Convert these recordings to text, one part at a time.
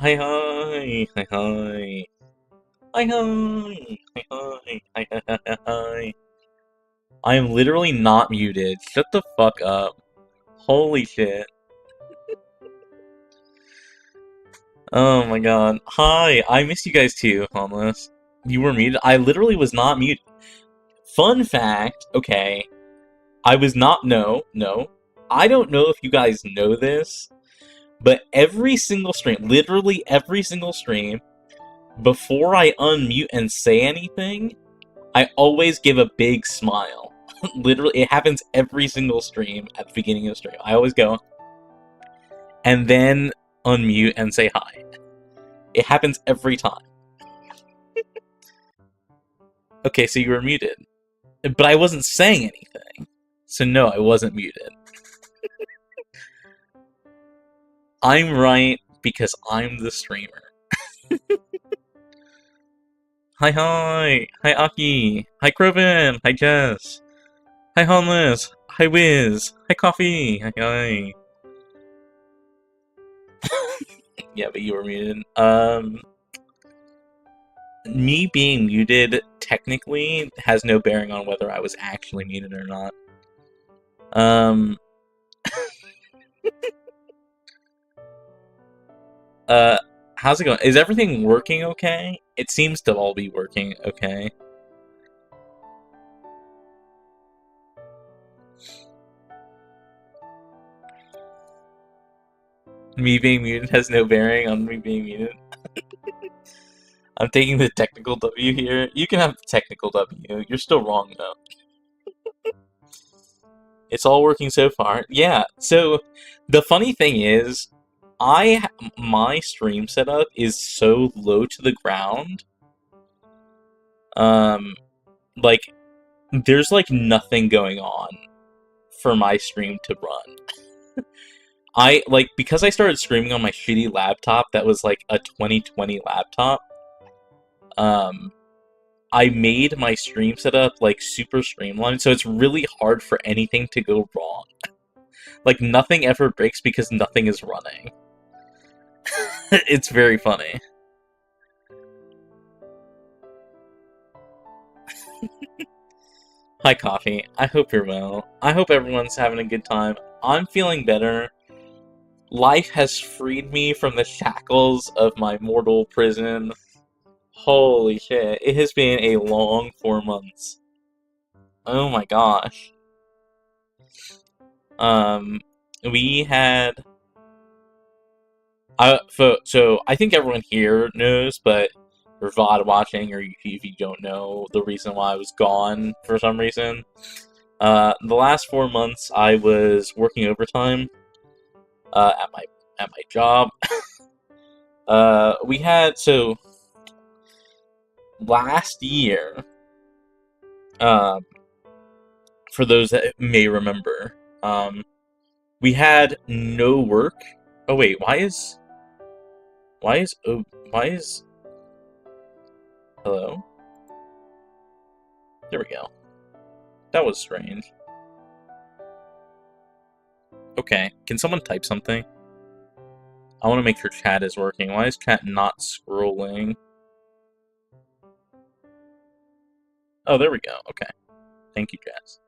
Hi hi, hi hi, hi hi, hi hi, hi hi hi hi. I am literally not muted. Shut the fuck up. Holy shit. Oh my god. Hi, I miss you guys too, Homeless. You were muted? I literally was not muted. Fun fact, okay. I was not, no. I don't know if you guys know this, but every single stream, literally every single stream, before I unmute and say anything, I always give a big smile. Literally, it happens every single stream at the beginning of the stream. I always go, and then unmute and say hi. It happens every time. Okay, so you were muted. But I wasn't saying anything. So no, I wasn't muted. I'm right because I'm the streamer. Hi hi! Hi Aki! Hi Kroven! Hi Jess! Hi Homeless! Hi Wiz! Hi Coffee! Hi hi! Yeah, but you were muted. Me being muted technically has no bearing on whether I was actually muted or not. Um, how's it going? Is everything working okay? It seems to all be working okay. Me being muted has no bearing on me being muted. I'm taking the technical W here. You can have the technical W. You're still wrong, though. It's all working so far. Yeah, so the funny thing is, my stream setup is so low to the ground. Um, like, there's like nothing going on for my stream to run. Because I started streaming on my shitty laptop that was like a 2020 laptop, um, I made my stream setup like super streamlined, so it's really hard for anything to go wrong. Like nothing ever breaks because nothing is running. It's very funny. Hi, Coffee. I hope you're well. I hope everyone's having a good time. I'm feeling better. Life has freed me from the shackles of my mortal prison. Holy shit. It has been a long 4 months. Oh my gosh. Um, we had... so I think everyone here knows, but for VOD watching, or if you don't know the reason why I was gone for some reason, the last 4 months I was working overtime at my job. We had last year. Um, for those that may remember, we had no work. Oh wait, why is oh why is hello? There we go. That was strange. Okay, can someone type something? I want to make sure chat is working. Why is chat not scrolling? Oh, there we go. Okay. Thank you, Jess.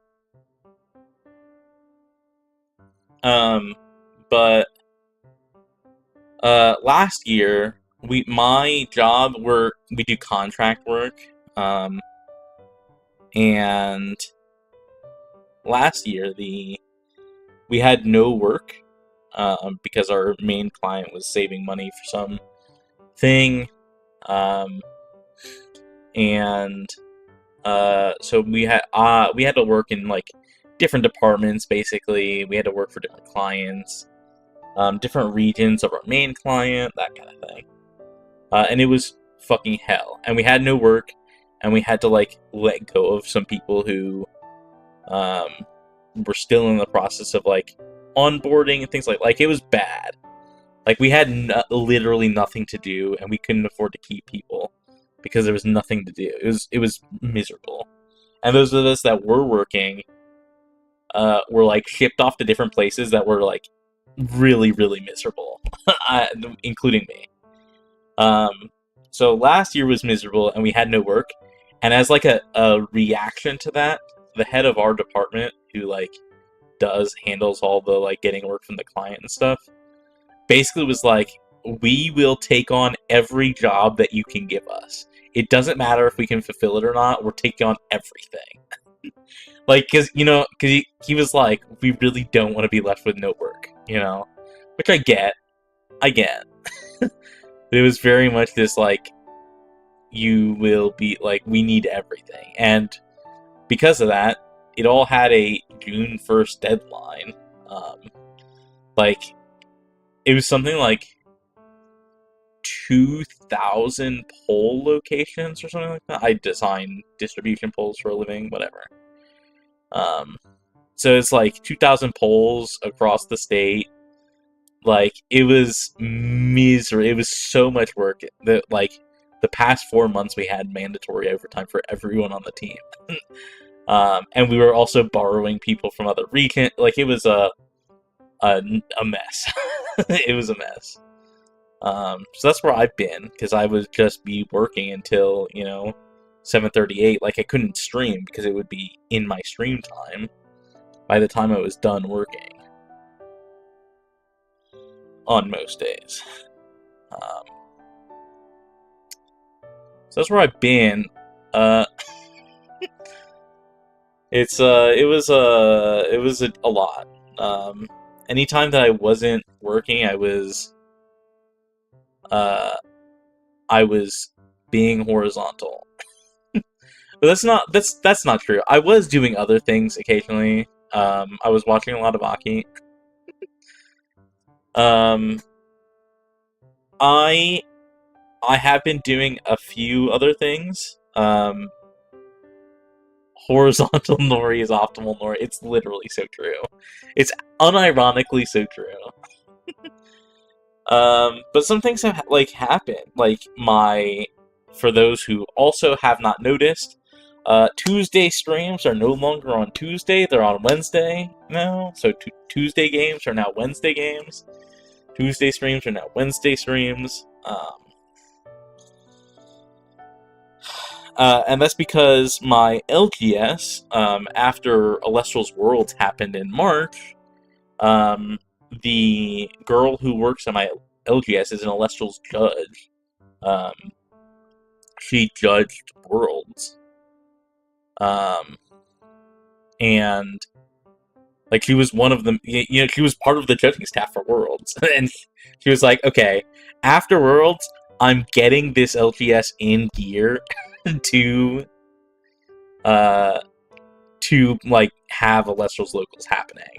But last year my job we do contract work. And last year we had no work because our main client was saving money for some thing. And so we had to work in like different departments. Basically, we had to work for different clients, different regions of our main client, that kind of thing. And it was fucking hell. And we had no work, and we had to like let go of some people who were still in the process of like onboarding and things like it was bad. Like we had literally nothing to do, and we couldn't afford to keep people because there was nothing to do. It was miserable. And those of us that were working were like shipped off to different places that were like really really miserable, including me. So last year was miserable, and we had no work. And as like a reaction to that, the head of our department, who like handles all the like getting work from the client and stuff, basically was like, we will take on every job that you can give us. It doesn't matter if we can fulfill it or not. We're taking on everything. Like, because he was like, we really don't want to be left with no work, which I get. It was very much this like, you will be like, we need everything, and because of that, it all had a June 1st deadline. Like, it was something like 2,000 poll locations or something like that. I design distribution polls for a living, whatever. So it's like 2,000 polls across the state. Like, it was miserable. It was so much work that, like, the past 4 months we had mandatory overtime for everyone on the team. And we were also borrowing people from other regions. Like, it was a mess. It was a mess. So that's where I've been, because I would just be working until, 7:38. Like, I couldn't stream because it would be in my stream time by the time I was done working. On most days. So that's where I've been. It was a lot. Anytime that I wasn't working, I was being horizontal. But that's not true. I was doing other things occasionally. I was watching a lot of Aki. I have been doing a few other things. Horizontal Nori is optimal Nori. It's literally so true. It's unironically so true. But some things have happened. Like, for those who also have not noticed, Tuesday streams are no longer on Tuesday. They're on Wednesday now. So Tuesday games are now Wednesday games. Tuesday streams are now Wednesday streams. And that's because my LGS, after Alestral's Worlds happened in March, the girl who works on my LGS is an Alestral's judge. She judged Worlds. And like, she was one of them, she was part of the judging staff for Worlds. And she was like, okay, after Worlds, I'm getting this LGS in gear to like have Alestral's locals happening.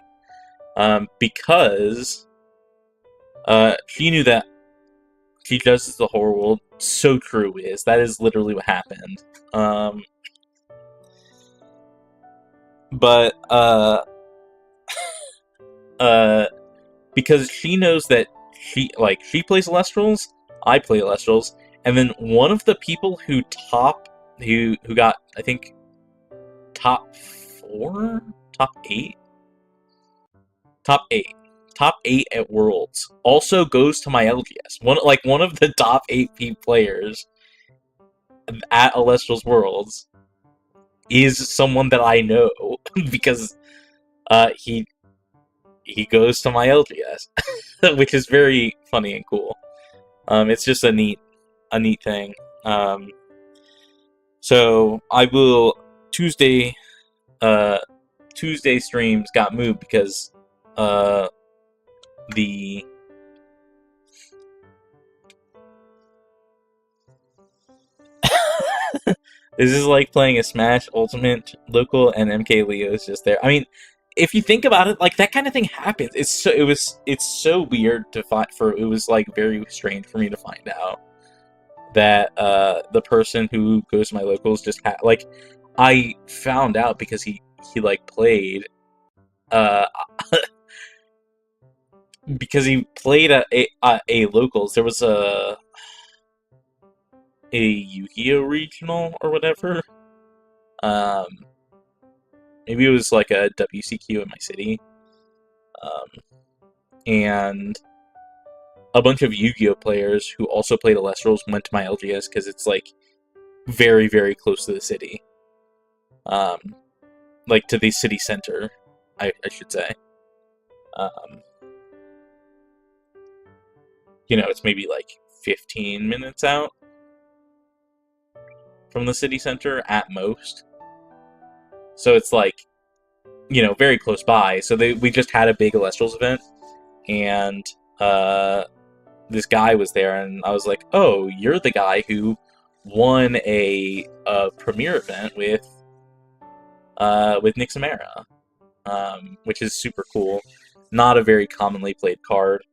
Because she knew that she judges the whole world. So true is. That is literally what happened. But because she knows that she plays Alestrals, I play Alestrals, and then one of the people who got, I think, top 8 at Worlds also goes to my LGS. One of the top 8 players at Alestral's Worlds is someone that I know because he goes to my LGS, which is very funny and cool. It's just a neat thing. So I will Tuesday streams got moved because the this is like playing a Smash Ultimate local and MK Leo is just there. I mean, if you think about it, like, that kind of thing happens. It's so weird to find. It was like very strange for me to find out that the person who goes to my locals just like, I found out because he like played because he played at a locals. There was a Yu-Gi-Oh regional or whatever. Maybe it was like a WCQ in my city. And a bunch of Yu-Gi-Oh players who also played Elestrals went to my LGS because it's like very, very close to the city. Like to the city center, I should say. It's maybe like 15 minutes out from the city center at most. So it's like, very close by. So we just had a big Elestrals event, and this guy was there, and I was like, "Oh, you're the guy who won a premiere event with Nixamera," which is super cool. Not a very commonly played card,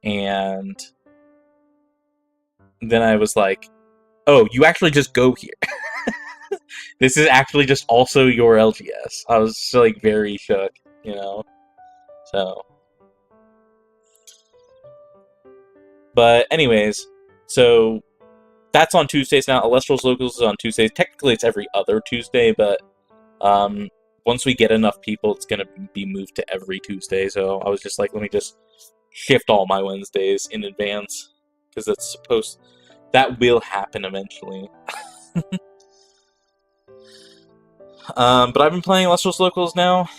and then I was like, "Oh, you actually just go here." This is actually just also your LGS. I was just, like, very shook, So. But anyways, so that's on Tuesdays now. Elestrals Locals is on Tuesdays. Technically, it's every other Tuesday, but once we get enough people, it's going to be moved to every Tuesday. So I was just like, let me just shift all my Wednesdays in advance, because that will happen eventually. But I've been playing Elestrals Locals now.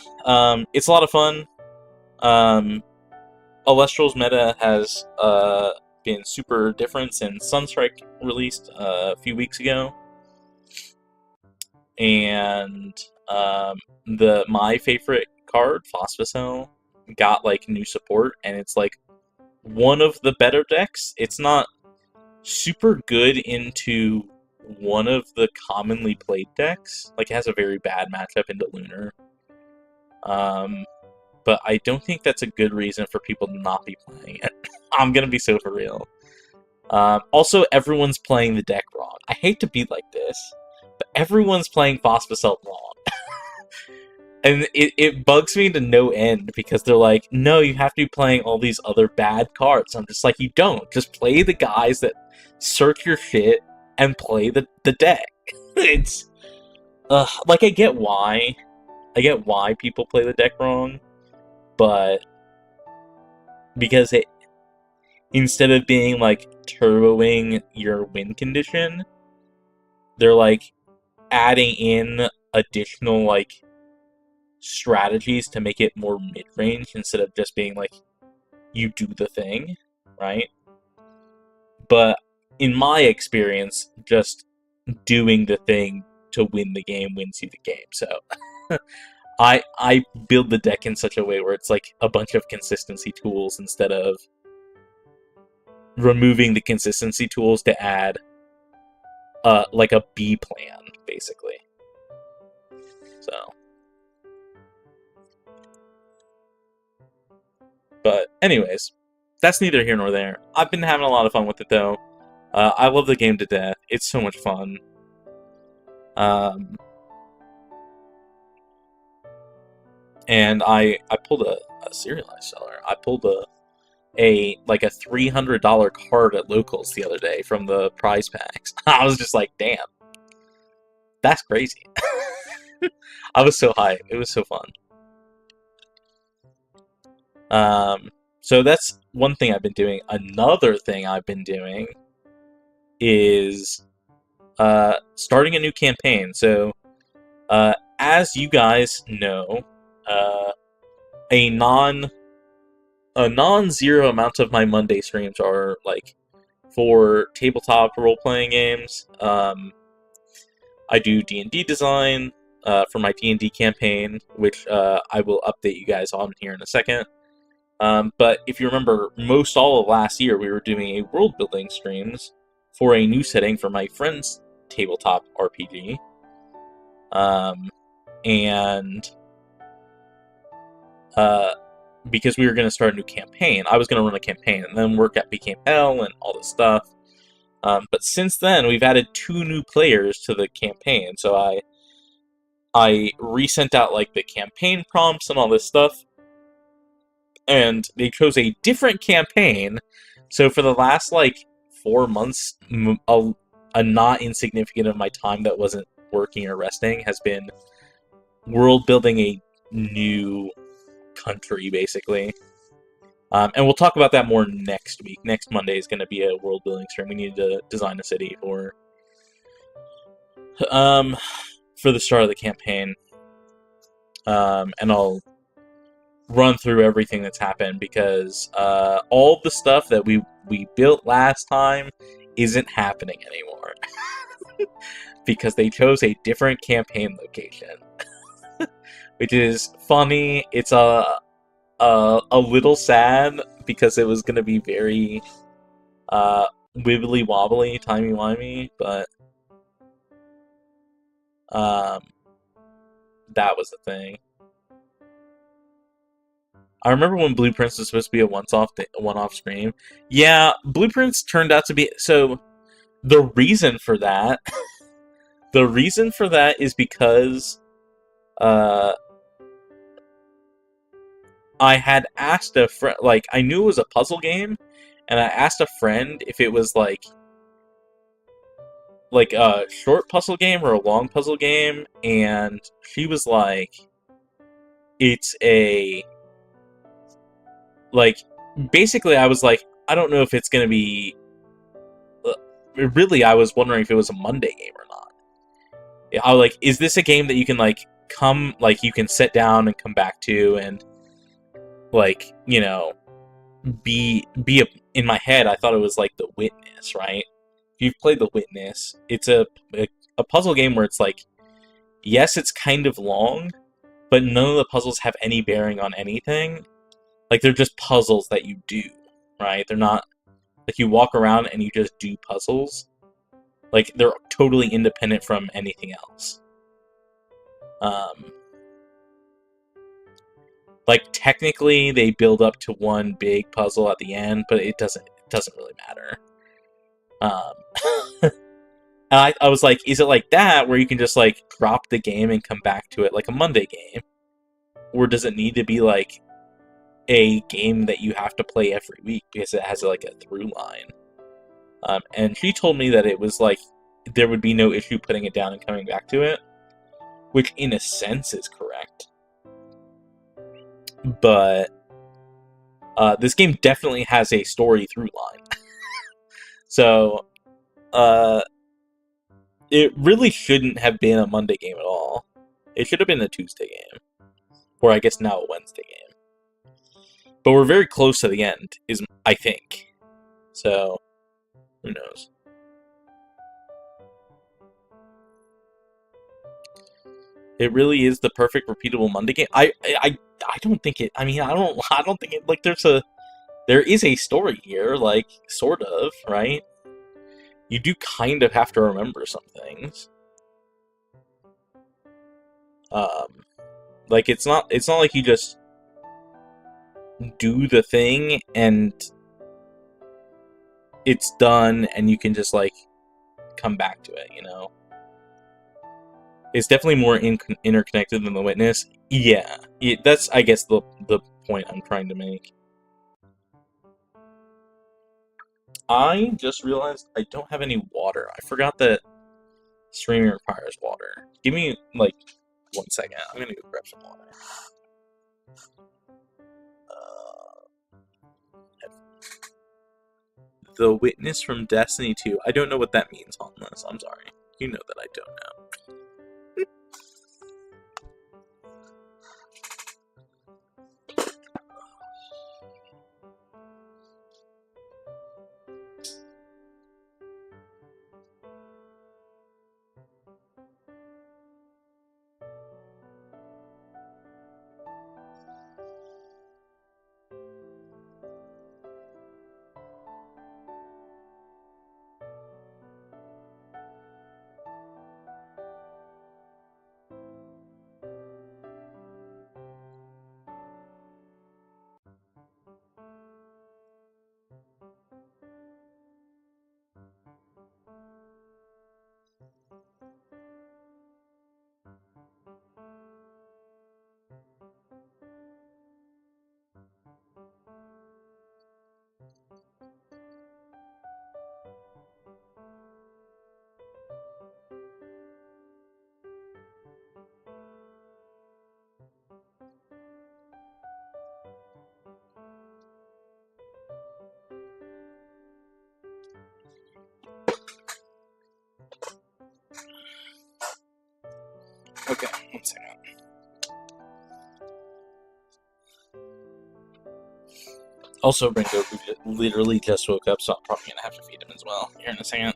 It's a lot of fun. Elestrals meta has been super different since Sunstrike released a few weeks ago. And my favorite card, Phosphocell, got like new support, and it's like one of the better decks. It's not super good into one of the commonly played decks. Like, it has a very bad matchup into Lunar. But I don't think that's a good reason for people to not be playing it. I'm gonna be so for real. Also, everyone's playing the deck wrong. I hate to be like this, but everyone's playing Phosphocell wrong. And it bugs me to no end, because they're like, no, you have to be playing all these other bad cards. I'm just like, you don't. Just play the guys that search your shit and play the deck. It's... like, I get why people play the deck wrong, but because instead of being like turboing your win condition, they're like adding in additional like strategies to make it more mid-range, instead of just being like, you do the thing, right? But in my experience, just doing the thing to win the game wins you the game. So I build the deck in such a way where it's like a bunch of consistency tools, instead of removing the consistency tools to add like a B plan, basically. So, but anyways, that's neither here nor there. I've been having a lot of fun with it, though. I love the game to death. It's so much fun. And I pulled a serialized seller. I pulled a $300 card at Locals the other day from the prize packs. I was just like, damn, that's crazy. I was so hyped. It was so fun. So that's one thing I've been doing. Another thing I've been doing is starting a new campaign. So, as you guys know, a non-zero amount of my Monday streams are like for tabletop role-playing games. I do D&D design for my D&D campaign, which I will update you guys on here in a second. But if you remember, most all of last year we were doing a world-building streams for a new setting for my friend's tabletop RPG. And because we were going to start a new campaign, I was going to run a campaign, and then work became hell and all this stuff. But since then, we've added 2 new players to the campaign, so I resent out like the campaign prompts and all this stuff, and they chose a different campaign. So for the last like 4 months, a not insignificant of my time that wasn't working or resting has been world building a new country, basically. And we'll talk about that more next week. Next Monday is going to be a world building stream. We need to design a city for the start of the campaign. And I'll run through everything that's happened because all the stuff that we built last time isn't happening anymore because they chose a different campaign location, which is funny. It's a little sad because it was going to be very wibbly wobbly, timey wimey, but that was the thing. I remember when Blueprints was supposed to be a one-off stream. Yeah, Blueprints turned out to be so. The reason for that, is because I had asked a friend, like I knew it was a puzzle game, and I asked a friend if it was like a short puzzle game or a long puzzle game, and she was like, it's a like basically I was like, I don't know if it's gonna be really I was wondering if it was a Monday game or not. I was like, is this a game that you can like come like you can sit down and come back to and like, you know, in my head I thought it was like The Witness, right? If you've played The Witness, it's a puzzle game where it's like, yes, it's kind of long, but none of the puzzles have any bearing on anything. Like, they're just puzzles that you do, right? They're not like you walk around and you just do puzzles. Like, they're totally independent from anything else. Like, technically, they build up to one big puzzle at the end, but it doesn't really matter. And I was like, is it like that, where you can just, like, drop the game and come back to it like a Monday game? Or does it need to be, like, a game that you have to play every week because it has, like, a through line? And she told me that it was, like, there would be no issue putting it down and coming back to it, which, in a sense, is correct. But this game definitely has a story through line. So, it really shouldn't have been a Monday game at all. It should have been a Tuesday game. Or I guess now a Wednesday game. But we're very close to the end, I think. So, who knows? It really is the perfect repeatable Monday game. I don't think it. I mean, I don't think it. Like, there is a story here, like, sort of, right? You do kind of have to remember some things. Like, it's not like you just do the thing and it's done and you can just, like, come back to it, you know? It's definitely more interconnected than The Witness. Yeah, that's, I guess, the point I'm trying to make. I just realized I don't have any water. I forgot that streaming requires water. Give me, like, 1 second. I'm gonna go grab some water. The Witness from Destiny 2. I don't know what that means on this. I'm sorry. You know that I don't know. Okay, 1 second. Also, Rengoku literally just woke up, so I'm probably gonna have to feed him as well here in a second.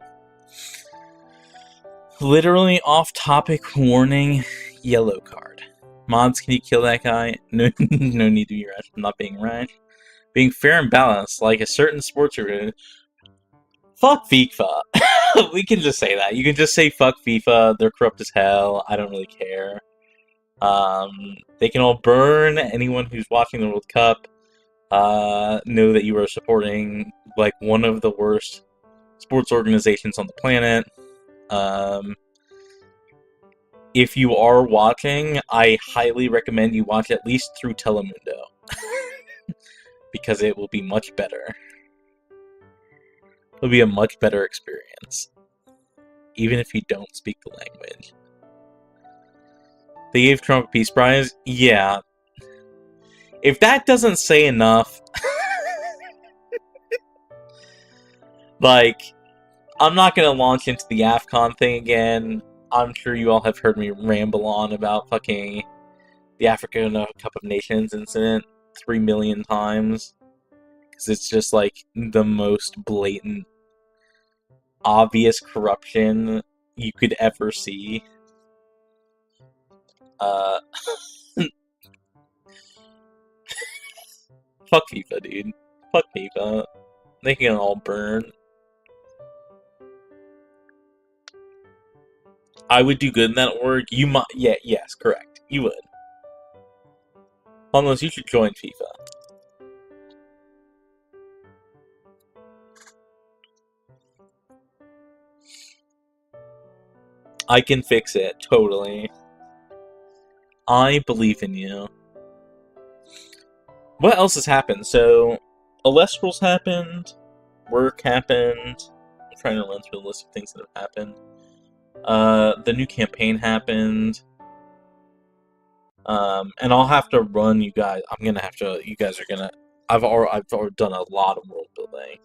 Literally off-topic warning, yellow card. Mods, can you kill that guy? No, no need to be rash. I'm not being rash. Being fair and balanced, like a certain sports arena. Fuck FIFA. We can just say that. You can just say fuck FIFA. They're corrupt as hell. I don't really care. They can all burn. Anyone who's watching the World Cup, know that you are supporting like one of the worst sports organizations on the planet. If you are watching, I highly recommend you watch at least through Telemundo. Because it will be much better. It'll be a much better experience. Even if you don't speak the language. They gave Trump a Peace Prize? Yeah. If that doesn't say enough... like, I'm not gonna launch into the AFCON thing again. I'm sure you all have heard me ramble on about fucking the African Cup of Nations incident 3 million times. Because it's just, like, the most blatant, obvious corruption you could ever see. Fuck FIFA, dude. Fuck FIFA. They can all burn. I would do good in that org. You might... Yeah, yes, correct. You would. Unless you should join FIFA. I can fix it, totally. I believe in you. What else has happened? So, Elestrals happened, work happened. I'm trying to run through the list of things that have happened. The new campaign happened. And I'll have to run you guys. I'm gonna have to. You guys are gonna. I've already done a lot of world building.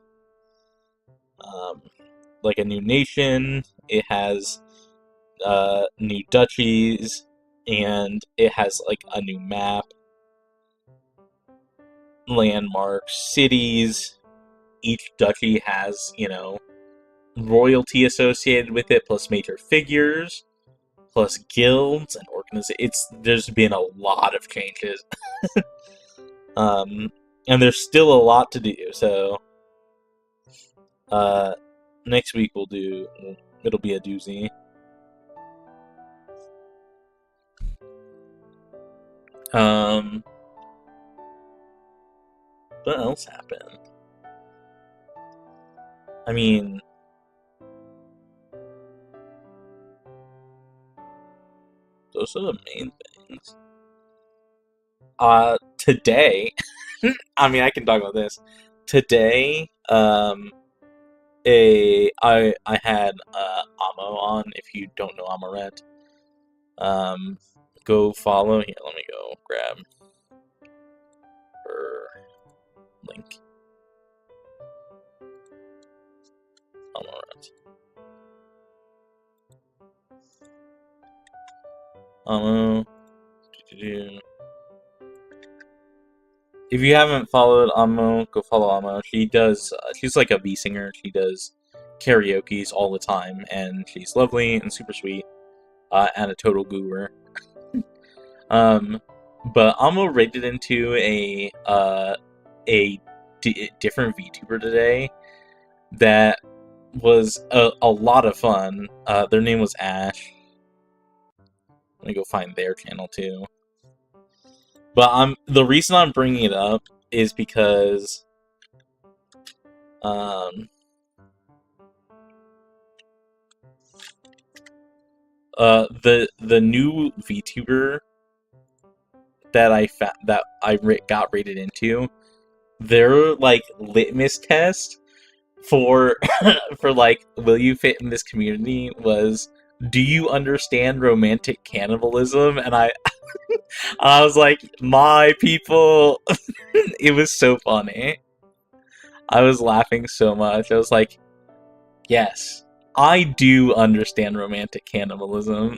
Like a new nation. It has new duchies, and it has like a new map, landmarks, cities. Each duchy has, you know, royalty associated with it, plus major figures, plus guilds and organizations. There's been a lot of changes. And there's still a lot to do, so next week it'll be a doozy. What else happened? I mean, those are the main things. Today, I mean, I can talk about this. Today, I had Amo on. If you don't know Amaret, go follow. Here, let me go grab her link. Amaret. Amo. If you haven't followed Amo, go follow Amo. She does. She's like a V singer. She does karaoke's all the time, and she's lovely and super sweet, and a total goober. But Amo raided into a different VTuber today that was a lot of fun. Their name was Ash. Let me go find their channel too. But the reason I'm bringing it up is because the new VTuber that I got rated into, their like litmus test for for like, will you fit in this community, was, do you understand romantic cannibalism? And I was like, my people. It was so funny. I was laughing so much. I was like, yes, I do understand romantic cannibalism.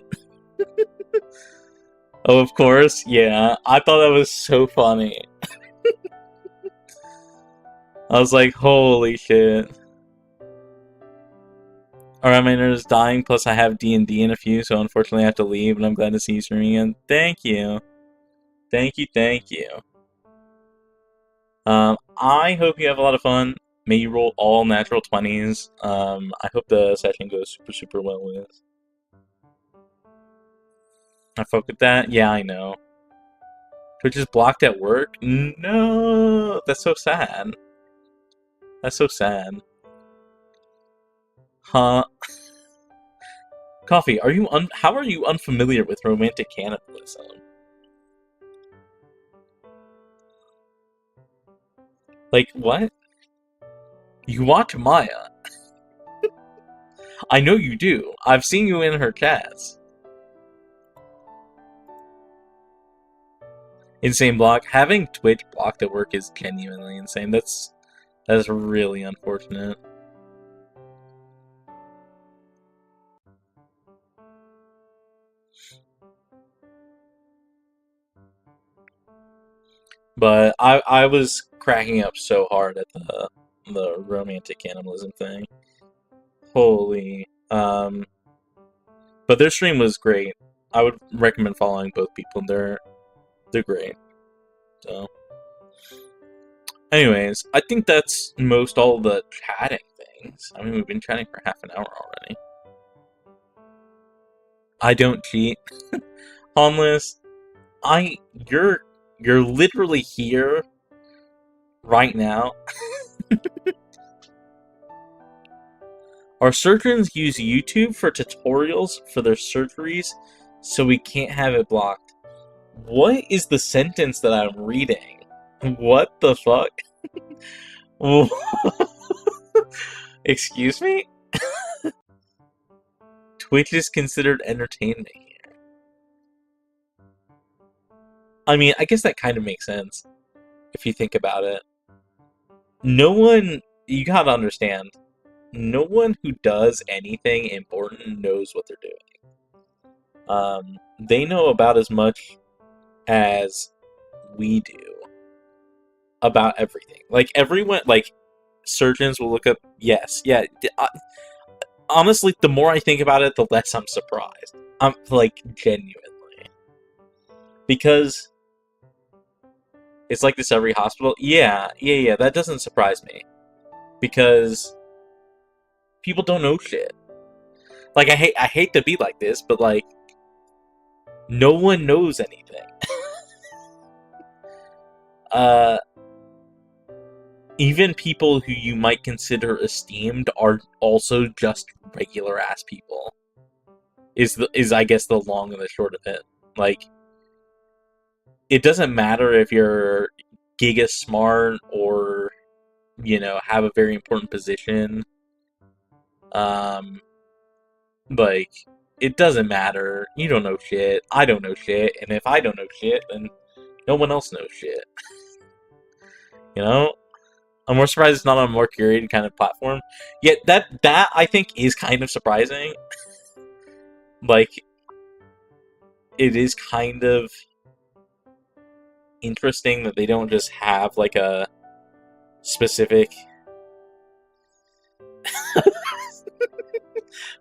Oh, of course, yeah. I thought that was so funny. I was like, holy shit. Alright, my nerd is dying, plus I have D&D in a few, so unfortunately I have to leave, and I'm glad to see you streaming again. Thank you. Thank you, thank you. I hope you have a lot of fun. May you roll all natural 20s. I hope the session goes super, super well with. I fuck with that? Yeah, I know. Twitch is blocked at work? No! That's so sad. That's so sad. Huh? Coffee, how are you unfamiliar with romantic cannibalism? Like, what? You watch Maya. I know you do. I've seen you in her chats. Insane block. Having Twitch blocked at work is genuinely insane. That's really unfortunate. But I was cracking up so hard at the romantic cannibalism thing. Holy. But their stream was great. I would recommend following both people. They're great. So, anyways, I think that's most all the chatting things. I mean, we've been chatting for half an hour already. I don't cheat. Harmless, you're literally here right now. Our surgeons use YouTube for tutorials for their surgeries, so we can't have it blocked. What is the sentence that I'm reading? What the fuck? Excuse me? Twitch is considered entertainment here. I mean, I guess that kind of makes sense, if you think about it. You gotta understand, no one who does anything important knows what they're doing. They know about as much as we do about everything. Like, everyone, like, surgeons will look up, yes, yeah. Honestly, the more I think about it, the less I'm surprised. I'm, like, genuinely. Because it's like this every hospital. Yeah, that doesn't surprise me. Because people don't know shit. Like, I hate to be like this, but, like, no one knows anything. Even people who you might consider esteemed are also just regular ass people. Is I guess the long and the short of it. Like, it doesn't matter if you're giga smart or, you know, have a very important position. Like, it doesn't matter. You don't know shit. I don't know shit. And if I don't know shit, then no one else knows shit. You know? I'm more surprised it's not on a more curated kind of platform. Yet that I think is kind of surprising. Like, it is kind of interesting that they don't just have, like, a specific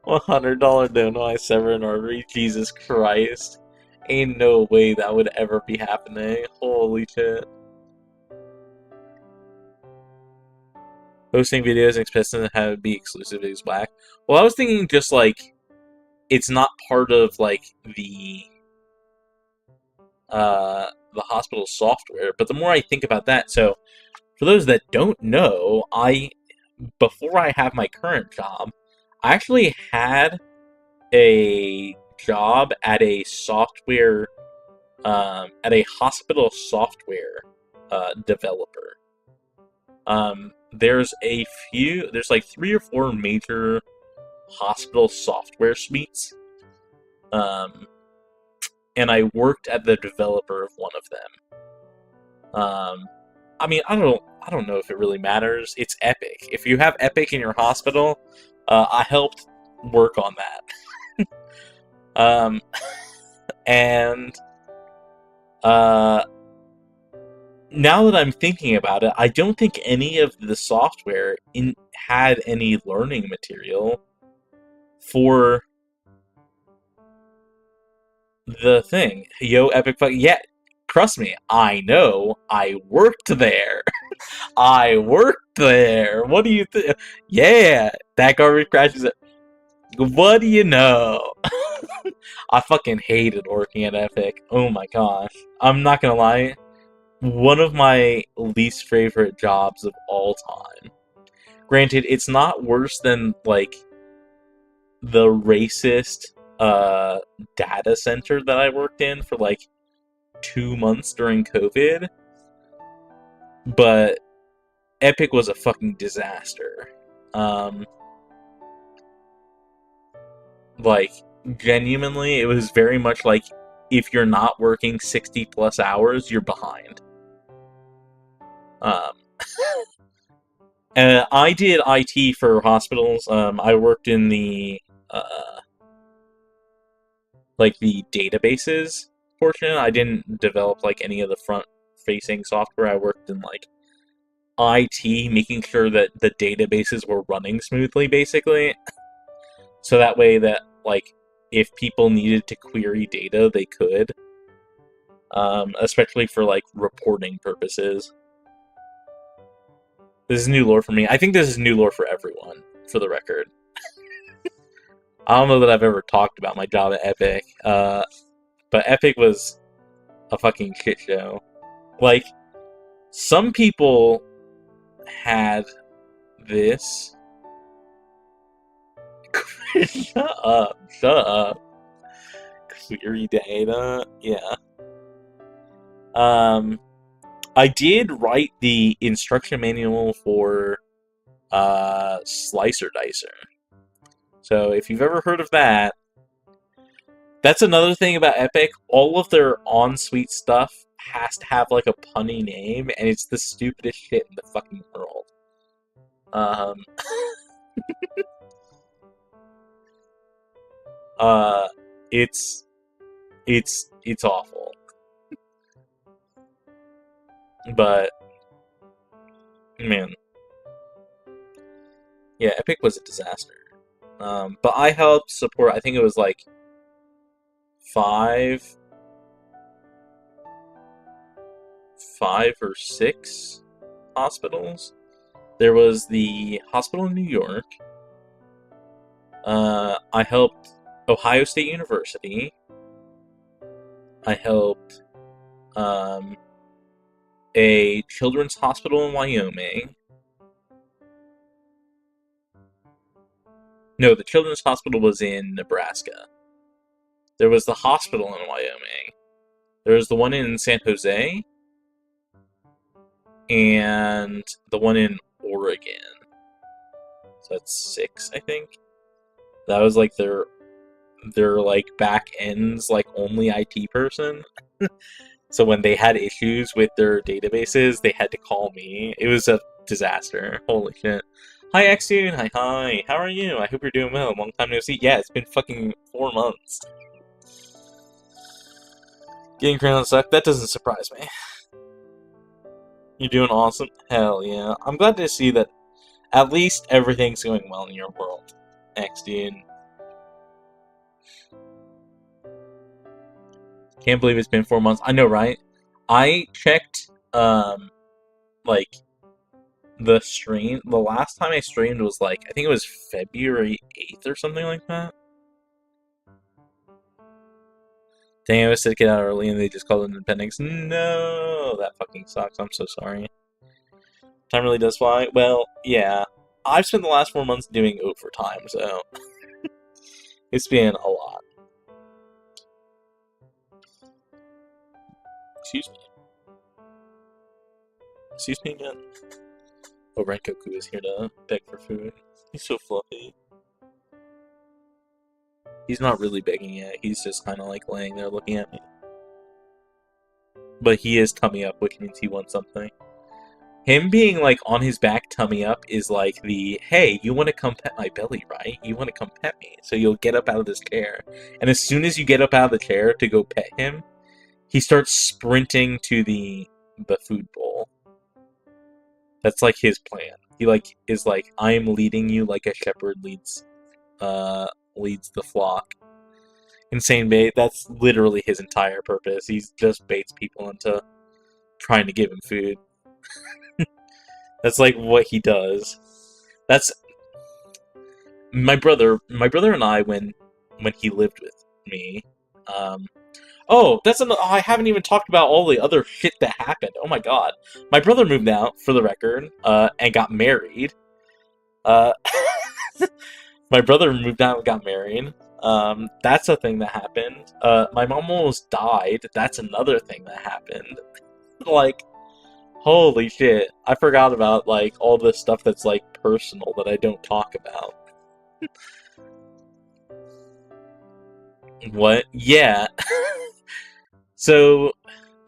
$100 dono I sever an artery. Jesus Christ. Ain't no way that would ever be happening. Holy shit. Hosting videos and expecting to have it be exclusive to Black. Well, I was thinking just, like, it's not part of, like, the hospital software. But the more I think about that, so for those that don't know, before I have my current job, I actually had a job at a software, at a hospital software developer. There's like 3 or 4 major hospital software suites. And I worked at the developer of one of them. I mean, I don't know if it really matters. It's Epic. If you have Epic in your hospital, I helped work on that. And now that I'm thinking about it, I don't think any of the software had any learning material for the thing. Yo, Epic fuck yeah. Trust me, I know. I worked there. I worked there. What do you think? Yeah, that garbage crashes. What do you know? I fucking hated working at Epic. Oh my gosh. I'm not gonna lie. One of my least favorite jobs of all time. Granted, it's not worse than, like, the racist data center that I worked in for, like, 2 months during COVID. But Epic was a fucking disaster. Like, genuinely, it was very much like, if you're not working 60 plus hours, you're behind. And I did IT for hospitals. I worked in the like the databases portion. I didn't develop like any of the front-facing software. I worked in like IT, making sure that the databases were running smoothly, basically. So that way that, like, if people needed to query data, they could. Especially for, like, reporting purposes. This is new lore for me. I think this is new lore for everyone, for the record. I don't know that I've ever talked about my job at Epic, but Epic was a fucking shit show. Like, some people had this... Shut up. Query data, yeah. I did write the instruction manual for Slicer Dicer. So if you've ever heard of that, that's another thing about Epic. All of their on-suite stuff has to have like a punny name, and it's the stupidest shit in the fucking world. It's awful. But man, yeah, Epic was a disaster. But I helped support, I think it was like 5 or 6 hospitals. There was the hospital in New York. I helped Ohio State University. I helped a children's hospital in Wyoming. No, the children's hospital was in Nebraska. There was the hospital in Wyoming. There was the one in San Jose. And the one in Oregon. So that's 6, I think. That was like their like back ends, like only IT person. So when they had issues with their databases, they had to call me. It was a disaster. Holy shit. Hi, Xune. Hi. How are you? I hope you're doing well. Long time no see. Yeah, it's been fucking 4 months. Getting Crayon suck? That doesn't surprise me. You're doing awesome? Hell yeah. I'm glad to see that at least everything's going well in your world, Xune. Can't believe it's been 4 months. I know, right? I checked, like, the stream. The last time I streamed was, like, I think it was February 8th or something like that. Dang, I was to get out early and they just called it an appendix. No! That fucking sucks. I'm so sorry. Time really does fly. Well, yeah. I've spent the last 4 months doing overtime, so... it's been a lot. Excuse me. Excuse me again. Oh, Renkoku is here to beg for food. He's so fluffy. He's not really begging yet. He's just kind of like laying there looking at me. But he is tummy up, which means he wants something. Him being, like, on his back, tummy up, is like the, hey, you want to come pet my belly, right? You want to come pet me. So you'll get up out of this chair. And as soon as you get up out of the chair to go pet him, he starts sprinting to the food bowl. That's, like, his plan. He, like, is like, I am leading you like a shepherd leads the flock. Insane bait. That's literally his entire purpose. He just baits people into trying to give him food. That's like what he does. That's my brother and I when he lived with me. I haven't even talked about all the other shit that happened. Oh my god. My brother moved out, for the record, and got married. Uh, my brother moved out and got married. That's a thing that happened. My mom almost died. That's another thing that happened. Like, holy shit. I forgot about, like, all this stuff that's, like, personal that I don't talk about. What? Yeah. So,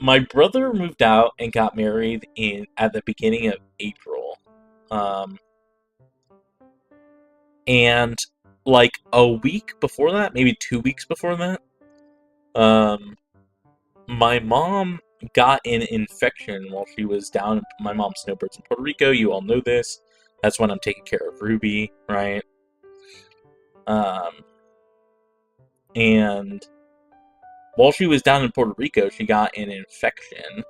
my brother moved out and got married at the beginning of April. And, like, a week before that, maybe 2 weeks before that, my mom got an infection while she was down. My mom snowbirds in Puerto Rico. You all know this. That's when I'm taking care of Ruby, right? And while she was down in Puerto Rico, she got an infection.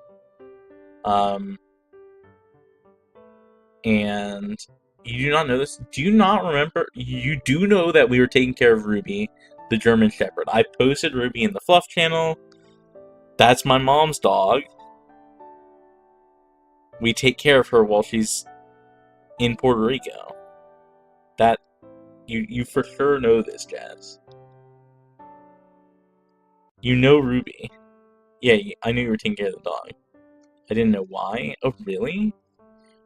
And you do not know this? Do you not remember? You do know that we were taking care of Ruby, the German Shepherd. I posted Ruby in the Fluff channel. That's my mom's dog. We take care of her while she's in Puerto Rico. That you for sure know this, Jazz. You know Ruby. Yeah, I knew you were taking care of the dog. I didn't know why. Oh, really?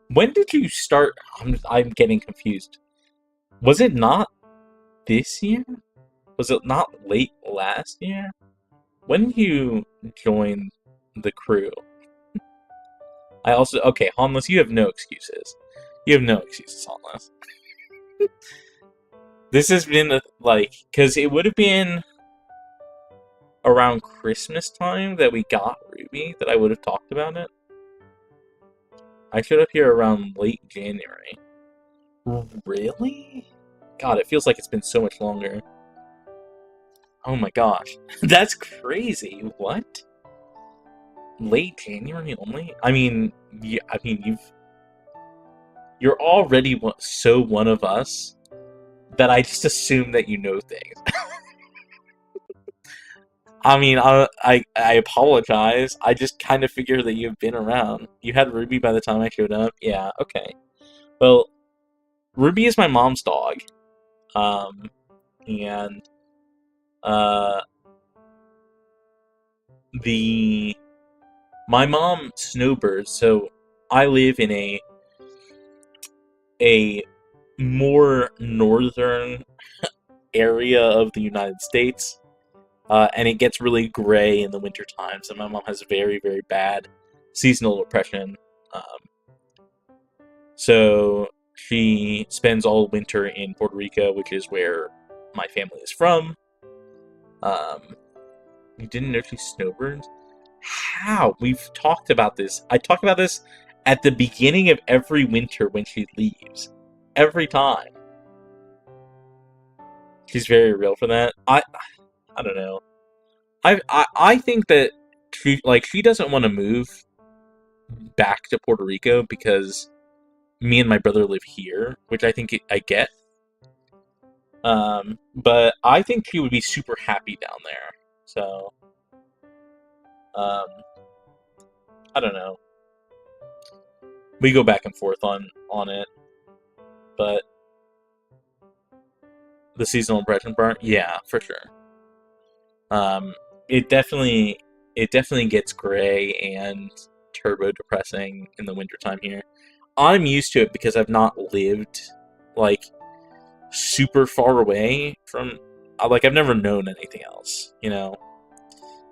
When did you start? I'm getting confused. Was it not this year? Was it not late last year? When did you join the crew? Okay, Harmless, you have no excuses. You have no excuses, Harmless. This has been, because it would have been around Christmas time that we got Ruby, that I would have talked about it. I showed up here around late January. Really? God, it feels like it's been so much longer. Oh my gosh. That's crazy. What? Late January only? I mean, you're already so one of us that I just assume that you know things. I mean, I apologize. I just kind of figure that you've been around. You had Ruby by the time I showed up? Yeah, okay. Well, Ruby is my mom's dog. And, my mom snowbirds, so I live in a more northern area of the United States. And it gets really gray in the winter times, and my mom has very, very bad seasonal depression. So she spends all winter in Puerto Rico, which is where my family is from. You didn't know she snowbirds? How? We've talked about this. I talk about this at the beginning of every winter when she leaves. Every time. She's very real for that. I don't know. I think that she doesn't want to move back to Puerto Rico because me and my brother live here, which I think I get. But I think she would be super happy down there. So, I don't know. We go back and forth on it, but the seasonal depression part, yeah, for sure. It definitely gets gray and turbo depressing in the wintertime here. I'm used to it because I've not lived super far away from I've never known anything else, you know.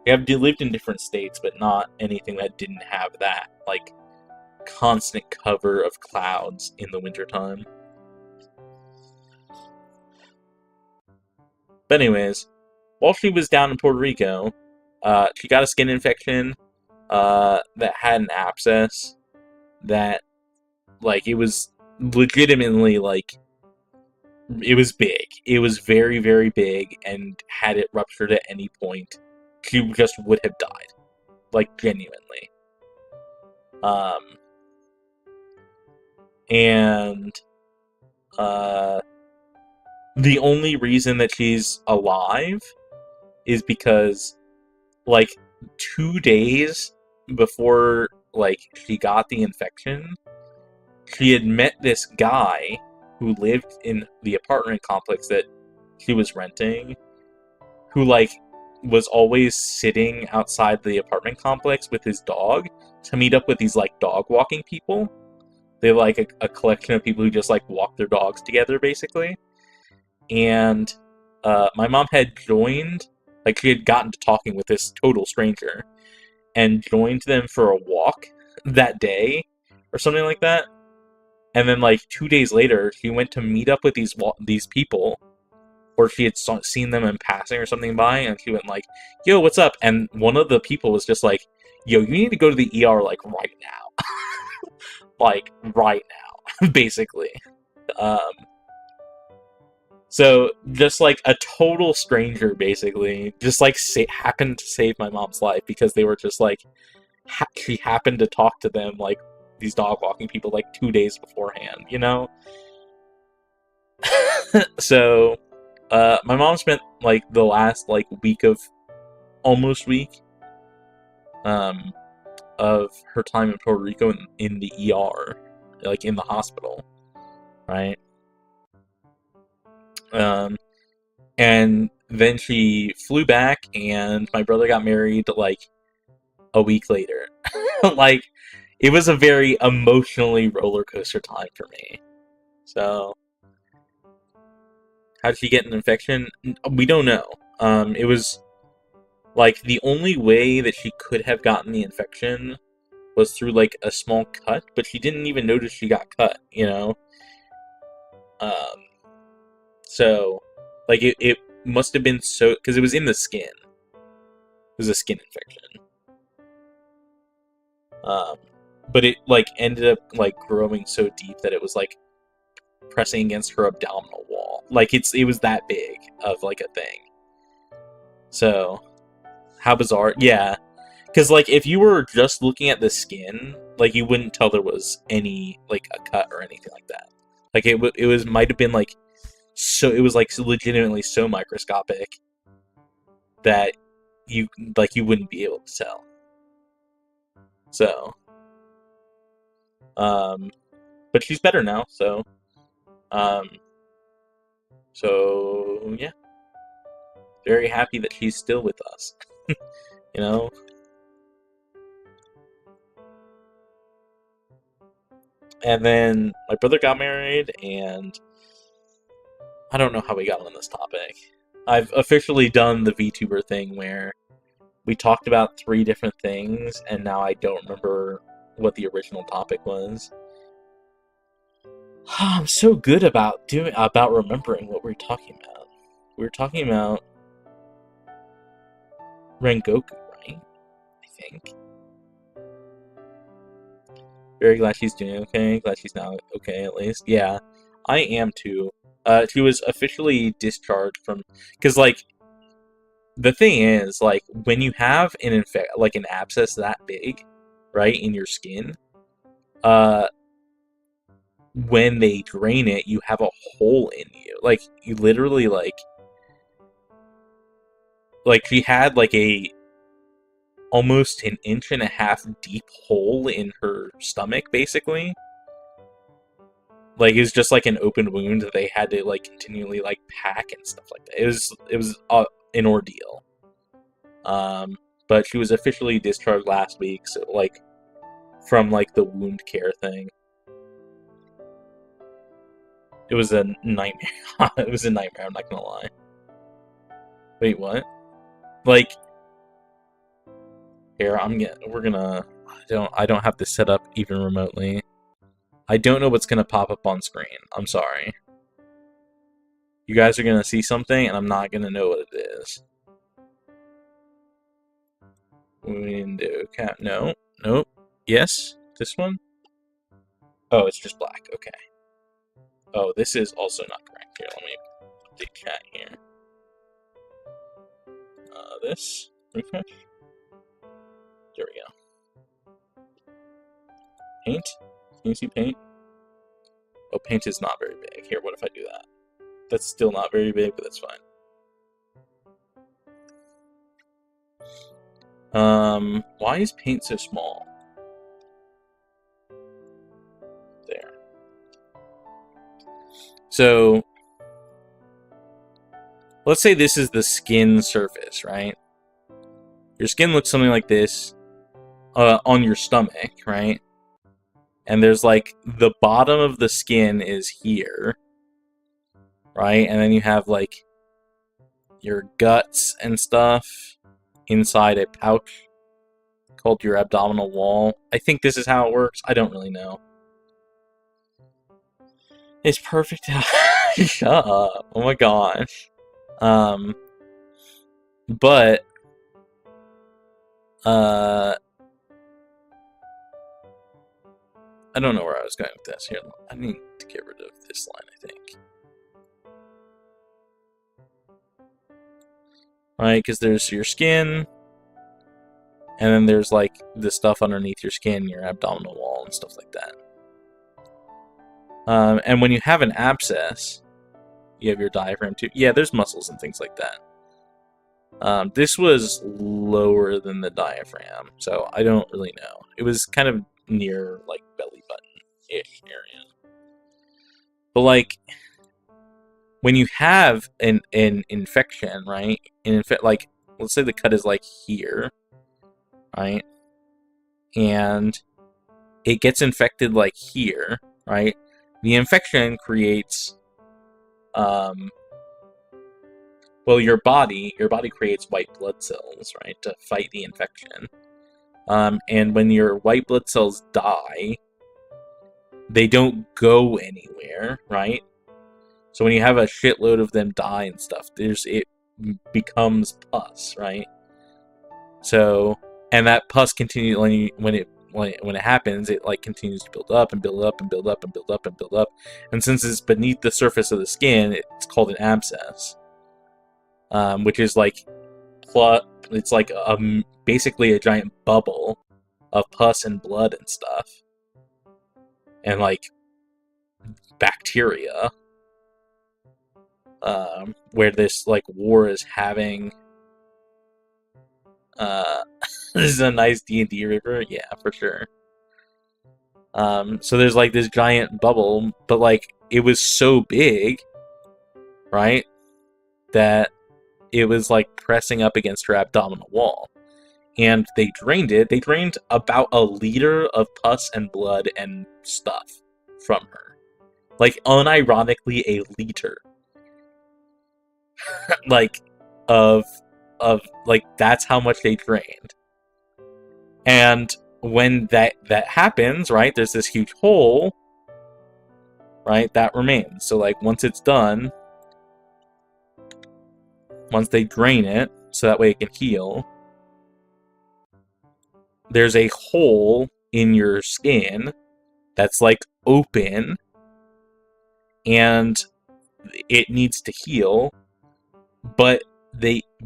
I've lived in different states, but not anything that didn't have that constant cover of clouds in the wintertime. But anyways, while she was down in Puerto Rico, she got a skin infection that had an abscess that, like, it was legitimately, like, it was big. It was very, very big, and had it ruptured at any point, she just would have died. Like, genuinely. And the only reason that she's alive is because, like, 2 days before, like, she got the infection, she had met this guy who lived in the apartment complex that she was renting, who, like, was always sitting outside the apartment complex with his dog to meet up with these, like, dog walking people. They're, like, a collection of people who just, like, walk their dogs together, basically. And my mom had joined, like, she had gotten to talking with this total stranger, and joined them for a walk that day, or something like that. And then, like, 2 days later, she went to meet up with these people, or she had seen them in passing or something by, and she went like, "Yo, what's up?" And one of the people was just like, "Yo, you need to go to the ER, like, right now." Like, right now, basically. So, just, like, a total stranger, basically, just, like, happened to save my mom's life, because they were just, like, she happened to talk to them, like, these dog walking people, like, 2 days beforehand, you know? So, my mom spent, like, the last, like, almost week, of her time in Puerto Rico in the ER, like, in the hospital, right? And then she flew back, and my brother got married, like, a week later. Like, it was a very emotionally roller coaster time for me. So, how did she get an infection? We don't know. It was, like, the only way that she could have gotten the infection was through, like, a small cut, but she didn't even notice she got cut, you know? So, like, it must have been so, because it was in the skin. It was a skin infection. But it, like, ended up, like, growing so deep that it was, like, pressing against her abdominal wall. Like, it was that big of, like, a thing. So, how bizarre. Yeah. Because, like, if you were just looking at the skin, like, you wouldn't tell there was any, like, a cut or anything like that. Like, it might have been, like, so, it was, like, legitimately so microscopic that you wouldn't be able to tell. So, but she's better now, so, yeah. Very happy that she's still with us. You know? And then my brother got married, and I don't know how we got on this topic. I've officially done the VTuber thing where we talked about 3 different things, and now I don't remember what the original topic was. I'm so good about remembering what we were talking about. We were talking about Rengoku, right? I think. Very glad she's doing okay. Glad she's now okay, at least. Yeah, I am too. She was officially discharged from... Because, like, the thing is, like, when you have an abscess that big, right, in your skin, when they drain it, you have a hole in you. Like, you literally, like, she had, like, almost an 1.5 inch deep hole in her stomach, basically. Like, it was just, like, an open wound that they had to, like, continually, like, pack and stuff like that. It was an ordeal. But she was officially discharged last week, so, like, from, like, the wound care thing. It was a nightmare. It was a nightmare, I'm not gonna lie. Wait, what? Like, here, we're gonna I don't have this set up even remotely. I don't know what's gonna pop up on screen. I'm sorry. You guys are gonna see something, and I'm not gonna know what it is. Window cap. No. Nope. Yes. This one. Oh, it's just black. Okay. Oh, this is also not correct. Here, let me update chat here. This. Refresh. There we go. Paint. Can you see paint? Oh, paint is not very big. Here, what if I do that? That's still not very big, but that's fine. Why is paint so small? There. So, let's say this is the skin surface, right? Your skin looks something like this on your stomach, right? And there's like the bottom of the skin is here, right? And then you have like your guts and stuff inside a pouch called your abdominal wall. I think this is how it works. I don't really know. It's perfect. Shut up. Oh my gosh. But I don't know where I was going with this. Here, I need to get rid of this line, I think. Right, because there's your skin, and then there's like the stuff underneath your skin, your abdominal wall, and stuff like that. And when you have an abscess, you have your diaphragm too. Yeah, there's muscles and things like that. This was lower than the diaphragm, so I don't really know. It was kind of near like belly button-ish area. But like, when you have an infection, right? Like, let's say the cut is like here, right? And it gets infected like here, right? The infection creates, well, your body creates white blood cells, right, to fight the infection. And when your white blood cells die, they don't go anywhere, right? So when you have a shitload of them die and stuff, it becomes pus, right? So, and that pus continues when it happens, it like continues to build up and build up and build up and build up and build up. And since it's beneath the surface of the skin, it's called an abscess, which is like it's like basically a giant bubble of pus and blood and stuff, and like bacteria. Where this like war is having. This is a nice D&D river, yeah, for sure. So there's like this giant bubble, but like it was so big, right, that it was like pressing up against her abdominal wall, and they drained it. They drained about a liter of pus and blood and stuff from her, like unironically a liter. Like, of like, that's how much they drained. And when that happens, right, there's this huge hole, right, that remains. So like once it's done, once they drain it so that way it can heal, there's a hole in your skin that's like open, and it needs to heal. But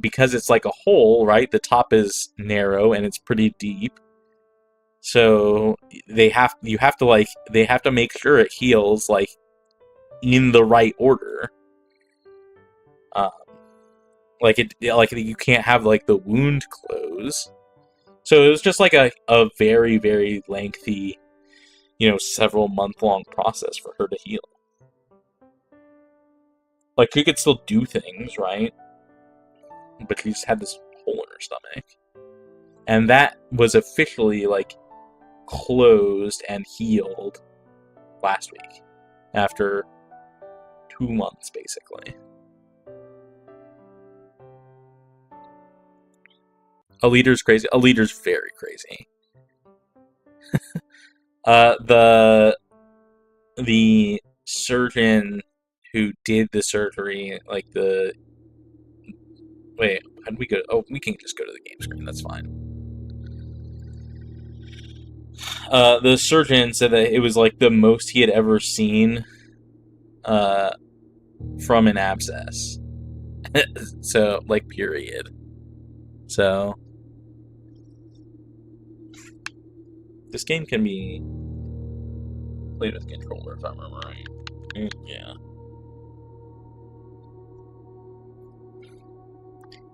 because it's like a hole, right? The top is narrow and it's pretty deep. So they have to make sure it heals like in the right order. Like you can't have like the wound close. So it was just like a very, very lengthy, several month-long process for her to heal. Like, she could still do things, right? But she just had this hole in her stomach. And that was officially, like, closed and healed last week. After 2 months, basically. A leader's crazy. A leader's very crazy. The surgeon who did the surgery, like the... Wait, how did we go? Oh, we can just go to the game screen, that's fine. The surgeon said that it was like the most he had ever seen from an abscess. So, like, period. So, this game can be played with controller, if I remember right. Yeah.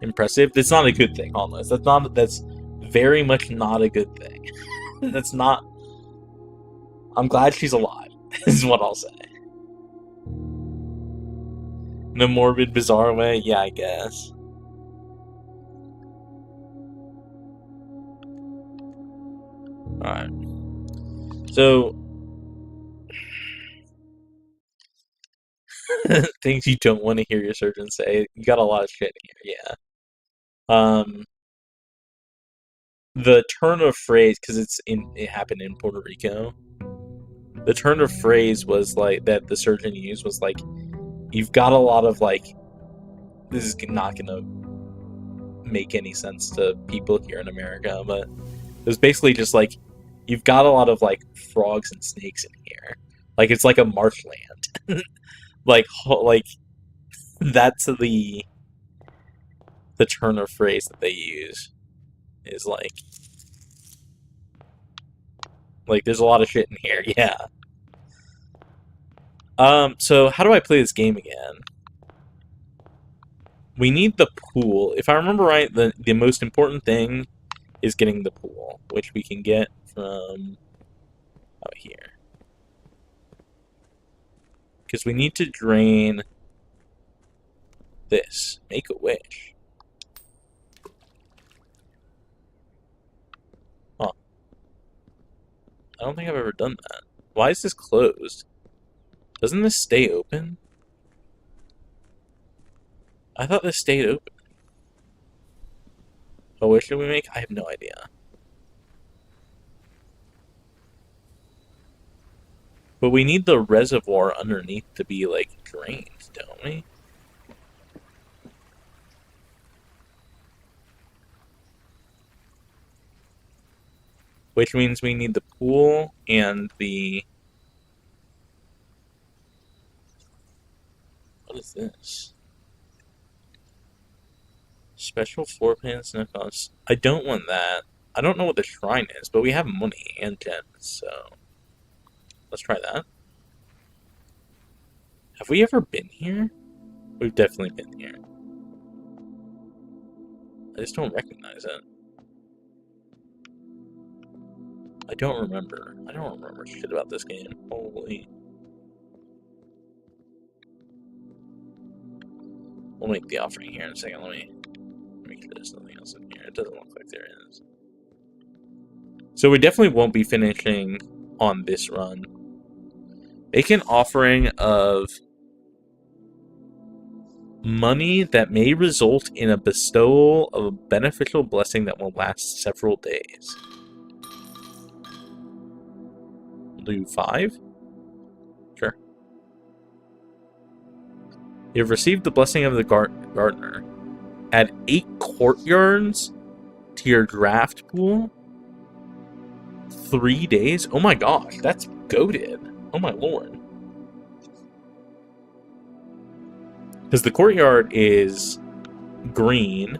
Impressive. That's not a good thing, almost. That's very much not a good thing. That's not... I'm glad she's alive, is what I'll say. In a morbid, bizarre way? Yeah, I guess. Alright. So... things you don't want to hear your surgeon say. You got a lot of shit here, yeah. The turn of phrase, because it happened in Puerto Rico. The turn of phrase was like that the surgeon used was like, you've got a lot of like, this is not gonna make any sense to people here in America, but it was basically just like, you've got a lot of like frogs and snakes in here. Like it's like a marshland. like that's the turn of phrase that they use is like there's a lot of shit in here, yeah. So how do I play this game again? We need the pool. If I remember right, the most important thing is getting the pool, which we can get from out here. Because we need to drain this. Make a wish. Huh. I don't think I've ever done that. Why is this closed? Doesn't this stay open? I thought this stayed open. What wish did we make? I have no idea. But we need the reservoir underneath to be, like, drained, don't we? Which means we need the pool and the... What is this? Special floor plan snuff house. I don't want that. I don't know what the shrine is, but we have money and gems, so... Let's try that. Have we ever been here? We've definitely been here. I just don't recognize it. I don't remember. I don't remember shit about this game. Holy. We'll make the offering here in a second. Let me make sure there's nothing else in here. It doesn't look like there is. So we definitely won't be finishing on this run. Make an offering of money that may result in a bestowal of a beneficial blessing that will last several days. We'll do 5? Sure. You've received the blessing of the gardener. Add 8 courtyards to your draft pool. 3 days? Oh my gosh, that's goated. Oh my lord. Because the courtyard is green,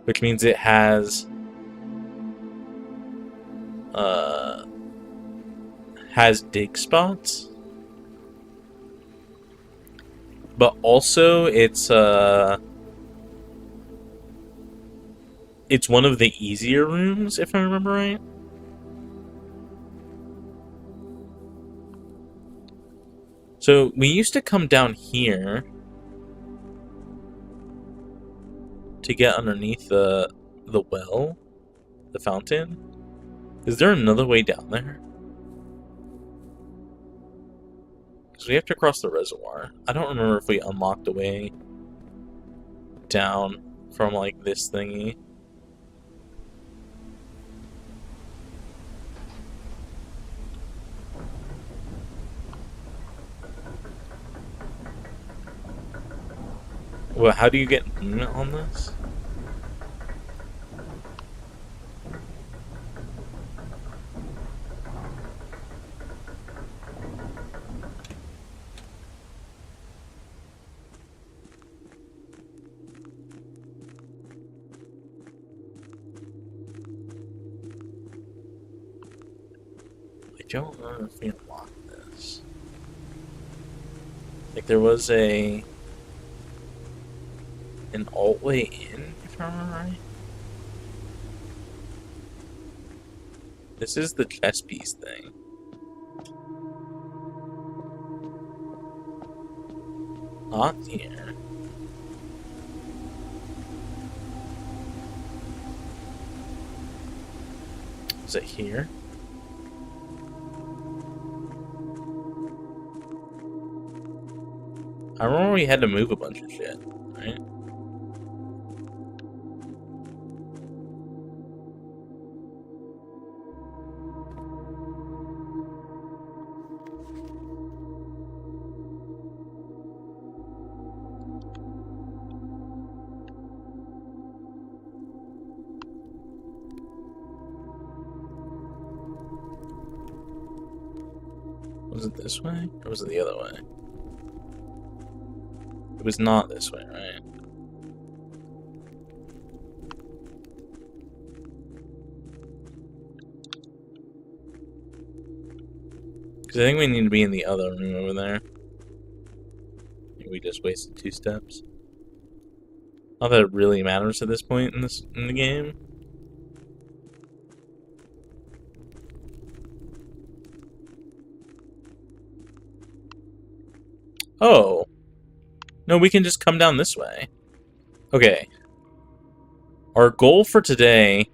which means it has dig spots. But also it's one of the easier rooms, if I remember right. So we used to come down here to get underneath the well, the fountain. Is there another way down there? Because we have to cross the reservoir. I don't remember if we unlocked a way down from, like, this thingy. Well, how do you get on this? I don't know if we unlock this. Like there was an alt way in, if I remember right. This is the chess piece thing. Not here. Is it here? I remember we had to move a bunch of shit, right? Was it this way? Or was it the other way? It was not this way, right? Because I think we need to be in the other room over there. We just wasted 2 steps. Not that it really matters at this point in the game. Oh. No, we can just come down this way. Okay. Our goal for today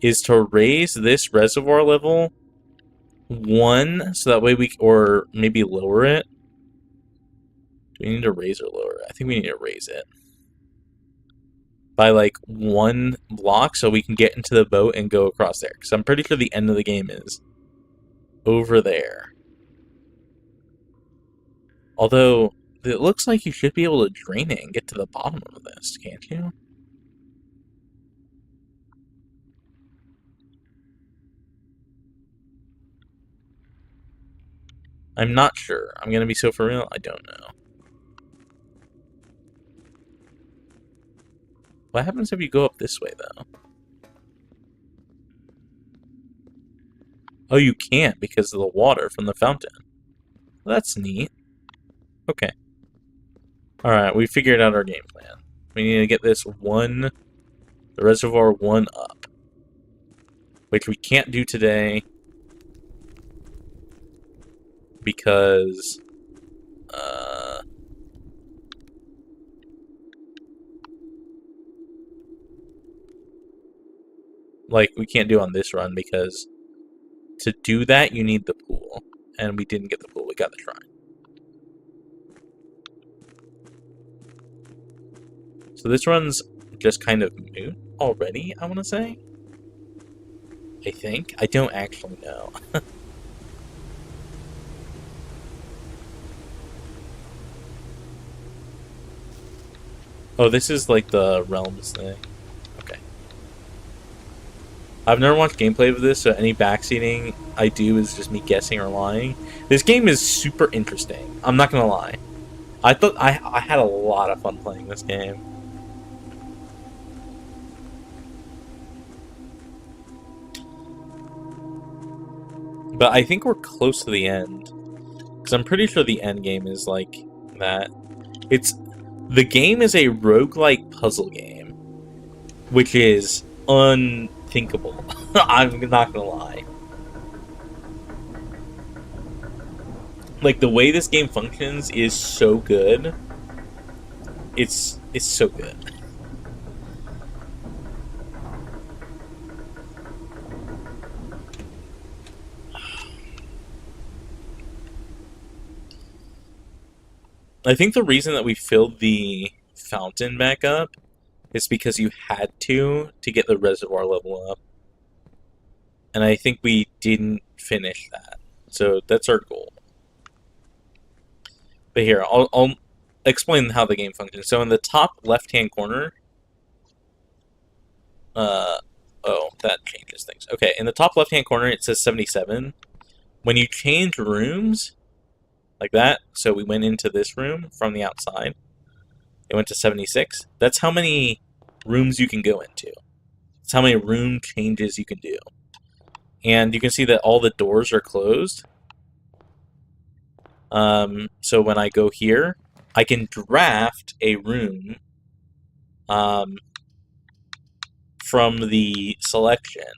is to raise this reservoir level 1, so that way we, or maybe lower it. Do we need to raise or lower it? I think we need to raise it. By like 1 block so we can get into the boat and go across there. Because I'm pretty sure the end of the game is over there. Although, it looks like you should be able to drain it and get to the bottom of this, can't you? I'm not sure. I'm gonna be so for real, I don't know. What happens if you go up this way, though? Oh, you can't because of the water from the fountain. Well, that's neat. Okay. Alright, we figured out our game plan. We need to get this the reservoir 1 up. Which we can't do today. Because... like, we can't do on this run because to do that, you need the pool. And we didn't get the pool, we got the shrine. So this run's just kind of moot already, I want to say. I think. I don't actually know. Oh, this is like the realms thing. Okay. I've never watched gameplay of this, so any backseating I do is just me guessing or lying. This game is super interesting. I'm not gonna lie. I thought I had a lot of fun playing this game. But I think we're close to the end. Because I'm pretty sure the end game is like that. The game is a roguelike puzzle game. Which is unthinkable. I'm not gonna lie. Like, the way this game functions is so good. It's so good. I think the reason that we filled the fountain back up is because you had to get the reservoir level up. And I think we didn't finish that. So that's our goal. But here, explain how the game functions. So in the top left-hand corner, oh, that changes things. Okay, in the top left-hand corner, it says 77. When you change rooms, like that, so we went into this room from the outside, it went to 76. That's how many rooms you can go into. It's how many room changes you can do. And you can see that all the doors are closed. So when I go here, I can draft a room from the selection.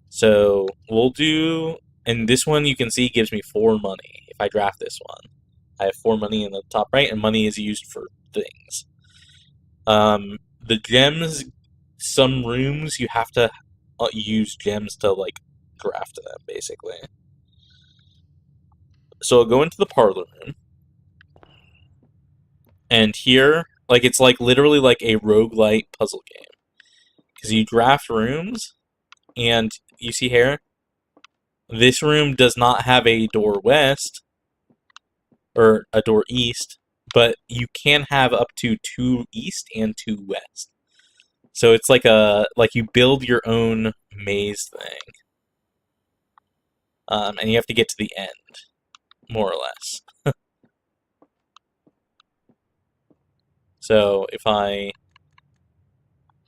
So we'll do, and this one you can see gives me 4 money if I draft this one. I have 4 money in the top right, and money is used for things. The gems, some rooms you have to use gems to like draft them, basically. So I'll go into the parlor room, and here, like it's like literally like a roguelite puzzle game. Because you draft rooms, and you see here, this room does not have a door west, or a door east, but you can have up to 2 east and 2 west. So it's like you build your own maze thing. And you have to get to the end, more or less. So if I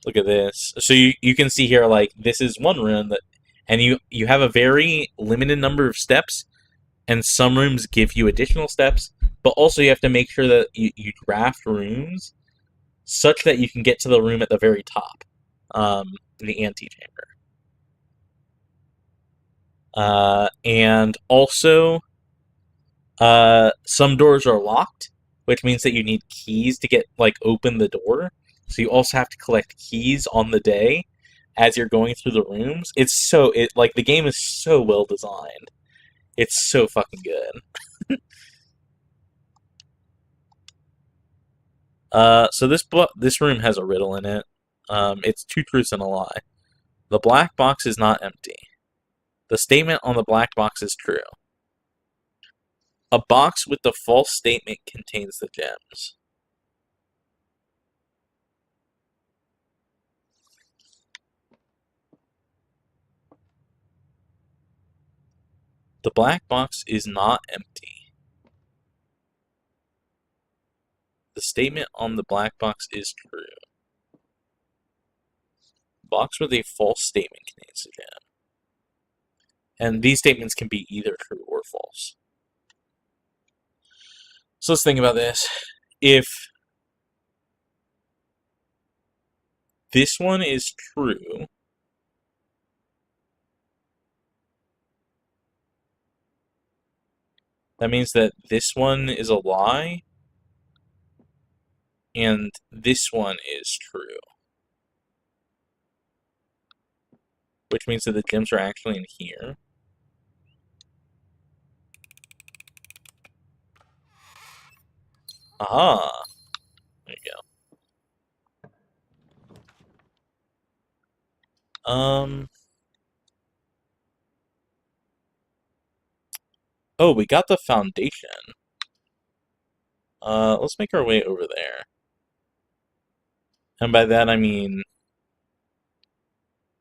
look at this, so you can see here, like, this is one room that, and you have a very limited number of steps, and some rooms give you additional steps, but also you have to make sure that you draft rooms such that you can get to the room at the very top, the antechamber. And also, some doors are locked, which means that you need keys to get, like, open the door. So you also have to collect keys on the day as you're going through the rooms. The game is so well designed. It's so fucking good. So this room has a riddle in it. It's 2 truths and a lie. The black box is not empty. The statement on the black box is true. A box with the false statement contains the gems. The black box is not empty. The statement on the black box is true. Box with a false statement contains the gem. And these statements can be either true or false. So let's think about this. If this one is true, that means that this one is a lie, and this one is true. Which means that the gems are actually in here. Aha! There you go. Oh, we got the foundation. Let's make our way over there. And by that I mean,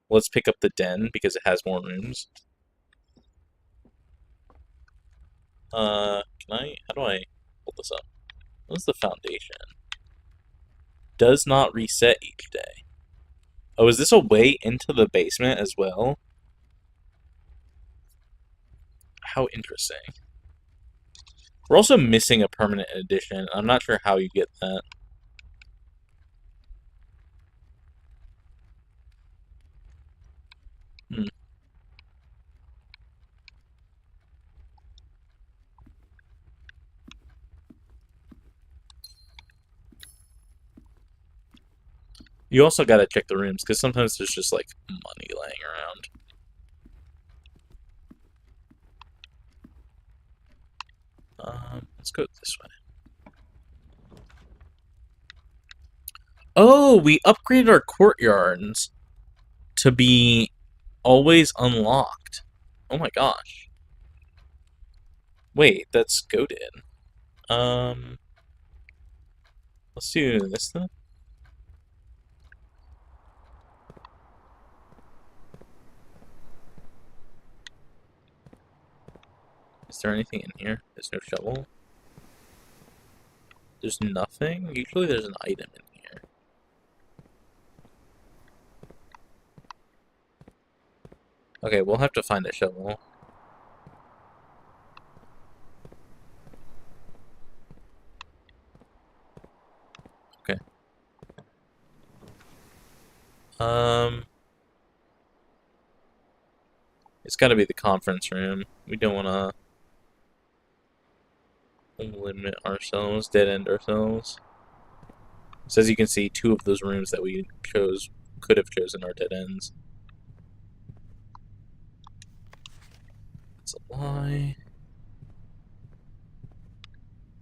let's pick up the den, because it has more rooms. How do I hold this up? What's the foundation? Does not reset each day. Oh, is this a way into the basement as well? How interesting. We're also missing a permanent addition. I'm not sure how you get that. You also gotta check the rooms, because sometimes there's just, like, money laying around. Let's go this way. Oh, we upgraded our courtyards to be always unlocked. Oh my gosh. Wait, that's goated. Let's do this then. Is there anything in here? There's no shovel. There's nothing? Usually there's an item in here. Okay, we'll have to find a shovel. Okay. It's gotta be the conference room. We don't wanna limit ourselves, dead end ourselves. So as you can see, 2 of those rooms that we could have chosen are dead ends. That's a lie.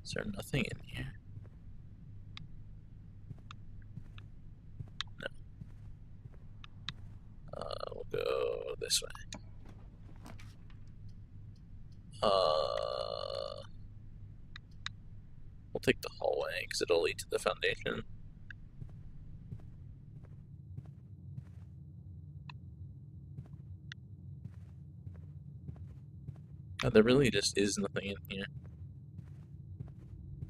Is there nothing in here? No. We'll go this way. We'll take the hallway because it'll lead to the foundation. Oh, there really just is nothing in here.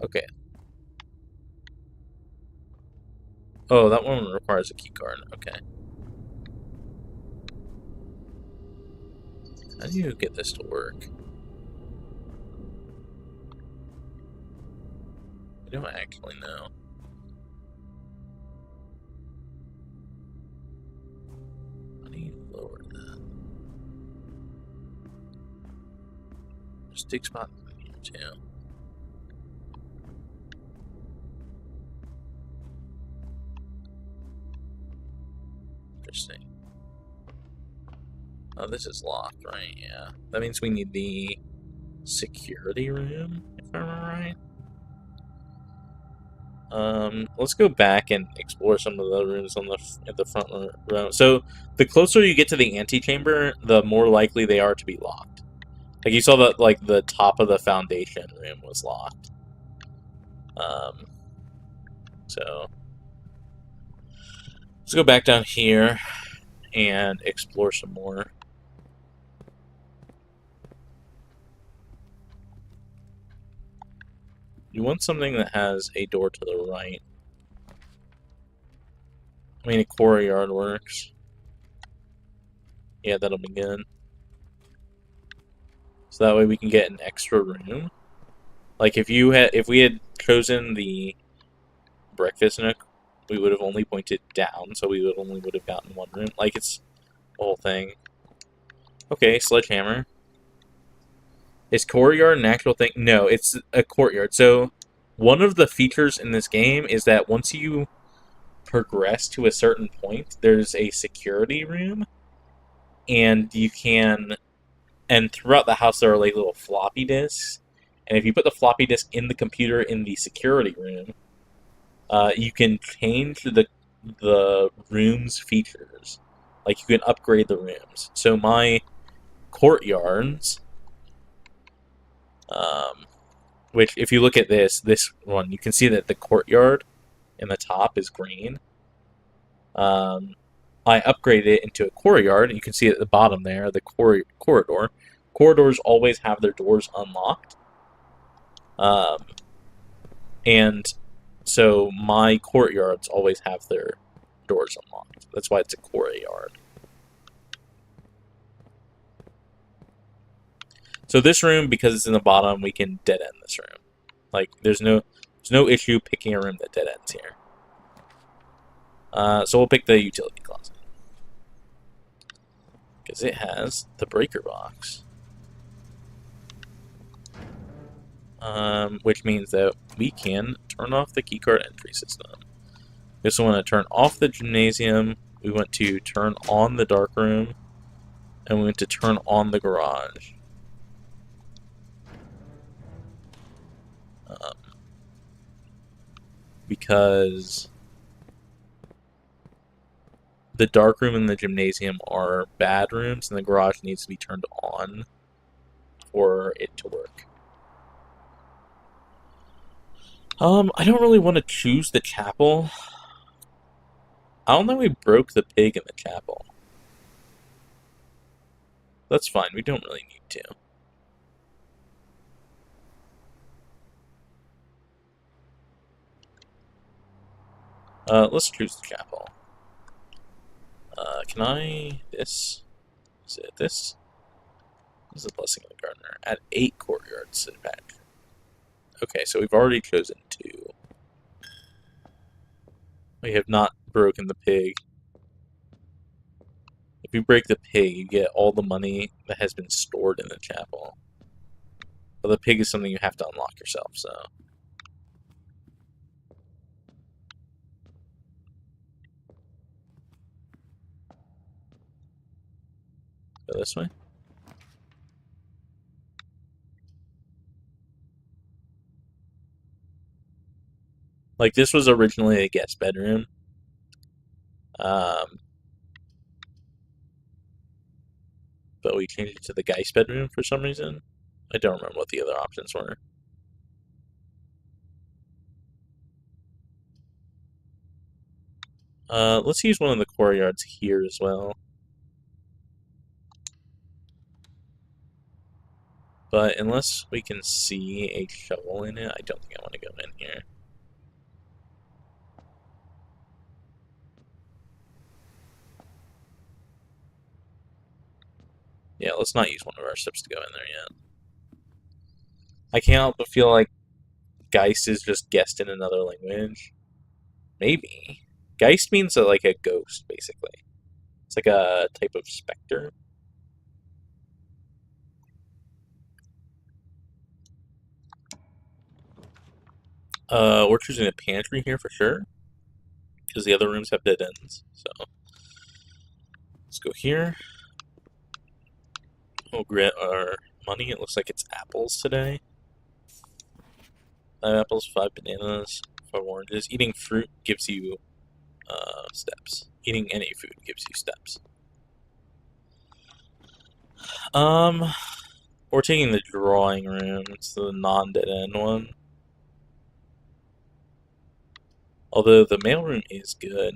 Okay. Oh, that one requires a keycard. Okay. How do you get this to work? I don't actually know. How do you lower that? There's dig spots in here too. Interesting. Oh, this is locked, right? Yeah. That means we need the security room, if I remember right. Let's go back and explore some of the rooms on at the front row. So, the closer you get to the antechamber, the more likely they are to be locked. Like, you saw that, like, the top of the foundation room was locked. So, let's go back down here and explore some more. You want something that has a door to the right. I mean, a courtyard works. Yeah, that'll be good. So that way we can get an extra room. Like if we had chosen the breakfast nook, we would have only pointed down, so we would have gotten one room. Like it's the whole thing. Okay, sledgehammer. Is courtyard an actual thing? No, it's a courtyard. So one of the features in this game is that once you progress to a certain point, there's a security room, and you can, and throughout the house there are like little floppy disks, and if you put the floppy disk in the computer in the security room, you can change the room's features. Like you can upgrade the rooms. So my courtyards, which if you look at this one, you can see that the courtyard in the top is green. I upgraded it into a courtyard, and you can see at the bottom there, the corridor. Corridors always have their doors unlocked. And so my courtyards always have their doors unlocked. That's why it's a courtyard. So this room, because it's in the bottom, we can dead end this room. Like there's no issue picking a room that dead ends here. So we'll pick the utility closet because it has the breaker box, which means that we can turn off the keycard entry system. We also want to turn off the gymnasium. We want to turn on the dark room, and we want to turn on the garage. Because the dark room and the gymnasium are bad rooms, and the garage needs to be turned on for it to work. I don't really want to choose the chapel. I don't think we broke the pig in the chapel. That's fine, we don't really need to. Let's choose the chapel. Can I... This? Is it this? This is a blessing of the gardener. Add 8 courtyards to the patch. Okay, so we've already chosen 2. We have not broken the pig. If you break the pig, you get all the money that has been stored in the chapel. But the pig is something you have to unlock yourself, so... Go this way. Like, this was originally a guest bedroom. But we changed it to the Geist bedroom for some reason. I don't remember what the other options were. Let's use one of the courtyards here as well. But unless we can see a shovel in it, I don't think I want to go in here. Yeah, let's not use one of our steps to go in there yet. I can't help but feel like Geist is just guessed in another language. Maybe. Geist means like a ghost, basically. It's like a type of specter. We're choosing a pantry here for sure. Because the other rooms have dead ends. So let's go here. We'll grant our money. It looks like it's apples today. 5 apples, 5 bananas, 5 oranges. Eating fruit gives you steps. Eating any food gives you steps. We're taking the drawing room. It's the non-dead end one. Although the mailroom is good.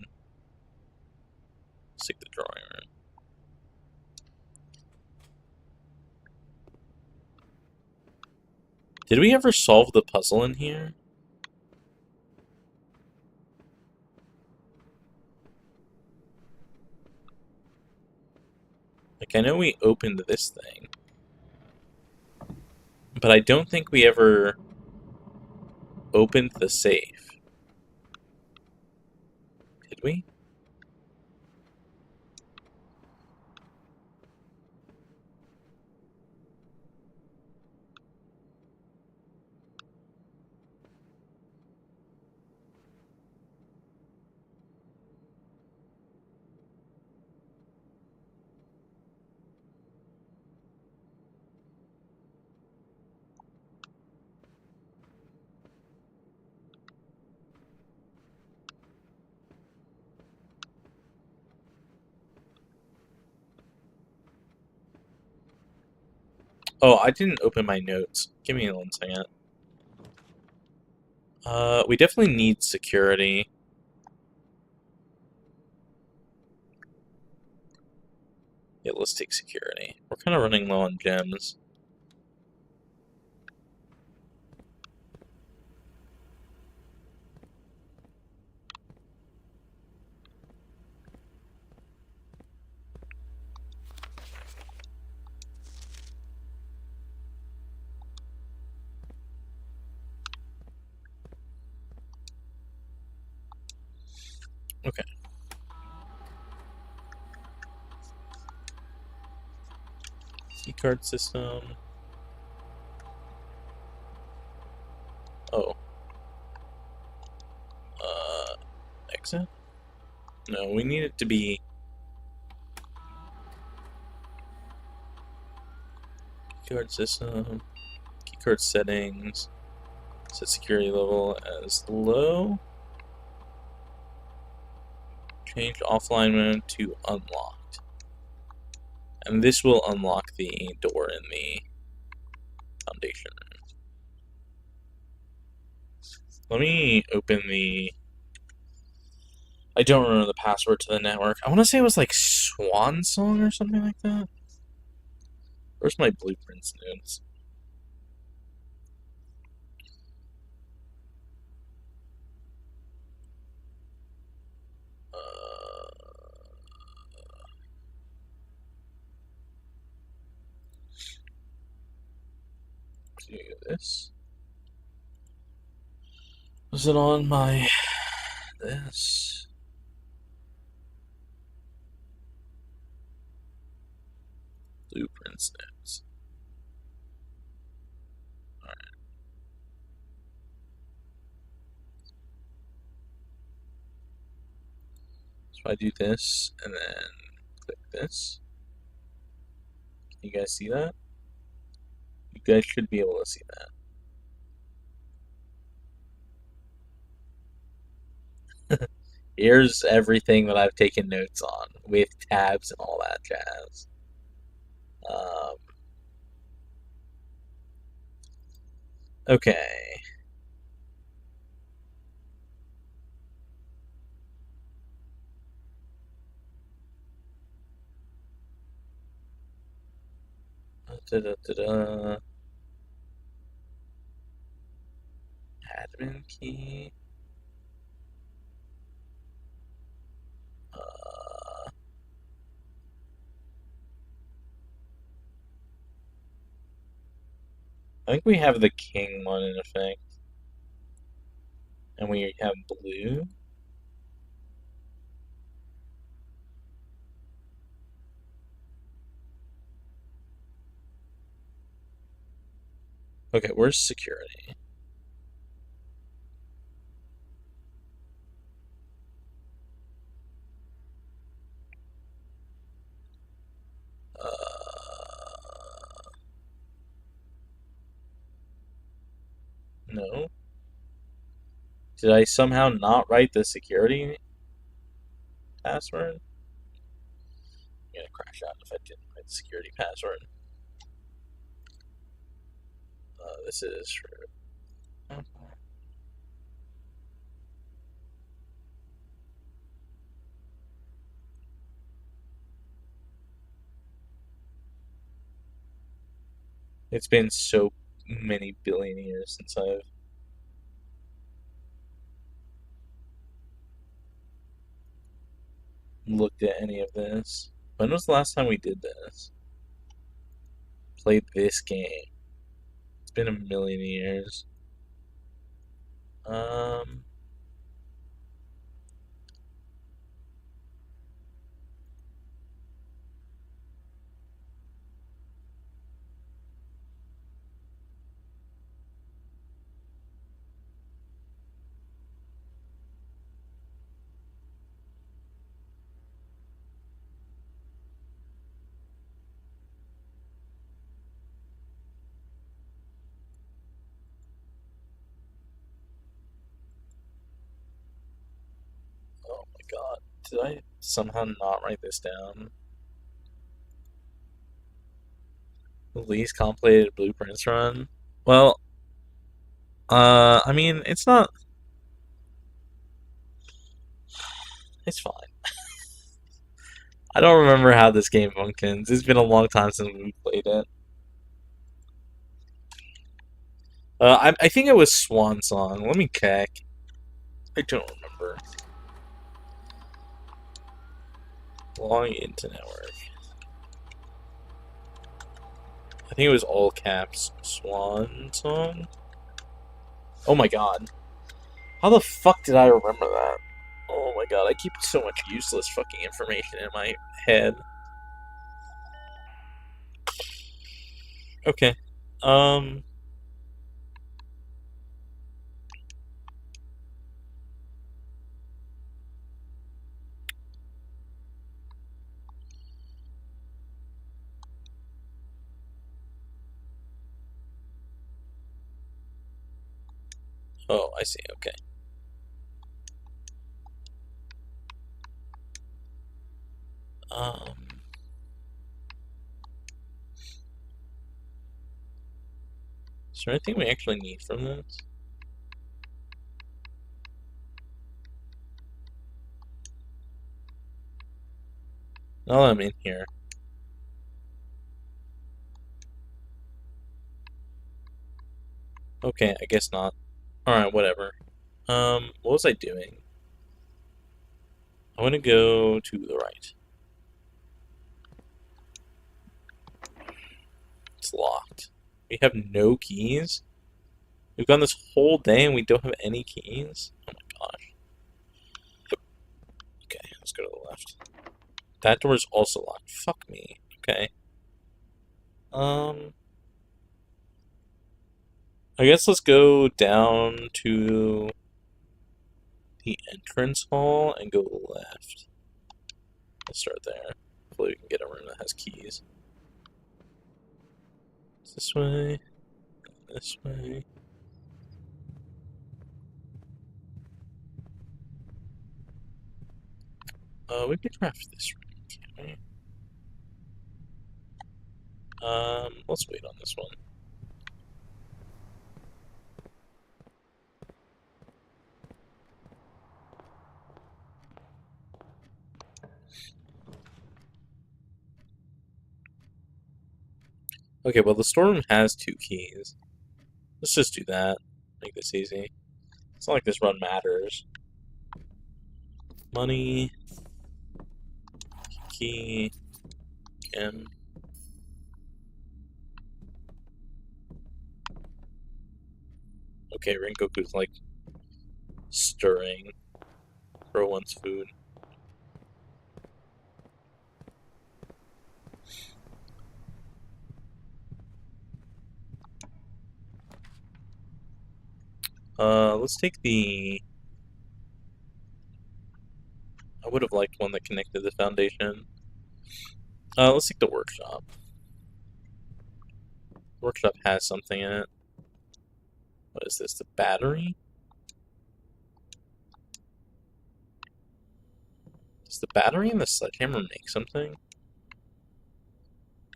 Let's take the drawing room. Did we ever solve the puzzle in here? Like, I know we opened this thing. But I don't think we ever opened the safe. Did we? Oh, I didn't open my notes. Give me 1 second. We definitely need security. Yeah, let's take security. We're kind of running low on gems. Okay. Keycard system. Oh. Exit? No, we need it to be... Keycard system. Keycard settings. Set security level as low. Change offline mode to unlocked. And this will unlock the door in the foundation room. Let me open the... I don't remember the password to the network. I want to say it was like Swan Song or something like that. Where's my blueprints notes? Do this. Was it on my... this? Blueprints notes. Alright. So I do this, and then click this. Can you guys see that? You guys should be able to see that. Here's everything that I've taken notes on, with tabs and all that jazz. Okay. Da-da-da-da. Admin key. I think we have the king one in effect. And we have blue. Okay, where's security? No. Did I somehow not write the security password? I'm gonna crash out if I didn't write the security password. This is for... It's been so many billion years since I've looked at any of this. When was the last time we did this? Played this game. It's been a million years. Oh my god. Did I somehow not write this down? The least complicated blueprints run? Well, I mean, it's not... It's fine. I don't remember how this game functions. It's been a long time since we played it. I think it was Swan Song. Let me check. I don't remember. Log into network. I think it was all caps. Swan Song? Oh my god. How the fuck did I remember that? Oh my god, I keep so much useless fucking information in my head. Okay. Oh, I see, okay. Is there anything we actually need from this? Now that I'm in here. Okay, I guess not. Alright, whatever. What was I doing? I want to go to the right. It's locked. We have no keys? We've gone this whole day and we don't have any keys? Oh my gosh. Okay, let's go to the left. That door is also locked. Fuck me. Okay. I guess let's go down to the entrance hall and go left. Let's start there. Hopefully we can get a room that has keys. This way. This way. We could craft this room, can't we? Let's wait on this one. Okay, well the storeroom has 2 keys. Let's just do that. Make this easy. It's not like this run matters. Money. Key. M. Okay, Rengoku's like stirring for one's food. Let's take the... I would have liked one that connected the foundation. Let's take the workshop. Workshop has something in it. What is this? The battery? Does the battery and the sledgehammer make something?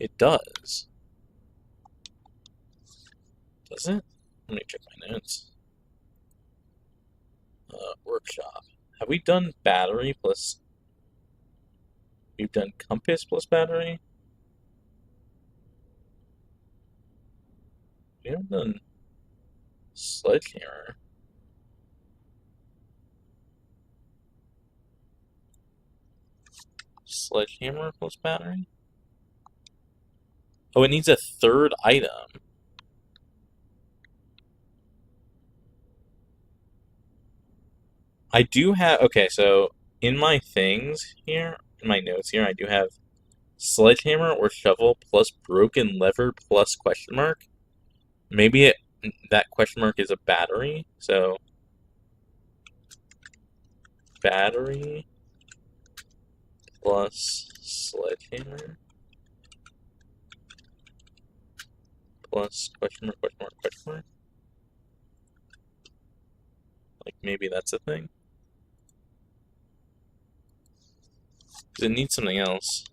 It does. Does it? Let me check my notes. Workshop. Have we done battery plus... We've done compass plus battery? We haven't done sledgehammer. Sledgehammer plus battery? Oh, it needs a third item. I do have... Okay, so in my things here, in my notes here, I do have sledgehammer or shovel plus broken lever plus question mark. Maybe that question mark is a battery, so... Battery plus sledgehammer plus question mark, question mark, question mark. Like, maybe that's a thing? Does it need something else?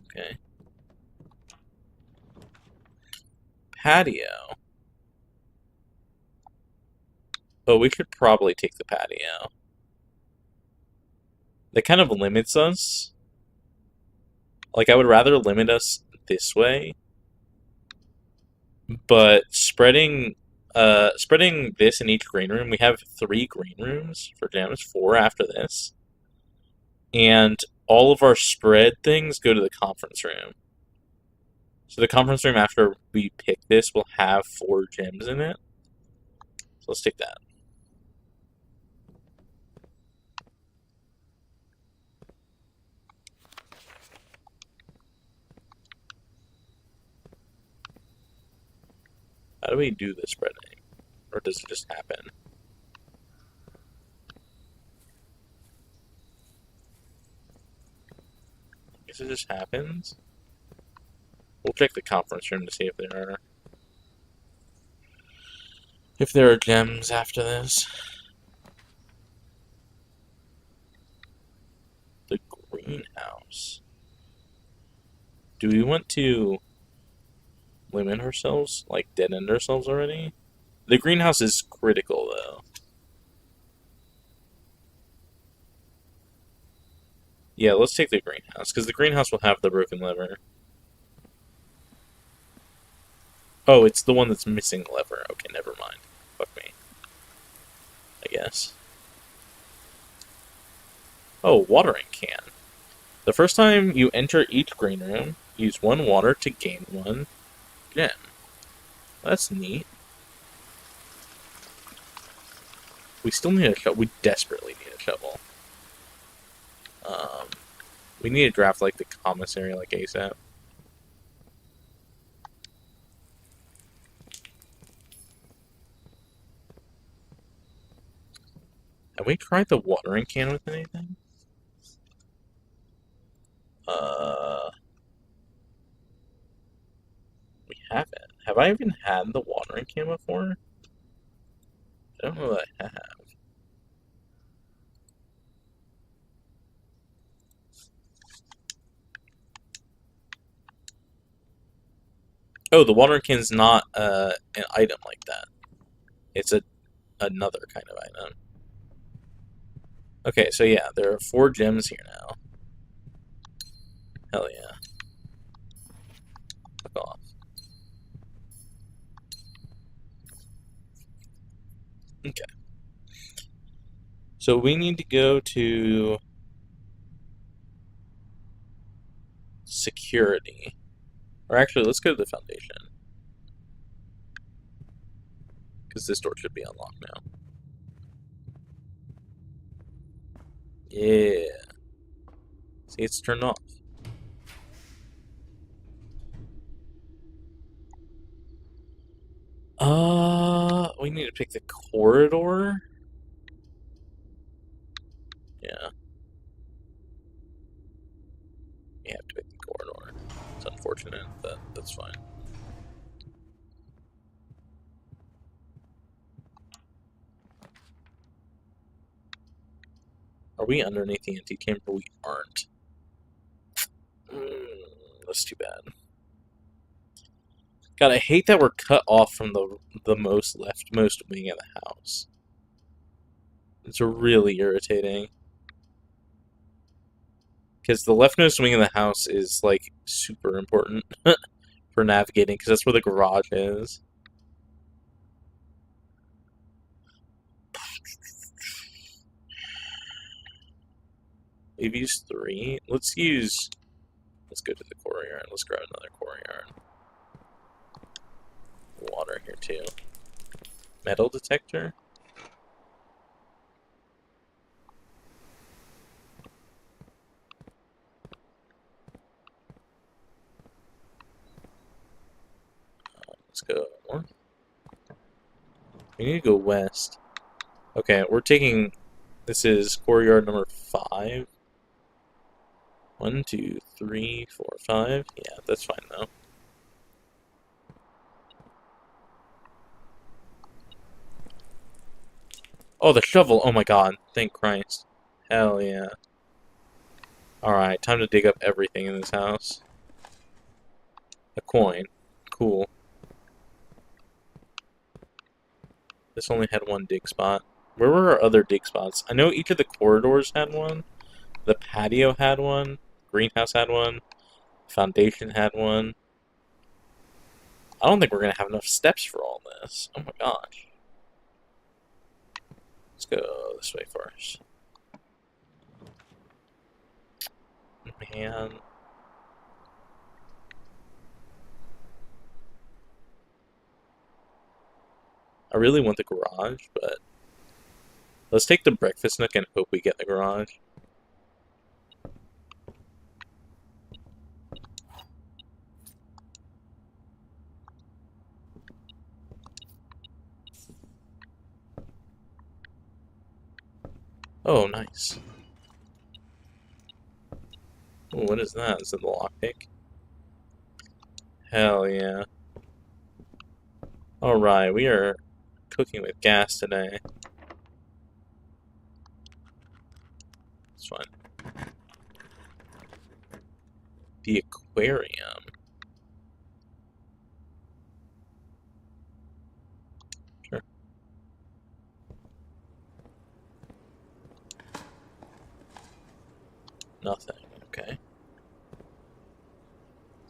Okay. Patio. Oh, we should probably take the patio. That kind of limits us. Like, I would rather limit us this way. But spreading this in each green room, we have 3 green rooms for gems, 4 after this. And all of our spread things go to the conference room. So the conference room, after we pick this, will have 4 gems in it. So let's take that. How do we do the spreading? Or does it just happen? I guess it just happens. We'll check the conference room to see if there are gems after this. The greenhouse. Do we want to limit ourselves? Like, dead end ourselves already? The greenhouse is critical, though. Yeah, let's take the greenhouse, because the greenhouse will have the broken lever. Oh, it's the one that's missing the lever. Okay, never mind. Fuck me. I guess. Oh, watering can. The first time you enter each green room, use 1 water to gain 1 gem. That's neat. We still need a shovel. We desperately need a shovel. Um, we need to draft, like, the commissary, like, ASAP. Have we tried the watering can with anything? We haven't. Have I even had the watering can before? I don't know that I have. Oh, the watering can's not an item like that. It's another kind of item. Okay, so yeah, there are 4 gems here now. Hell yeah. Fuck off. Okay. So we need to go to security. Or actually, let's go to the foundation. Because this door should be unlocked now. Yeah. See, it's turned off. We need to pick the corridor? Yeah. We have to pick the corridor. It's unfortunate, but that's fine. Are we underneath the antique chamber? We aren't. That's too bad. God, I hate that we're cut off from the most leftmost wing of the house. It's really irritating. Because the leftmost wing of the house is, like, super important for navigating, because that's where the garage is. We've used 3. Let's go to the courtyard. Let's grab another courtyard. Water here, too. Metal detector? Let's go north. We need to go west. Okay, we're taking... This is courtyard number 5. 1, 2, 3, 4, 5. Yeah, that's fine, though. Oh, the shovel! Oh my god. Thank Christ. Hell yeah. Alright, time to dig up everything in this house. A coin. Cool. This only had 1 dig spot. Where were our other dig spots? I know each of the corridors had one. The patio had one. Greenhouse had one. Foundation had one. I don't think we're going to have enough steps for all this. Oh my gosh. Let's go this way first. Man. I really want the garage, but... Let's take the breakfast nook and hope we get the garage. Oh, nice. Ooh, what is that? Is it the lockpick? Hell yeah. Alright, we are cooking with gas today. It's fine. The aquarium. Sure. Nothing. Okay.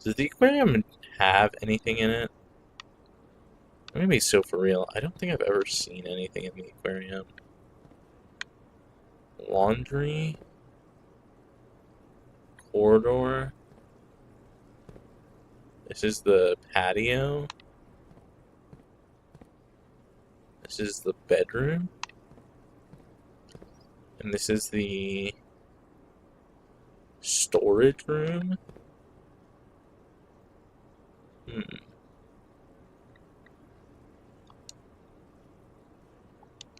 Does the aquarium have anything in it? Maybe so for real. I don't think I've ever seen anything in the aquarium. Laundry. Corridor. This is the patio. This is the bedroom. And this is the storage room.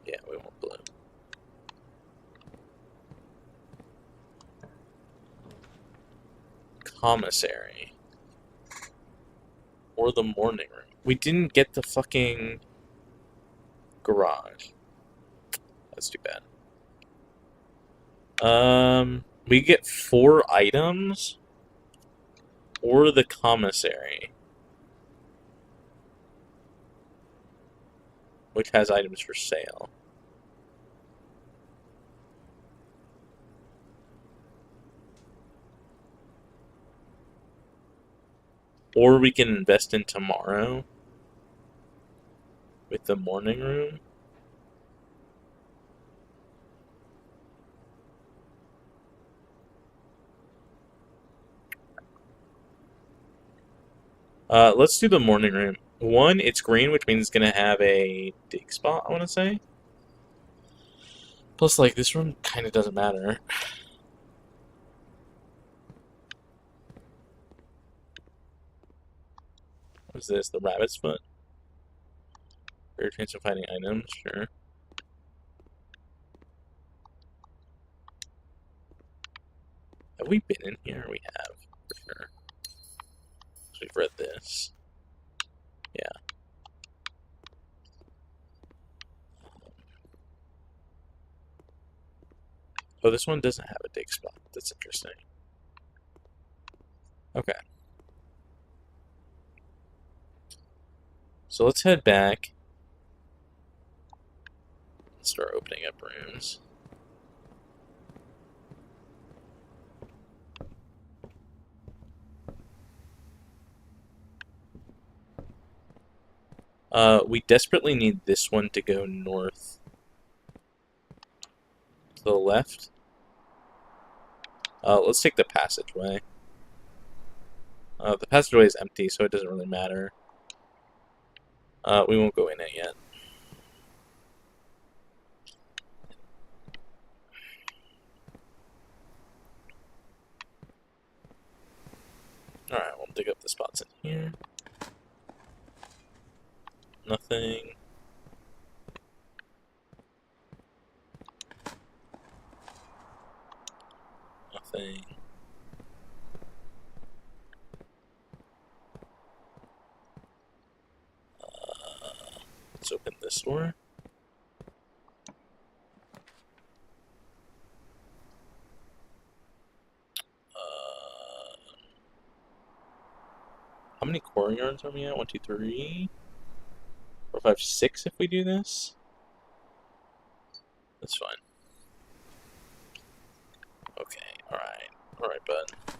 Yeah, we want blue. Commissary. Or the morning room. We didn't get the fucking garage. That's too bad. We get 4 items or the commissary, which has items for sale. Or we can invest in tomorrow with the morning room. Let's do the morning room. 1, it's green, which means it's going to have a dig spot, I want to say. Plus, like, this room kind of doesn't matter. What is this? The rabbit's foot? Rare chance of finding items, sure. Have we been in here? We have, for sure. So we've read this. Yeah. Oh, this one doesn't have a dig spot. That's interesting. Okay. So let's head back. Start opening up rooms. We desperately need this one to go north. To the left. Let's take the passageway. The passageway is empty, so it doesn't really matter. We won't go in it yet. Alright, we'll dig up the spots in here. Nothing. Nothing. Let's open this door. How many core yards are we at? 1, 2, 3, 4, 5, 6 if we do this? That's fine. Okay, alright. Alright, bud.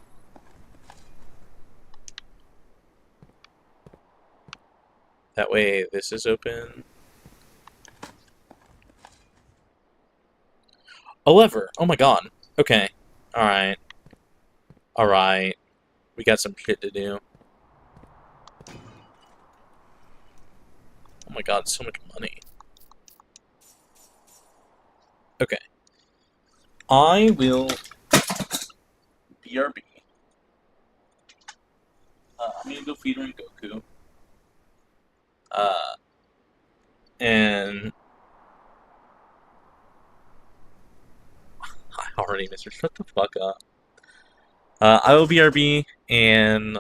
That way this is open. A lever! Oh my god. Okay. Alright. Alright. We got some shit to do. Oh my god, so much money. Okay. I will BRB. I'm gonna go feed her in Goku. And I already missed her. Shut the fuck up. I will BRB, and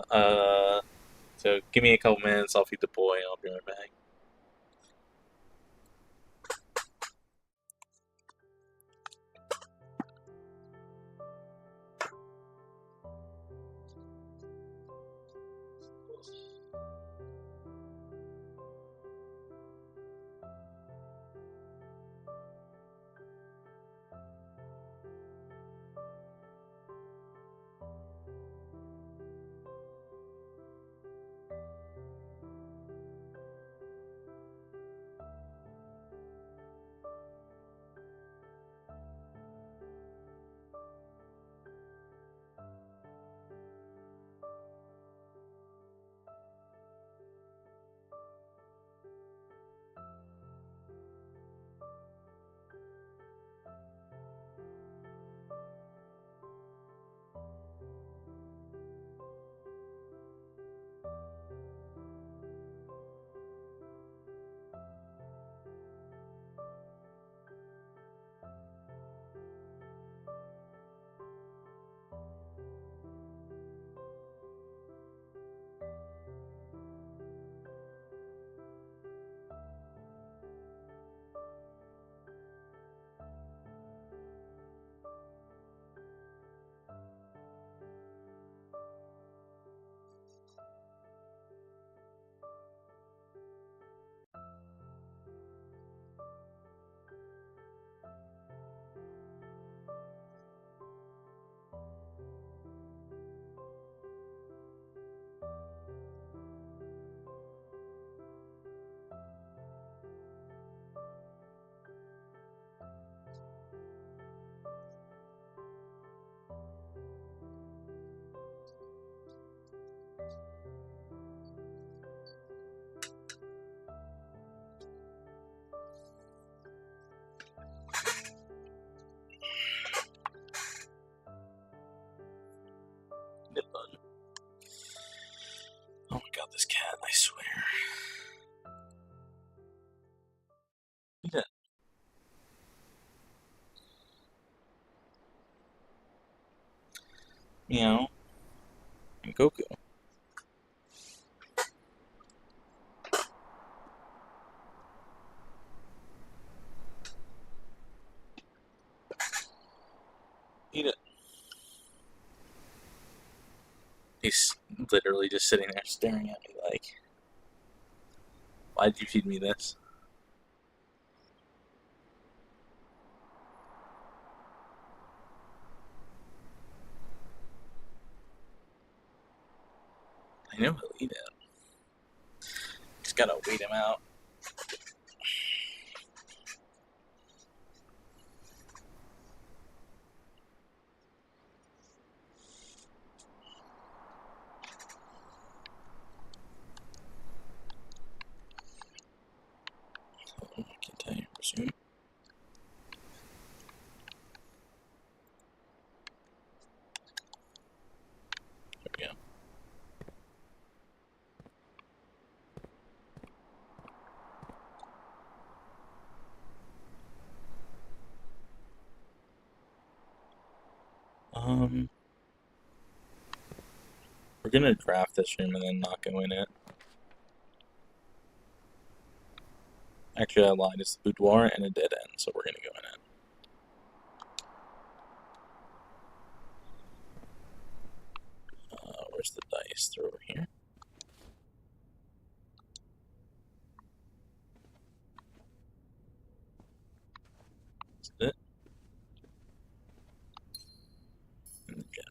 so give me a couple minutes. I'll feed the boy. I'll be right back. Eat it. Meow. And Goku. Eat it. He's literally just sitting there staring at me like, why'd you feed me this? I know he'll eat it. Just gotta wait him out. Continue, resume. There we go. We're gonna draft this room and then not go in it. Actually, I lied. It's the boudoir and a dead end, so we're gonna go in it. Where's the dice? They're over here. Is it? And the gem.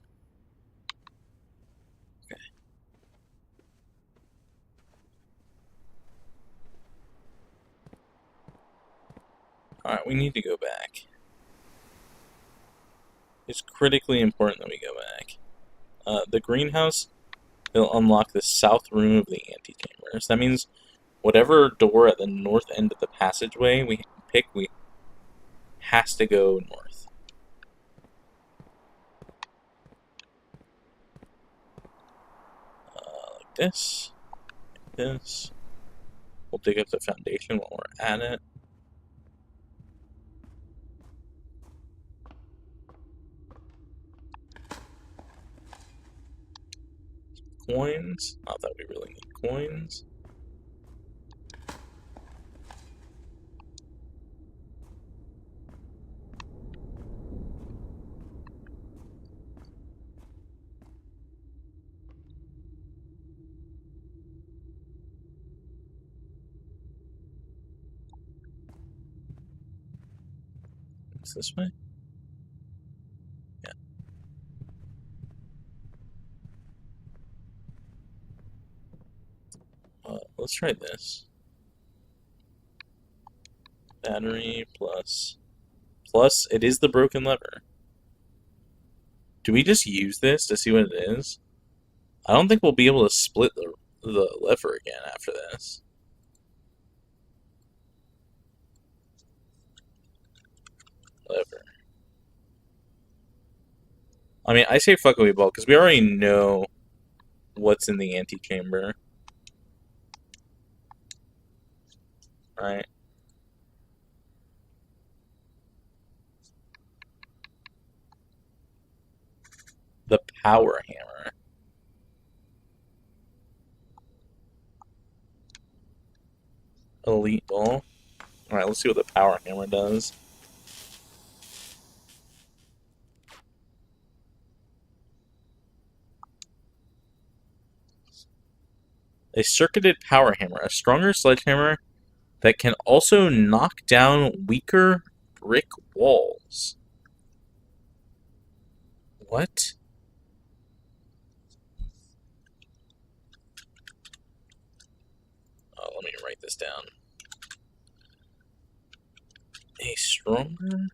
Okay. Alright, we need to go back. It's critically important that we go back. The greenhouse will unlock the south room of the antechamber. So that means whatever door at the north end of the passageway we pick, we has to go north. Like this. Like this. We'll dig up the foundation while we're at it. Coins. Not that we really need coins. It's this way? Yeah. Let's try this. Battery plus... Plus, it is the broken lever. Do we just use this to see what it is? I don't think we'll be able to split the lever again after this. Lever. I mean, I say fuck away ball because we already know what's in the antechamber. Right? The power hammer. Elite ball. Alright, let's see what the power hammer does. A circuited power hammer. A stronger sledgehammer that can also knock down weaker brick walls. What? Oh, let me write this down. A stronger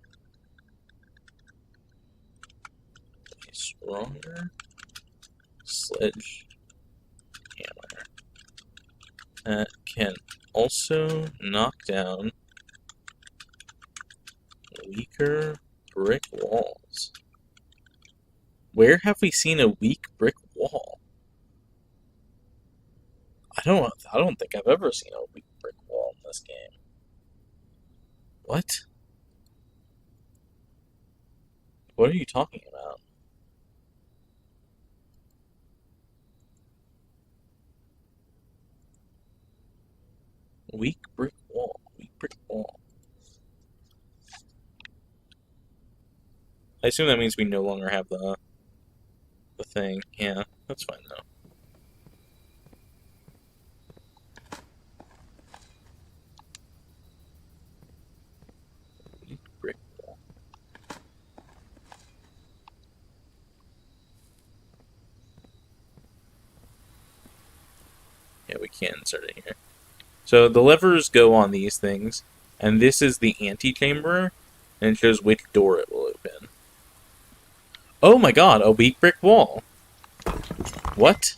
sledge hammer that can also knock down weaker brick walls. Where have we seen a weak brick wall? I don't think I've ever seen a weak brick wall in this game. What? What are you talking about? Weak brick wall. Weak brick wall. I assume that means we no longer have the thing. Yeah, that's fine though. Weak brick wall. Yeah, we can't insert it here. So the levers go on these things, and this is the antechamber, and it shows which door it will open. Oh my god, a weak brick wall. What?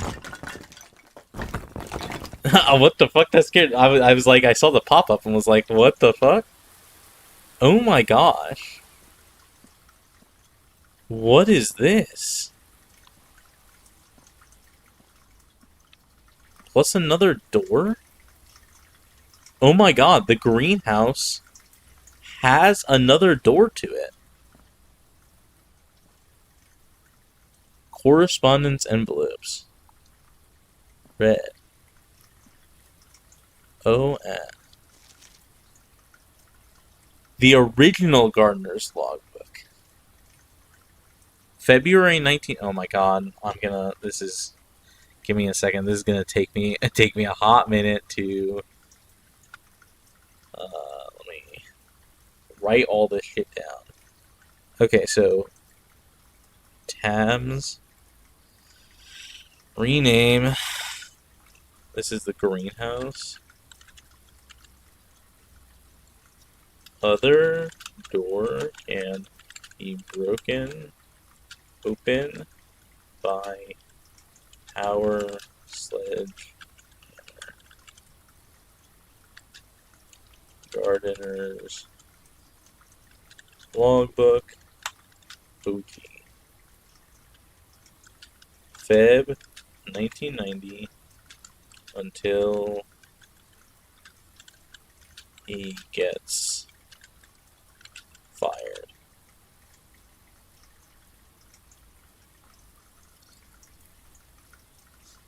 What the fuck? That scared. I was like, I saw the pop up and was like, what the fuck? Oh my gosh. What is this? Plus another door? Oh my god, the greenhouse has another door to it. Correspondence envelopes. Red. Oh, the original gardener's logbook. February 19. Oh my god, I'm gonna. This is. Give me a second. This is gonna take me a hot minute to. Let me write all this shit down. Okay, so tabs. Rename. This is the greenhouse. Other door can be broken open by power sledge gardener's logbook. Okay. Feb 1990 until he gets fired.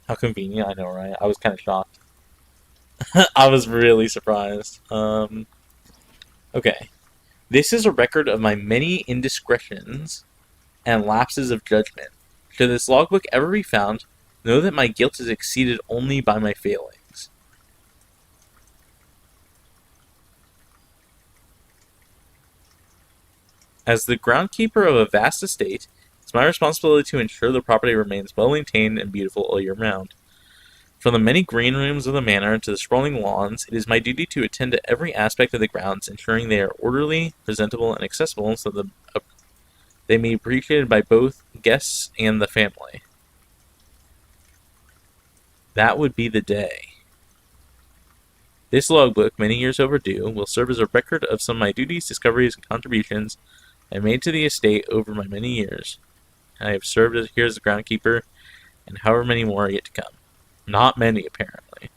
How convenient, I know, right? I was kind of shocked. I was really surprised. Okay. This is a record of my many indiscretions and lapses of judgment. Should this logbook ever be found, know that my guilt is exceeded only by my failings. As the groundkeeper of a vast estate, it's my responsibility to ensure the property remains well maintained and beautiful all year round. From the many green rooms of the manor to the sprawling lawns, it is my duty to attend to every aspect of the grounds, ensuring they are orderly, presentable, and accessible so that they may be appreciated by both guests and the family. That would be the day. This logbook, many years overdue, will serve as a record of some of my duties, discoveries, and contributions I made to the estate over my many years. I have served here as a groundkeeper, and however many more are yet to come. Not many, apparently.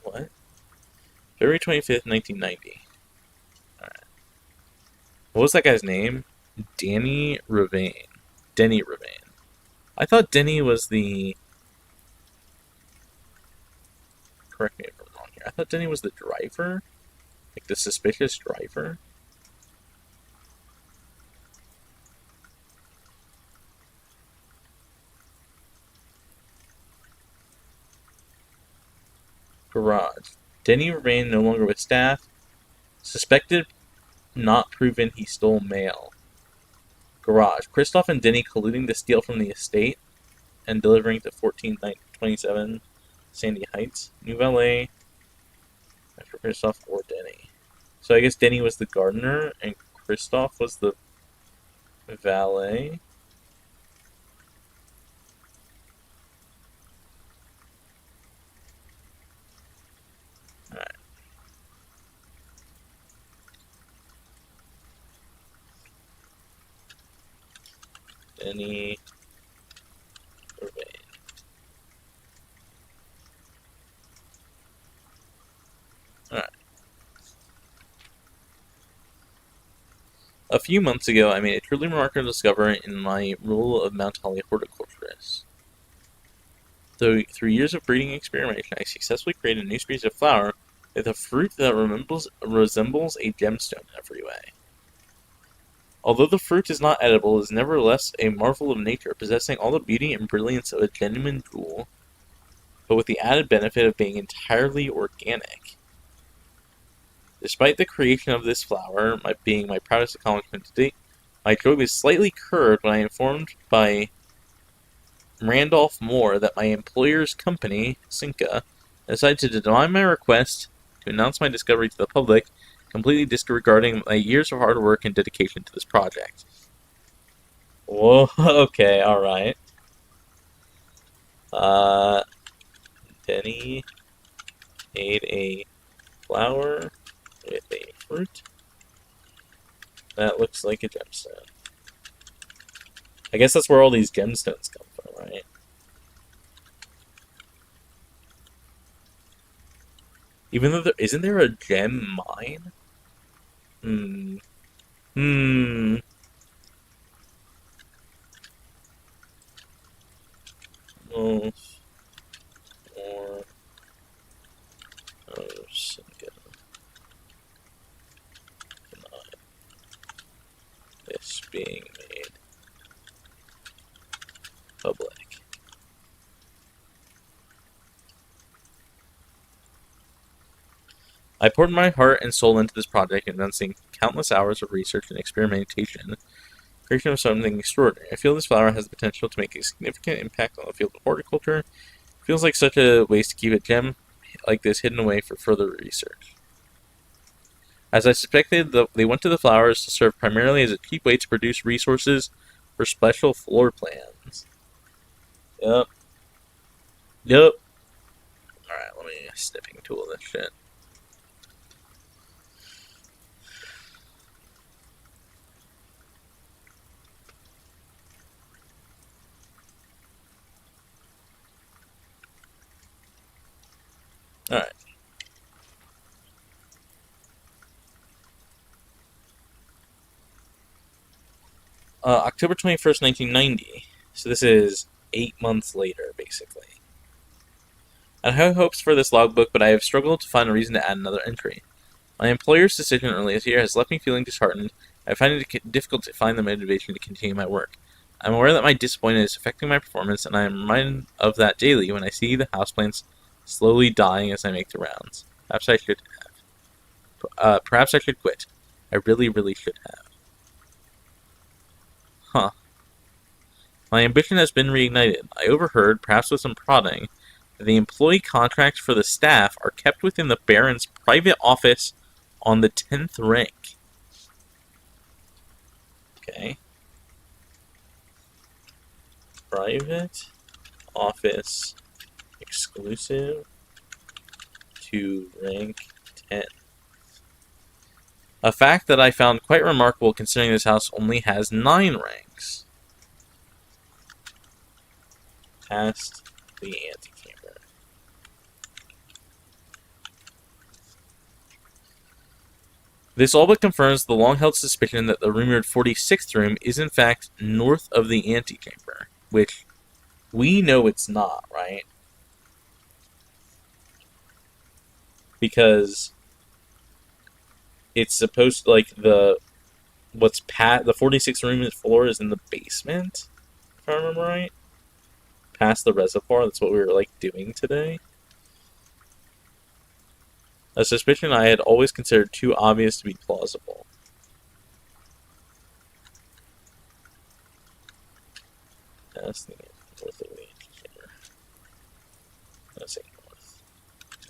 What? February 25th, 1990. Alright. What was that guy's name? Denny Ravane. Denny Ravane. I thought Denny was the... Correct me if I'm wrong here. I thought Denny was the driver? Like the suspicious driver? Garage. Denny Ravane no longer with staff. Suspected, not proven he stole mail. Garage. Christoph and Denny colluding to steal from the estate and delivering to 1427 Sandy Heights. New valet. After Christoph or Denny. So I guess Denny was the gardener and Christoph was the valet. Alright. Denny A few months ago, I made a truly remarkable discovery in my role of Mount Holly horticulturist. Through years of breeding and experimentation, I successfully created a new species of flower with a fruit that resembles a gemstone in every way. Although the fruit is not edible, it is nevertheless a marvel of nature, possessing all the beauty and brilliance of a genuine jewel, but with the added benefit of being entirely organic. Despite the creation of this flower being my proudest accomplishment to date, my joy was slightly curbed when I informed by Randolph Moore that my employer's company, Cinca, decided to deny my request to announce my discovery to the public, completely disregarding my years of hard work and dedication to this project. Whoa, okay, alright. Denny made a flower with a fruit that looks like a gemstone. I guess that's where all these gemstones come from, right? Even though isn't there a gem mine? Hmm. Hmm. Oh, or Cinca denied this being made public. I poured my heart and soul into this project, investing countless hours of research and experimentation, creation of something extraordinary. I feel this flower has the potential to make a significant impact on the field of horticulture. It feels like such a waste to keep a gem like this hidden away for further research. As I suspected, they went to the flowers to serve primarily as a cheap way to produce resources for special floor plans. Yep. Yep. Alright, let me snipping tool this shit. Alright. October 21st, 1990. So this is 8 months later, basically. I had high hopes for this logbook, but I have struggled to find a reason to add another entry. My employer's decision earlier this year has left me feeling disheartened. I find it difficult to find the motivation to continue my work. I'm aware that my disappointment is affecting my performance, and I am reminded of that daily when I see the houseplants slowly dying as I make the rounds. Perhaps I should have. Perhaps I should quit. I really, really should have. Huh. My ambition has been reignited. I overheard, perhaps with some prodding, that the employee contracts for the staff are kept within the Baron's private office on the 10th rank. Okay. Private office exclusive to rank 10. A fact that I found quite remarkable considering this house only has 9 ranks. Past the antechamber. This all but confirms the long-held suspicion that the rumored 46th room is in fact north of the antechamber, which we know it's not, right? Because it's supposed to, like, the 46th room floor is in the basement, if I remember right. Past the reservoir, that's what we were, like, doing today. A suspicion I had always considered too obvious to be plausible. Past the north of the antechamber. Let's say north.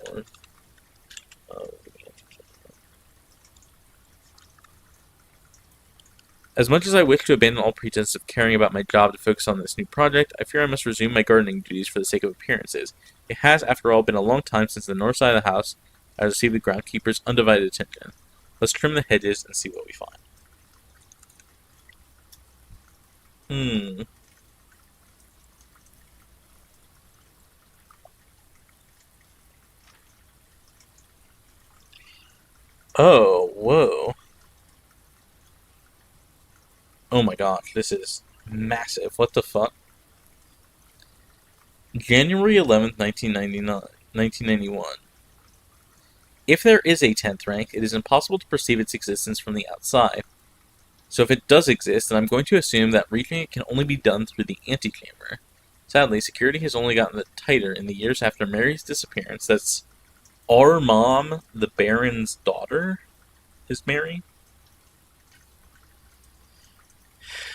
North of the antechamber. As much as I wish to abandon all pretense of caring about my job to focus on this new project, I fear I must resume my gardening duties for the sake of appearances. It has, after all, been a long time since the north side of the house has received the groundkeeper's undivided attention. Let's trim the hedges and see what we find. Oh, whoa. Oh my gosh, this is massive. What the fuck? January 11th, 1991. If there is a 10th rank, it is impossible to perceive its existence from the outside. So if it does exist, then I'm going to assume that reaching it can only be done through the antechamber. Sadly, security has only gotten tighter in the years after Mary's disappearance. That's our mom, the Baron's daughter, is Mary?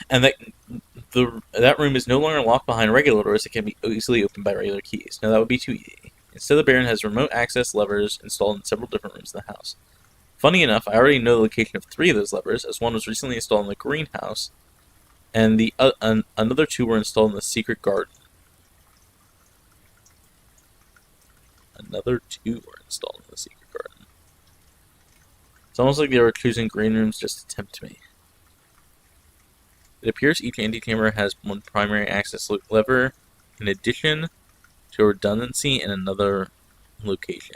And that room is no longer locked behind regular doors that can be easily opened by regular keys. No, that would be too easy. Instead, the Baron has remote access levers installed in several different rooms in the house. Funny enough, I already know the location of 3 of those levers, as one was recently installed in the greenhouse, and another 2 were installed in the secret garden. Another 2 were installed in the secret garden. It's almost like they were choosing green rooms just to tempt me. It appears each antechamber has one primary access lever, in addition to a redundancy in another location.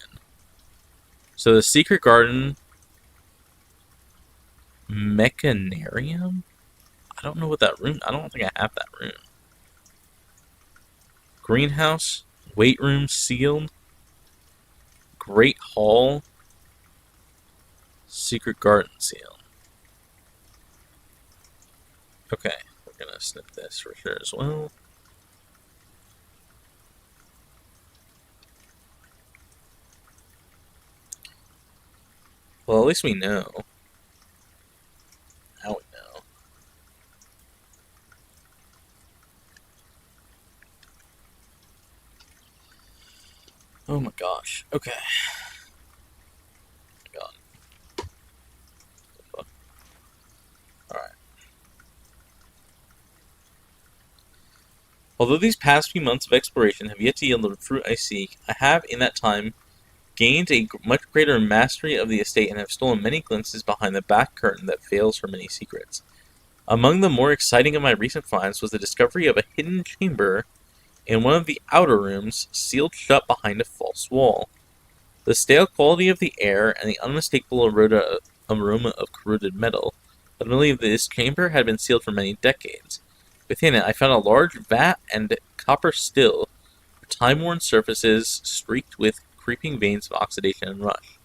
So the secret garden, mechanarium? I don't know what that room, I don't think I have that room. Greenhouse, weight room sealed, Great Hall, secret garden sealed. Okay, we're gonna snip this for sure as well. Well, at least we know. Now we know. Oh my gosh. Okay. Oh my god. Alright. Although these past few months of exploration have yet to yield the fruit I seek, I have, in that time, gained a much greater mastery of the estate and have stolen many glimpses behind the back curtain that veils her many secrets. Among the more exciting of my recent finds was the discovery of a hidden chamber in one of the outer rooms, sealed shut behind a false wall. The stale quality of the air and the unmistakable aroma of corroded metal led me to believe that this chamber had been sealed for many decades. Within it, I found a large vat and copper still, time-worn surfaces streaked with creeping veins of oxidation and rust.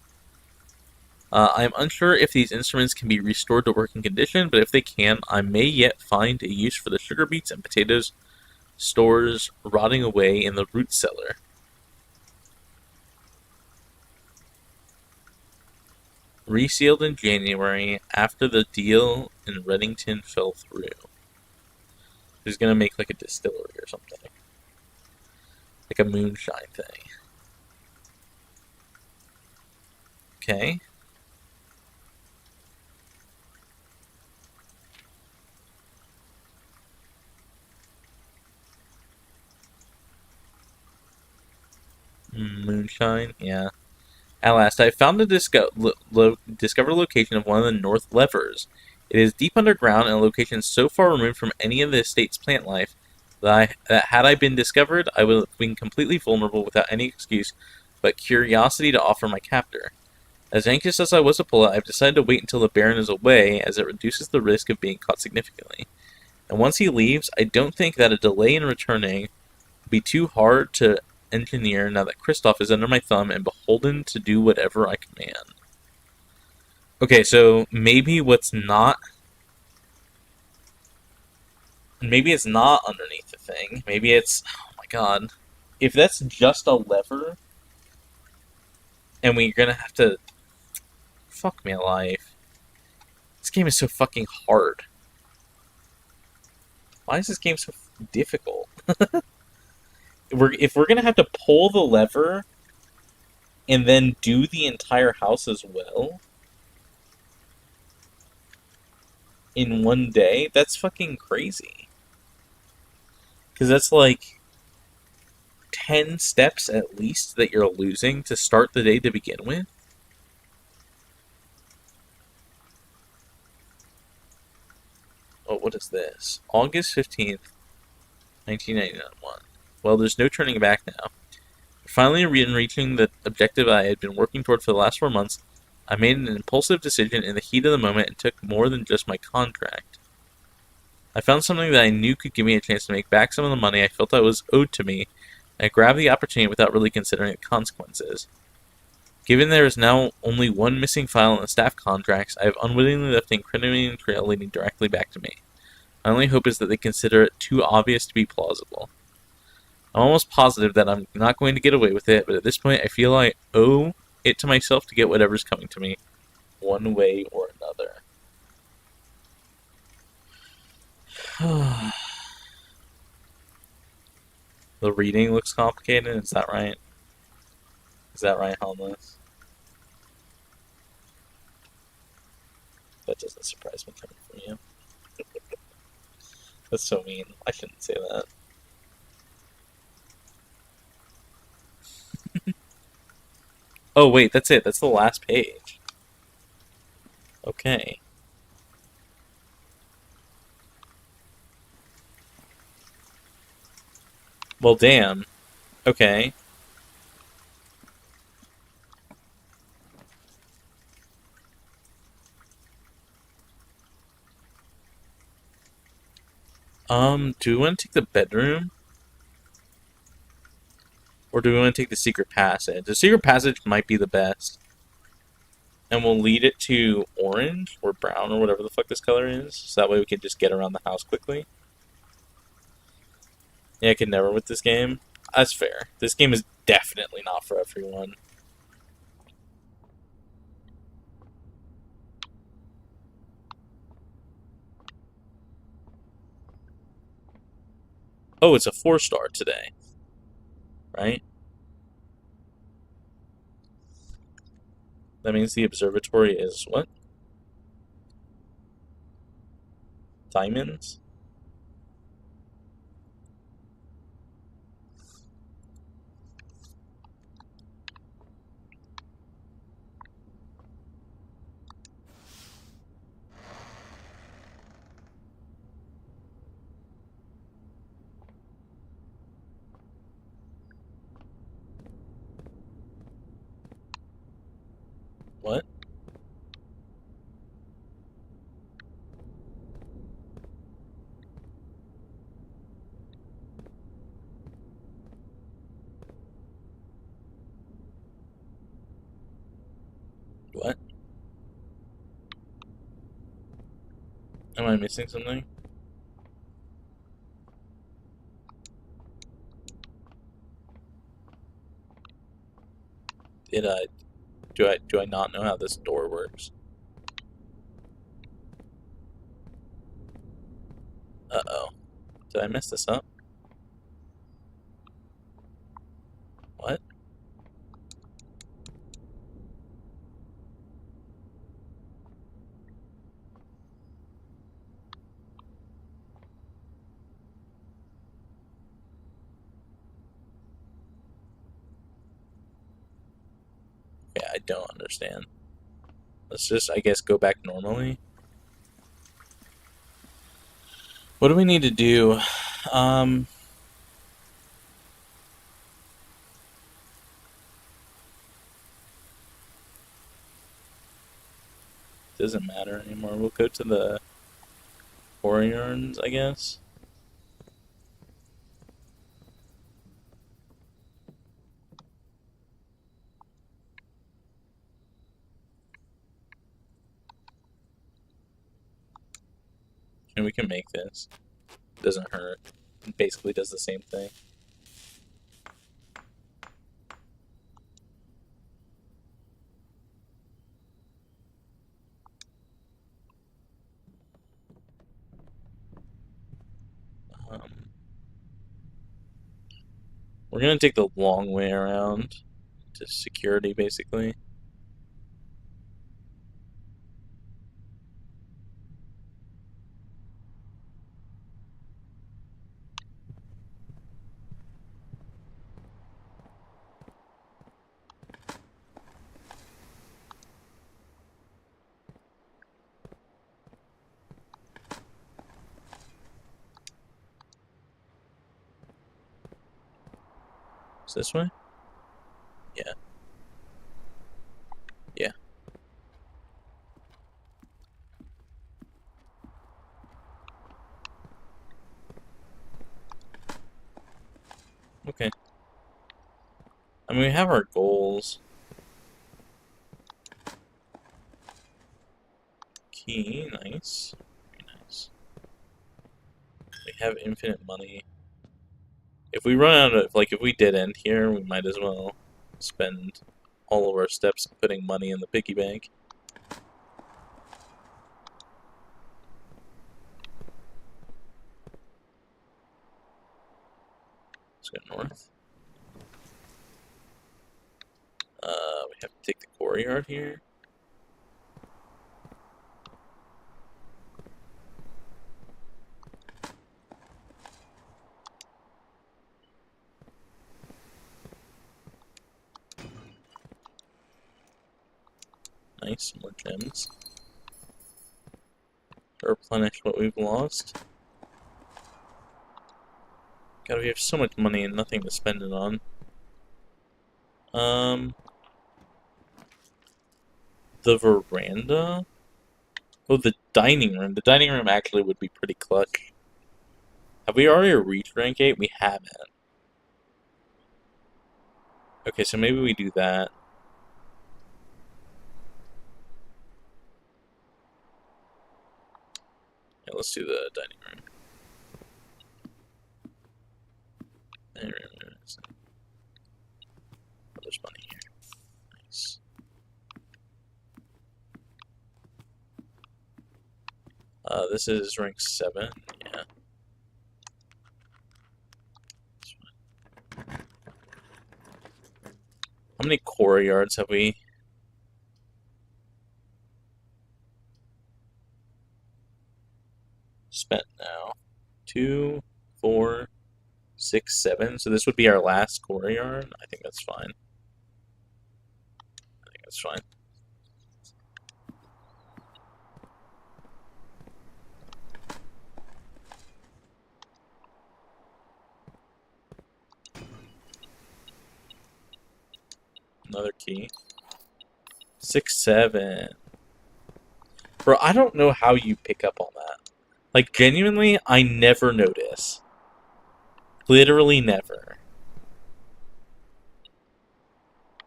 I am unsure if these instruments can be restored to working condition, but if they can, I may yet find a use for the sugar beets and potatoes stores rotting away in the root cellar. Resealed in January after the deal in Reddington fell through. He's gonna make like a distillery or something. Like a moonshine thing. Okay. Moonshine, yeah. At last, I found the discovered location of one of the north levers. It is deep underground and a location so far removed from any of the estate's plant life that had I been discovered, I would have been completely vulnerable without any excuse but curiosity to offer my captor. As anxious as I was to pull it, I've decided to wait until the Baron is away, as it reduces the risk of being caught significantly. And once he leaves, I don't think that a delay in returning will be too hard to engineer now that Kristoff is under my thumb and beholden to do whatever I command. Okay, so maybe it's not underneath the thing. Maybe it's, oh my god. If that's just a lever, and we're gonna have to, fuck me alive. This game is so fucking hard. Why is this game so difficult? If we're gonna have to pull the lever and then do the entire house as well in one day, that's fucking crazy. Because that's like 10 steps at least that you're losing to start the day to begin with. Oh, what is this? August 15th, 1991. Well, there's no turning back now. Finally, in reaching the objective I had been working toward for the last 4 months, I made an impulsive decision in the heat of the moment and took more than just my contract. I found something that I knew could give me a chance to make back some of the money I felt that was owed to me, and I grabbed the opportunity without really considering the consequences. Given there is now only one missing file in the staff contracts, I have unwittingly left an incriminating trail leading directly back to me. My only hope is that they consider it too obvious to be plausible. I'm almost positive that I'm not going to get away with it, but at this point I feel I owe it to myself to get whatever's coming to me, one way or another. The reading looks complicated, is that right? Is that right, Homeless? That doesn't surprise me coming from you. That's so mean. I shouldn't say that. Oh, wait, that's it. That's the last page. Okay. Well, damn. Okay. Do we want to take the bedroom? Or do we want to take the secret passage? The secret passage might be the best. And we'll lead it to orange or brown or whatever the fuck this color is. So that way we can just get around the house quickly. Yeah, I could never with this game. That's fair. This game is definitely not for everyone. Oh, it's a 4-star today. Right? That means the observatory is what? Diamonds? What? What? Am I missing something? Did I do I not know how this door works? Uh-oh. Did I mess this up? What? Yeah, I don't understand. Let's just, I guess, go back normally. What do we need to do? Doesn't matter anymore. We'll go to the Orions, I guess. And we can make this. Doesn't hurt. It basically does the same thing. Um, we're gonna take the long way around to security, basically. Is this way? Yeah. Yeah. Okay. I mean, we have our goals. Key, nice. Very nice. We have infinite money. If we run out of, like, if we did end here, we might as well spend all of our steps putting money in the piggy bank. Let's go north. We have to take the courtyard here. Nice, more gems. To replenish what we've lost. God, we have so much money and nothing to spend it on. The veranda? Oh, the dining room. The dining room actually would be pretty clutch. Have we already reached rank 8? We haven't. Okay, so maybe we do that. Yeah, let's do the dining room. Dining room. Oh, there's money here. Nice. This is rank 7. Yeah. How many courtyards have we? Spent now? 2, 4, 6, 7. So this would be our last courtyard. I think that's fine. I think that's fine. Another key. 6, 7. Bro, I don't know how you pick up on that. Like, genuinely, I never notice. Literally never.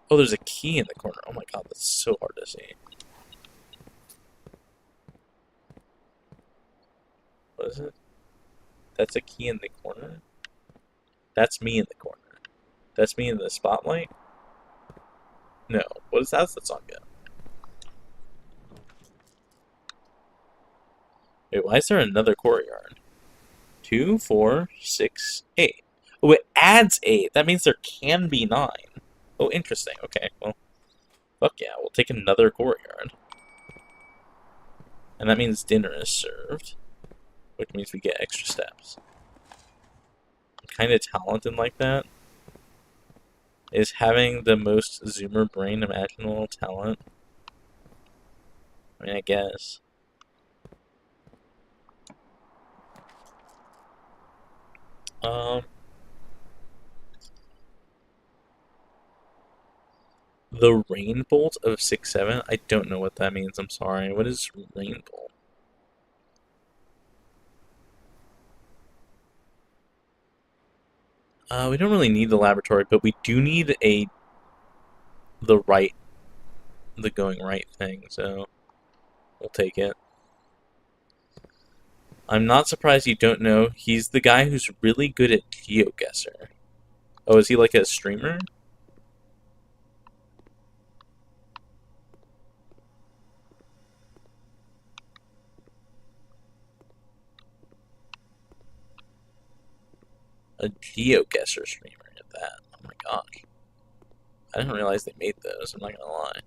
Oh, there's a key in the corner. Oh my god, that's so hard to see. What is it? That's a key in the corner? That's me in the corner. That's me in the spotlight? No. What is that? How's that song go? Wait, why is there another courtyard? 2, 4, 6, 8. Oh, it adds 8. That means there can be 9. Oh, interesting. Okay, well, fuck yeah. We'll take another courtyard. And that means dinner is served, which means we get extra steps. I'm kind of talented like that. Is having the most zoomer brain imaginable talent. I mean, I guess. The rain bolt of 6, 7? I don't know what that means. I'm sorry. What is rain bolt? We don't really need the laboratory, but we do need the going right thing, so we'll take it. I'm not surprised you don't know. He's the guy who's really good at GeoGuessr. Oh, is he like a streamer? A GeoGuessr streamer at that. Oh my gosh. I didn't realize they made those, I'm not gonna lie.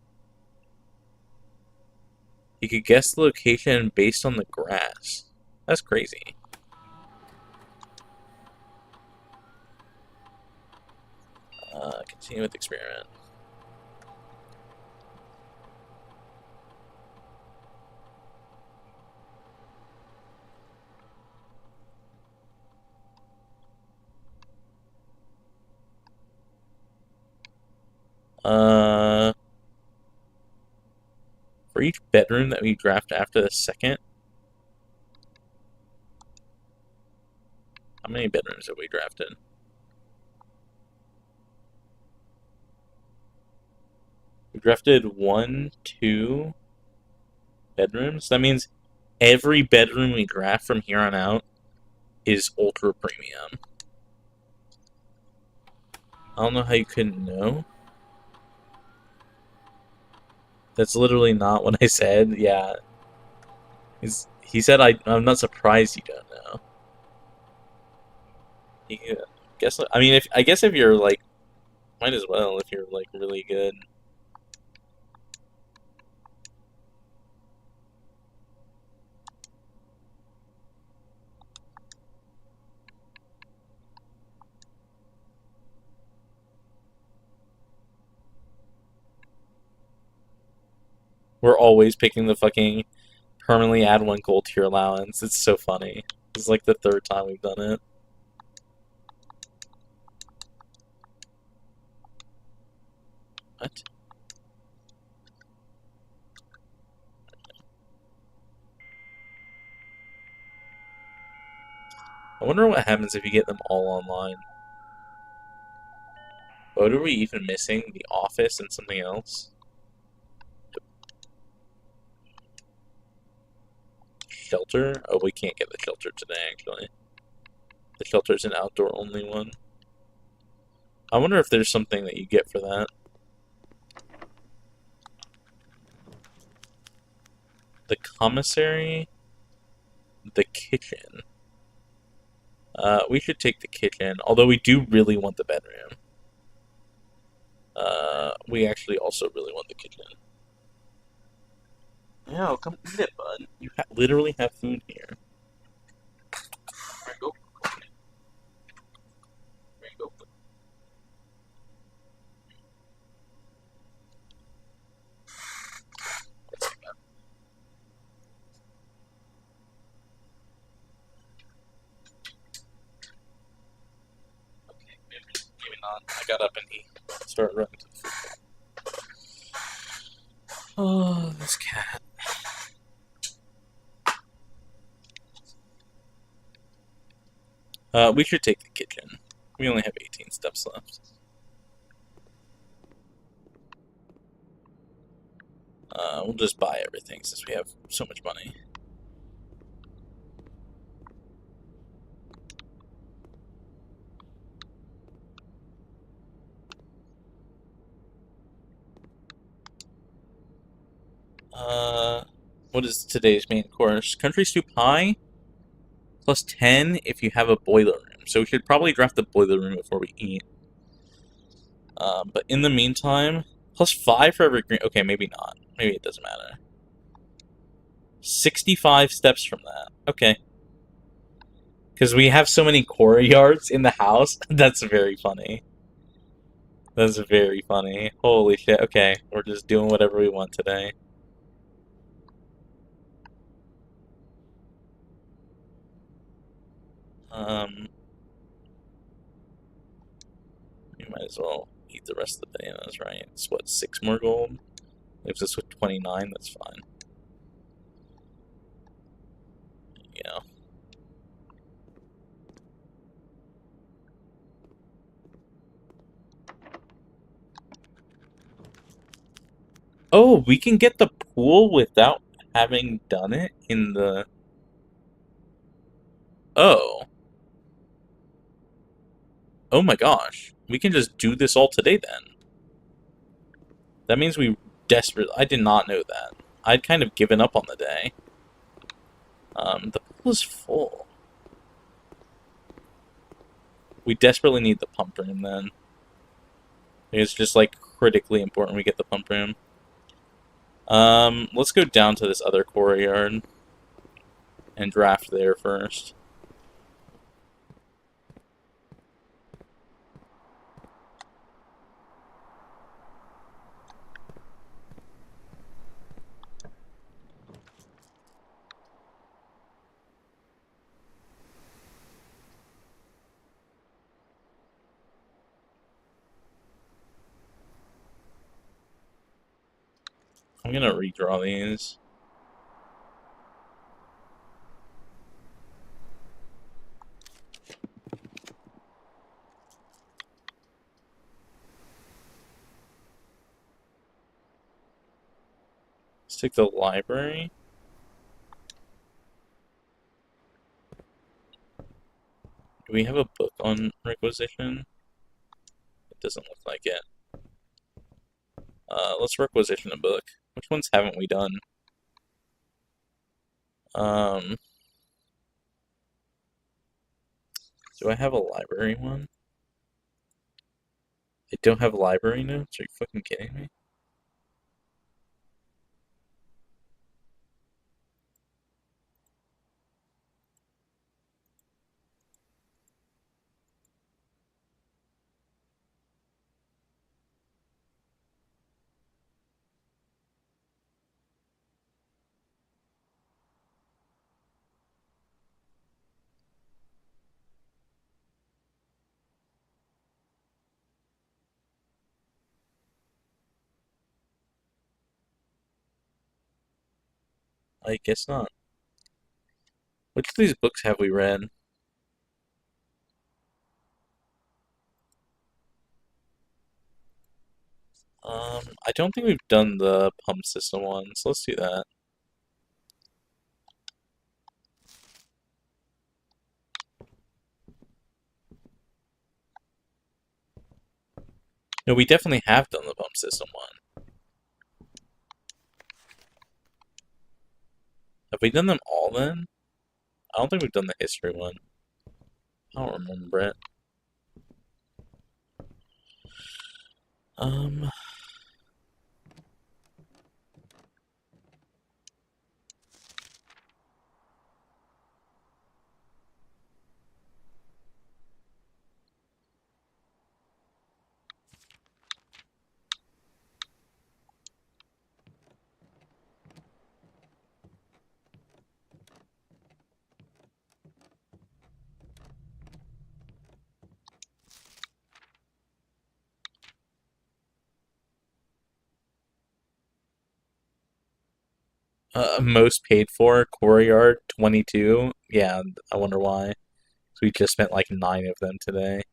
He could guess the location based on the grass. That's crazy. Continue with experiment. For each bedroom that we draft after the second, how many bedrooms have we drafted? We drafted 1, 2 bedrooms. That means every bedroom we draft from here on out is ultra premium. I don't know how you couldn't know. That's literally not what I said. Yeah. He said I'm not surprised you don't know. Yeah. Guess I mean if you're like might as well if you're like really good. We're always picking the fucking permanently add 1 gold to your allowance. It's so funny. It's like the 3rd time we've done it. What? I wonder what happens if you get them all online. What are we even missing? The office and something else? Shelter? Oh, we can't get the shelter today, actually. The shelter's an outdoor-only one. I wonder if there's something that you get for that. The commissary? The kitchen. We should take the kitchen, although we do really want the bedroom. We actually also really want the kitchen. Yeah, come eat it, bud. You literally have food here. There you go. There you go. Okay, maybe not. I got up and he started running to the food. Oh, this cat. We should take the kitchen. We only have 18 steps left. We'll just buy everything since we have so much money. What is today's main course? Country soup pie, plus 10 if you have a boiler room. So we should probably draft the boiler room before we eat. But in the meantime, plus 5 for every green. Okay, maybe not. Maybe it doesn't matter. 65 steps from that. Okay. Because we have so many core yards in the house. That's very funny. That's very funny. Holy shit. Okay, we're just doing whatever we want today. We might as well eat the rest of the bananas, right? It's what, 6 more gold? Leaves us with 29, that's fine. Yeah. Oh, we can get the pool without having done it in the... Oh. Oh my gosh. We can just do this all today then. That means we desperately... I did not know that. I'd kind of given up on the day. The pool is full. We desperately need the pump room then. It's just like critically important we get the pump room. Let's go down to this other core yard and draft there first. I'm gonna redraw these. take the library. Do we have a book on requisition? It doesn't look like it. Let's requisition a book. Which ones haven't we done? Do I have a library one? I don't have library notes? Are you fucking kidding me? I guess not. Which of these books have we read? I don't think we've done the pump system one, so let's do that. No, we definitely have done the pump system one. Have we done them all then? I don't think we've done the history one. I don't remember it. Most paid for, Courtyard 22. Yeah, I wonder why. So we just spent like 9 of them today.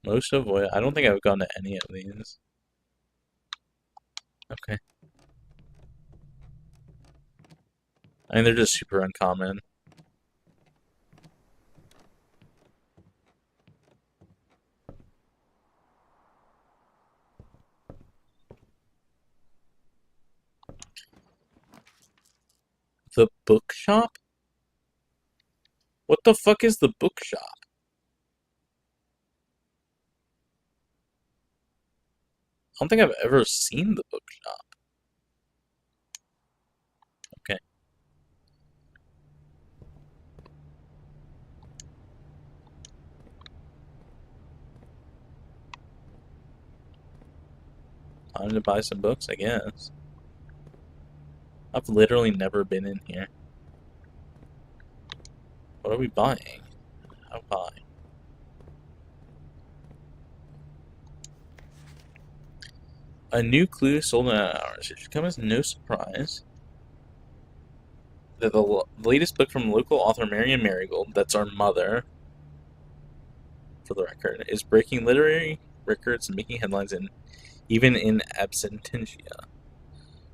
Most of what? I don't think I've gone to any of these. Okay. I mean, they're just super uncommon. The bookshop? What the fuck is the bookshop? I don't think I've ever seen the bookshop. Okay. Time to buy some books, I guess. I've literally never been in here. What are we buying? How buy? A new clue sold in hours. It should come as no surprise that the latest book from local author Marion Marigold, that's our mother, for the record, is breaking literary records and making headlines even in absentia.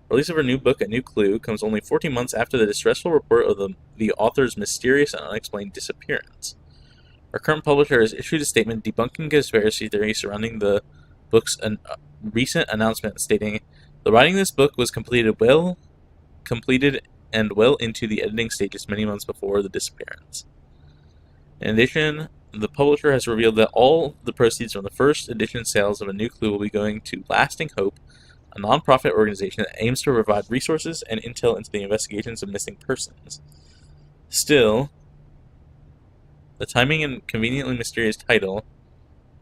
Release of her new book, A New Clue, comes only 14 months after the distressful report of the author's mysterious and unexplained disappearance. Our current publisher has issued a statement debunking conspiracy theories surrounding the book's recent announcement, stating, "The writing of this book was completed and well into the editing stages many months before the disappearance." In addition, the publisher has revealed that all the proceeds from the first edition sales of A New Clue will be going to Lasting Hope, a non-profit organization that aims to provide resources and intel into the investigations of missing persons. Still, the timing and conveniently mysterious title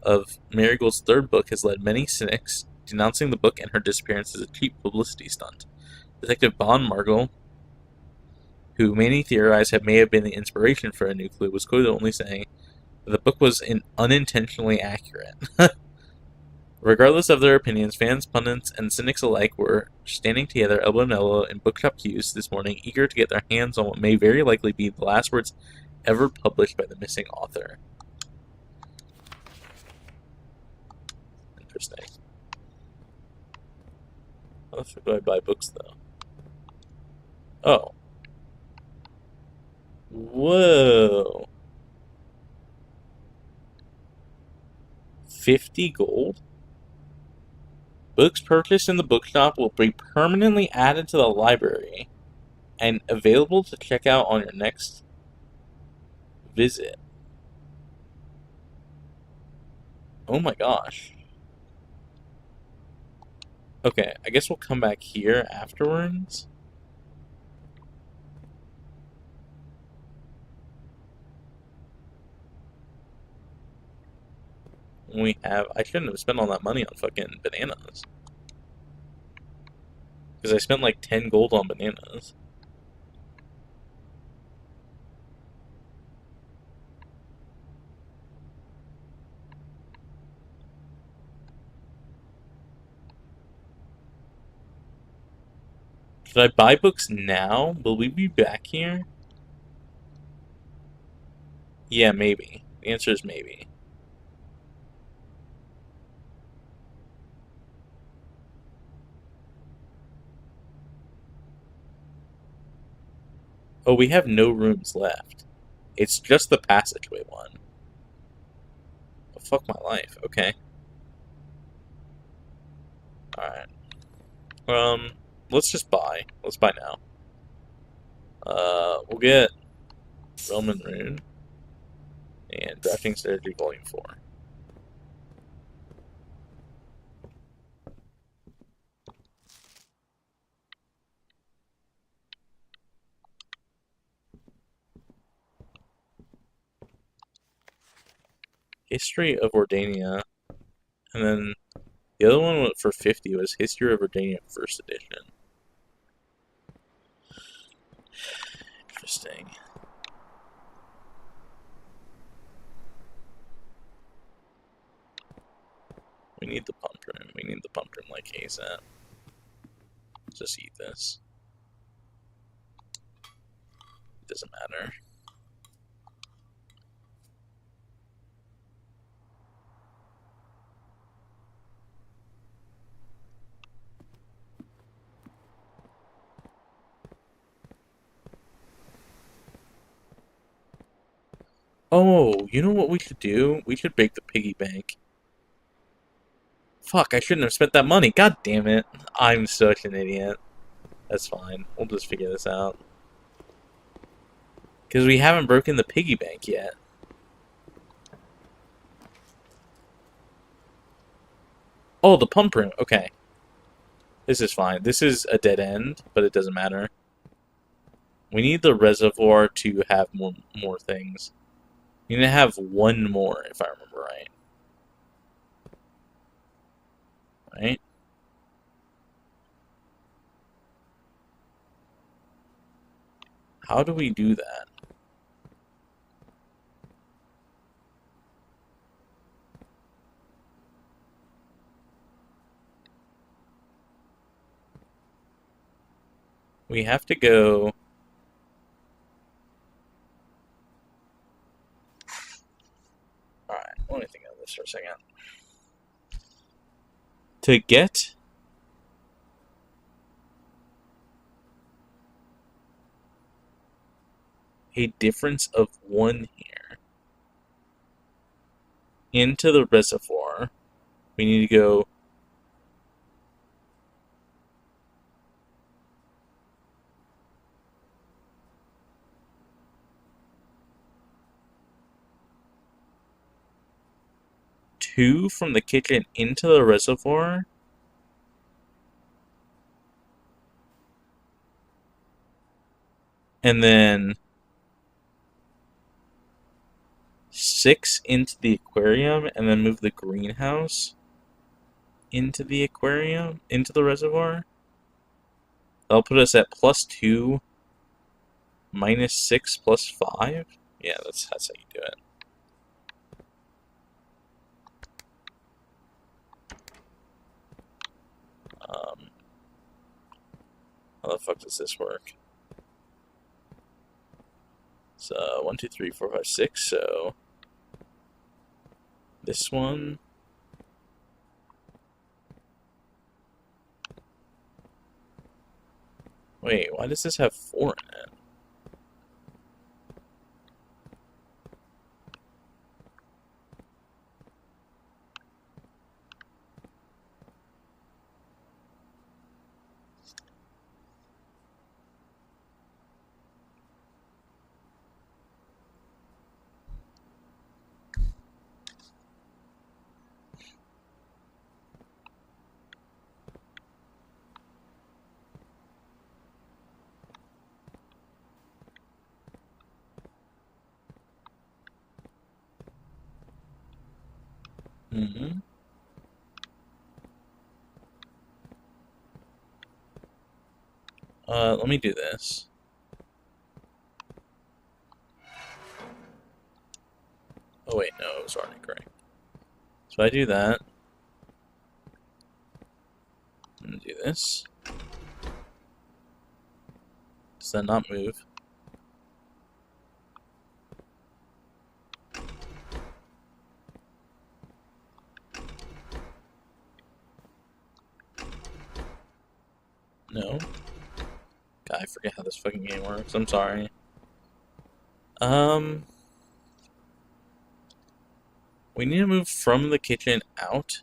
of Marigold's third book has led many cynics denouncing the book and her disappearance as a cheap publicity stunt. Detective Bon Margol, who many theorize may have been the inspiration for A New Clue, was quoted only saying that the book was unintentionally accurate. Regardless of their opinions, fans, pundits, and cynics alike were standing together elbow to elbow in bookshop queues this morning, eager to get their hands on what may very likely be the last words ever published by the missing author. Interesting. How the fuck do I buy books, though? Oh. Whoa. 50 gold? Books purchased in the bookshop will be permanently added to the library and available to check out on your next visit. Oh my gosh. Okay, I guess we'll come back here afterwards. I shouldn't have spent all that money on fucking bananas. Because I spent like 10 gold on bananas. Should I buy books now? Will we be back here? Yeah, maybe. The answer is maybe. Oh, we have no rooms left. It's just the passageway one. Oh, fuck my life. Okay. Alright. Let's just buy. Let's buy now. We'll get Roman Rune and Drafting Strategy Volume 4. History of Ordania, and then the other one for 50 was History of Ordania First Edition. Interesting. We need the pump room. We need the pump room like ASAP. Just eat this. It doesn't matter. Oh, you know what we should do? We should bake the piggy bank. Fuck, I shouldn't have spent that money. God damn it. I'm such an idiot. That's fine. We'll just figure this out. Because we haven't broken the piggy bank yet. Oh, the pump room. Okay. This is fine. This is a dead end, but it doesn't matter. We need the reservoir to have more things. We need to have one more, if I remember right. Right? How do we do that? We have to go... Alright, let me think of this for a second. To get a difference of 1 here into the reservoir, we need to go 2 from the kitchen into the reservoir, and then 6 into the aquarium, and then move the greenhouse into the aquarium, into the reservoir. That'll put us at +2, -6, +5. Yeah, that's how you do it. How the fuck does this work? So 1, 2, 3, 4, 5, 6. So this one. Wait, why does this have 4 in it? Mm-hmm. Let me do this. Oh wait, no, it was already correct. So I do that. I'm gonna do this. Does that not move? No. God, I forget how this fucking game works. I'm sorry. We need to move from the kitchen out.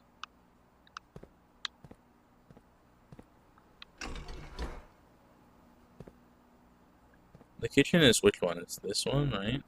The kitchen is which one? It's this one, right?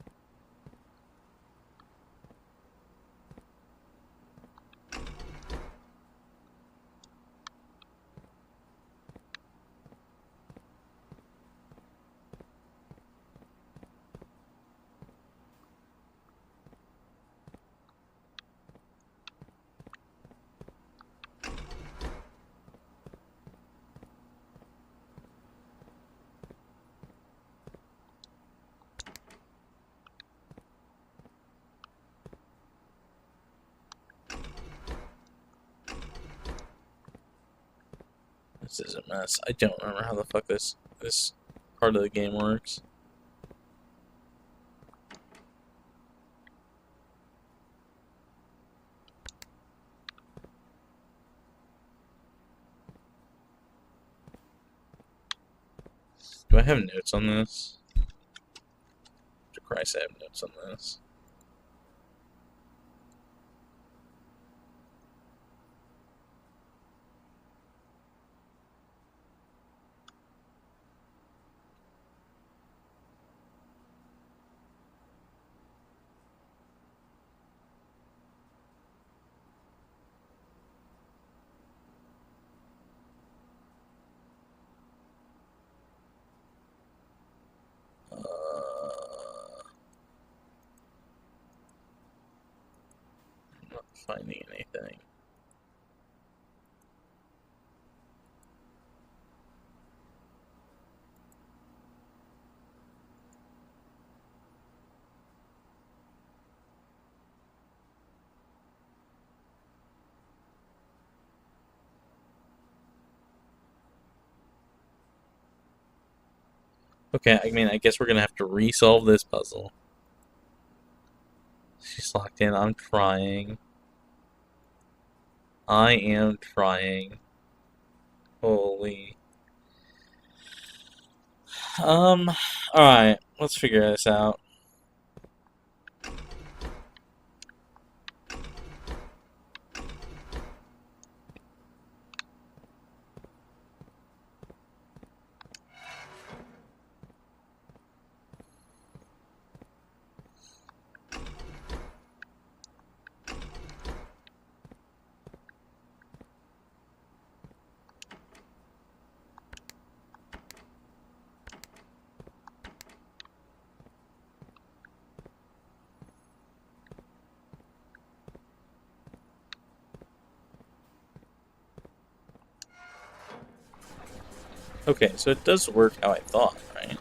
This is a mess. I don't remember how the fuck this part of the game works. Do I have notes on this? To Christ, I have notes on this. I'm not finding anything. Okay, I mean, I guess we're gonna have to resolve this puzzle. She's locked in. I'm trying. I am trying. Holy. Alright, let's figure this out. Okay, so it does work how I thought, right?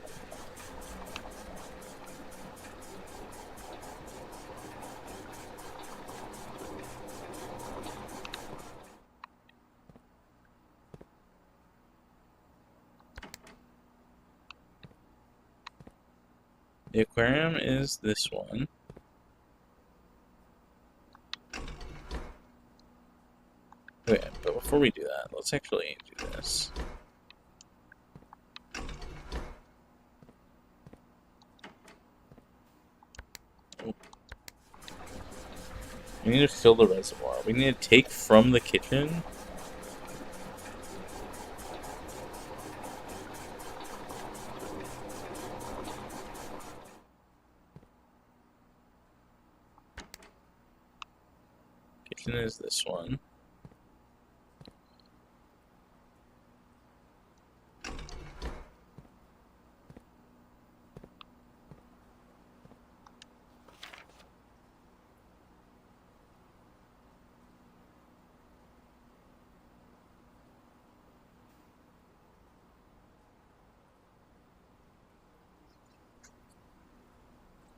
The aquarium is this one. Okay, but before we do that, let's actually do this. Oh. We need to fill the reservoir. We need to take from the kitchen. Kitchen is this one.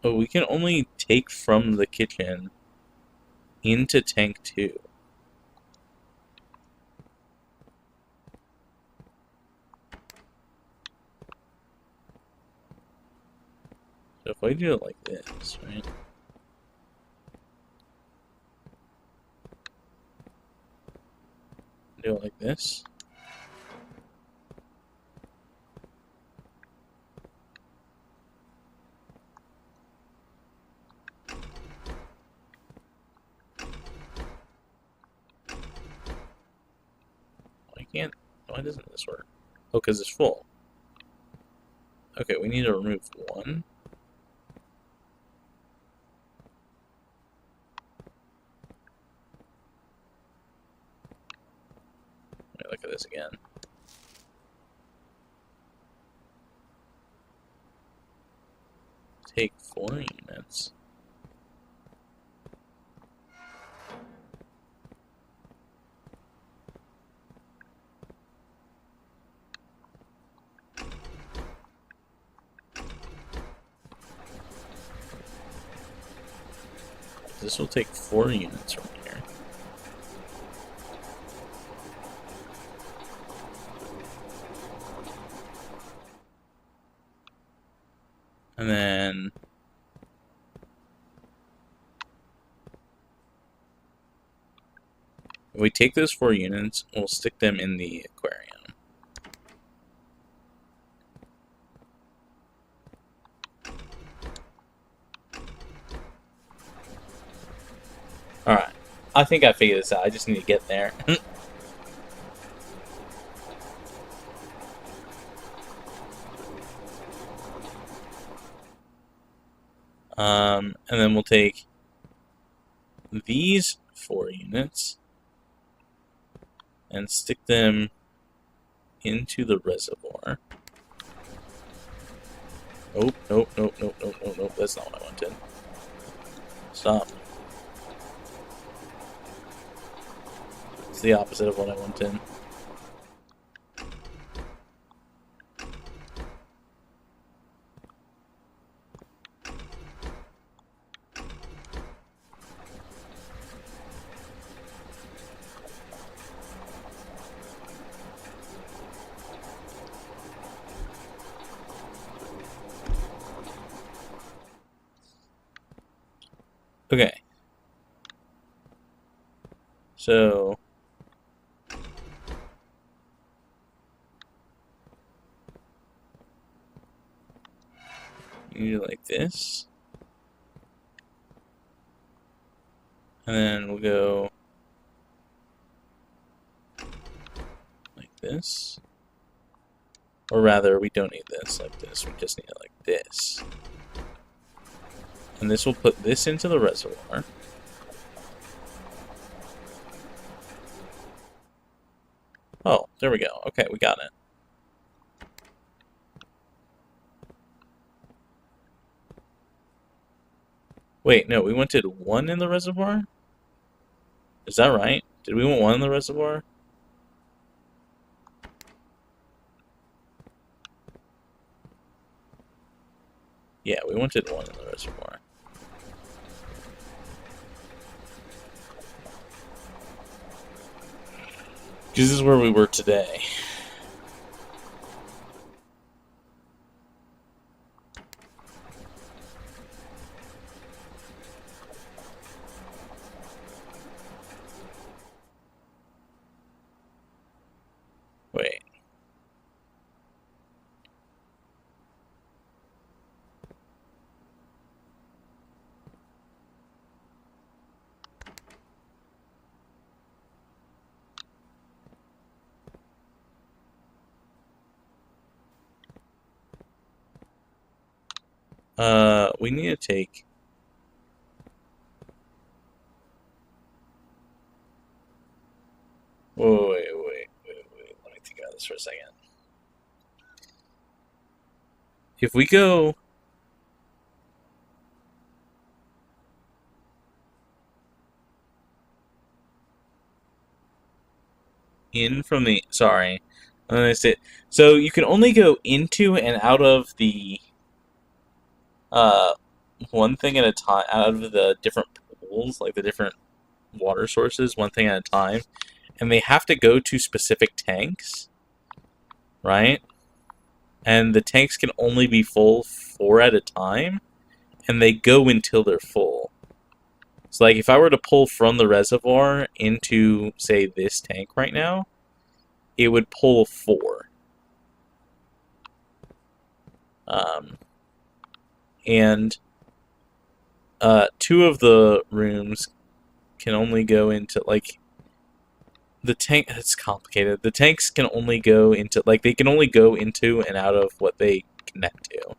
But we can only take from the kitchen into tank 2. So if I do it like this, right? Do it like this. Why doesn't this work? Oh, because it's full. Okay, we need to remove 1. Let me look at this again. Take 4 units. This will take 4 units from here. And then if we take those 4 units, we'll stick them in the aquarium. Alright. I think I figured this out. I just need to get there. And then we'll take these 4 units and stick them into the reservoir. Nope, nope, nope, nope, nope, nope, nope. That's not what I wanted. Stop. It's the opposite of what I wanted. Okay. So you do it like this. And then we'll go like this. Or rather, we don't need this like this. We just need it like this. And this will put this into the reservoir. Oh, there we go. Okay, we got it. Wait, no, we wanted 1 in the reservoir? Is that right? Did we want 1 in the reservoir? Yeah, we wanted 1 in the reservoir. Because this is where we were today. We need to take... Wait. Let me think about this for a second. If we go... in from the... Sorry. So you can only go into and out of the... one thing at a time, out of the different pools, like the different water sources, one thing at a time. And they have to go to specific tanks, right? And the tanks can only be full 4 at a time, and they go until they're full. So, like, if I were to pull from the reservoir into, say, this tank right now, it would pull 4. And 2 of the rooms can only go into, like, the tank... It's complicated. The tanks can only go into, like, they can only go into and out of what they connect to.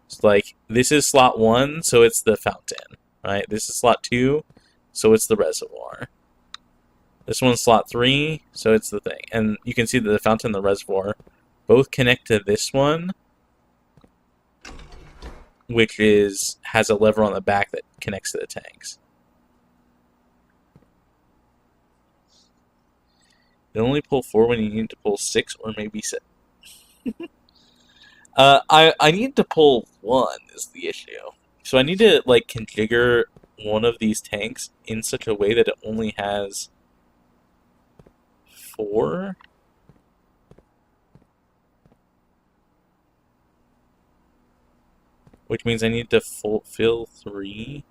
So, like, this is slot 1, so it's the fountain, right? This is slot 2, so it's the reservoir. This one's slot 3, so it's the thing. And you can see that the fountain and the reservoir both connect to this one, which has a lever on the back that connects to the tanks. You only pull 4 when you need to pull 6 or maybe 7. I need to pull 1 is the issue. So I need to, like, configure one of these tanks in such a way that it only has 4. Which means I need to fill 3.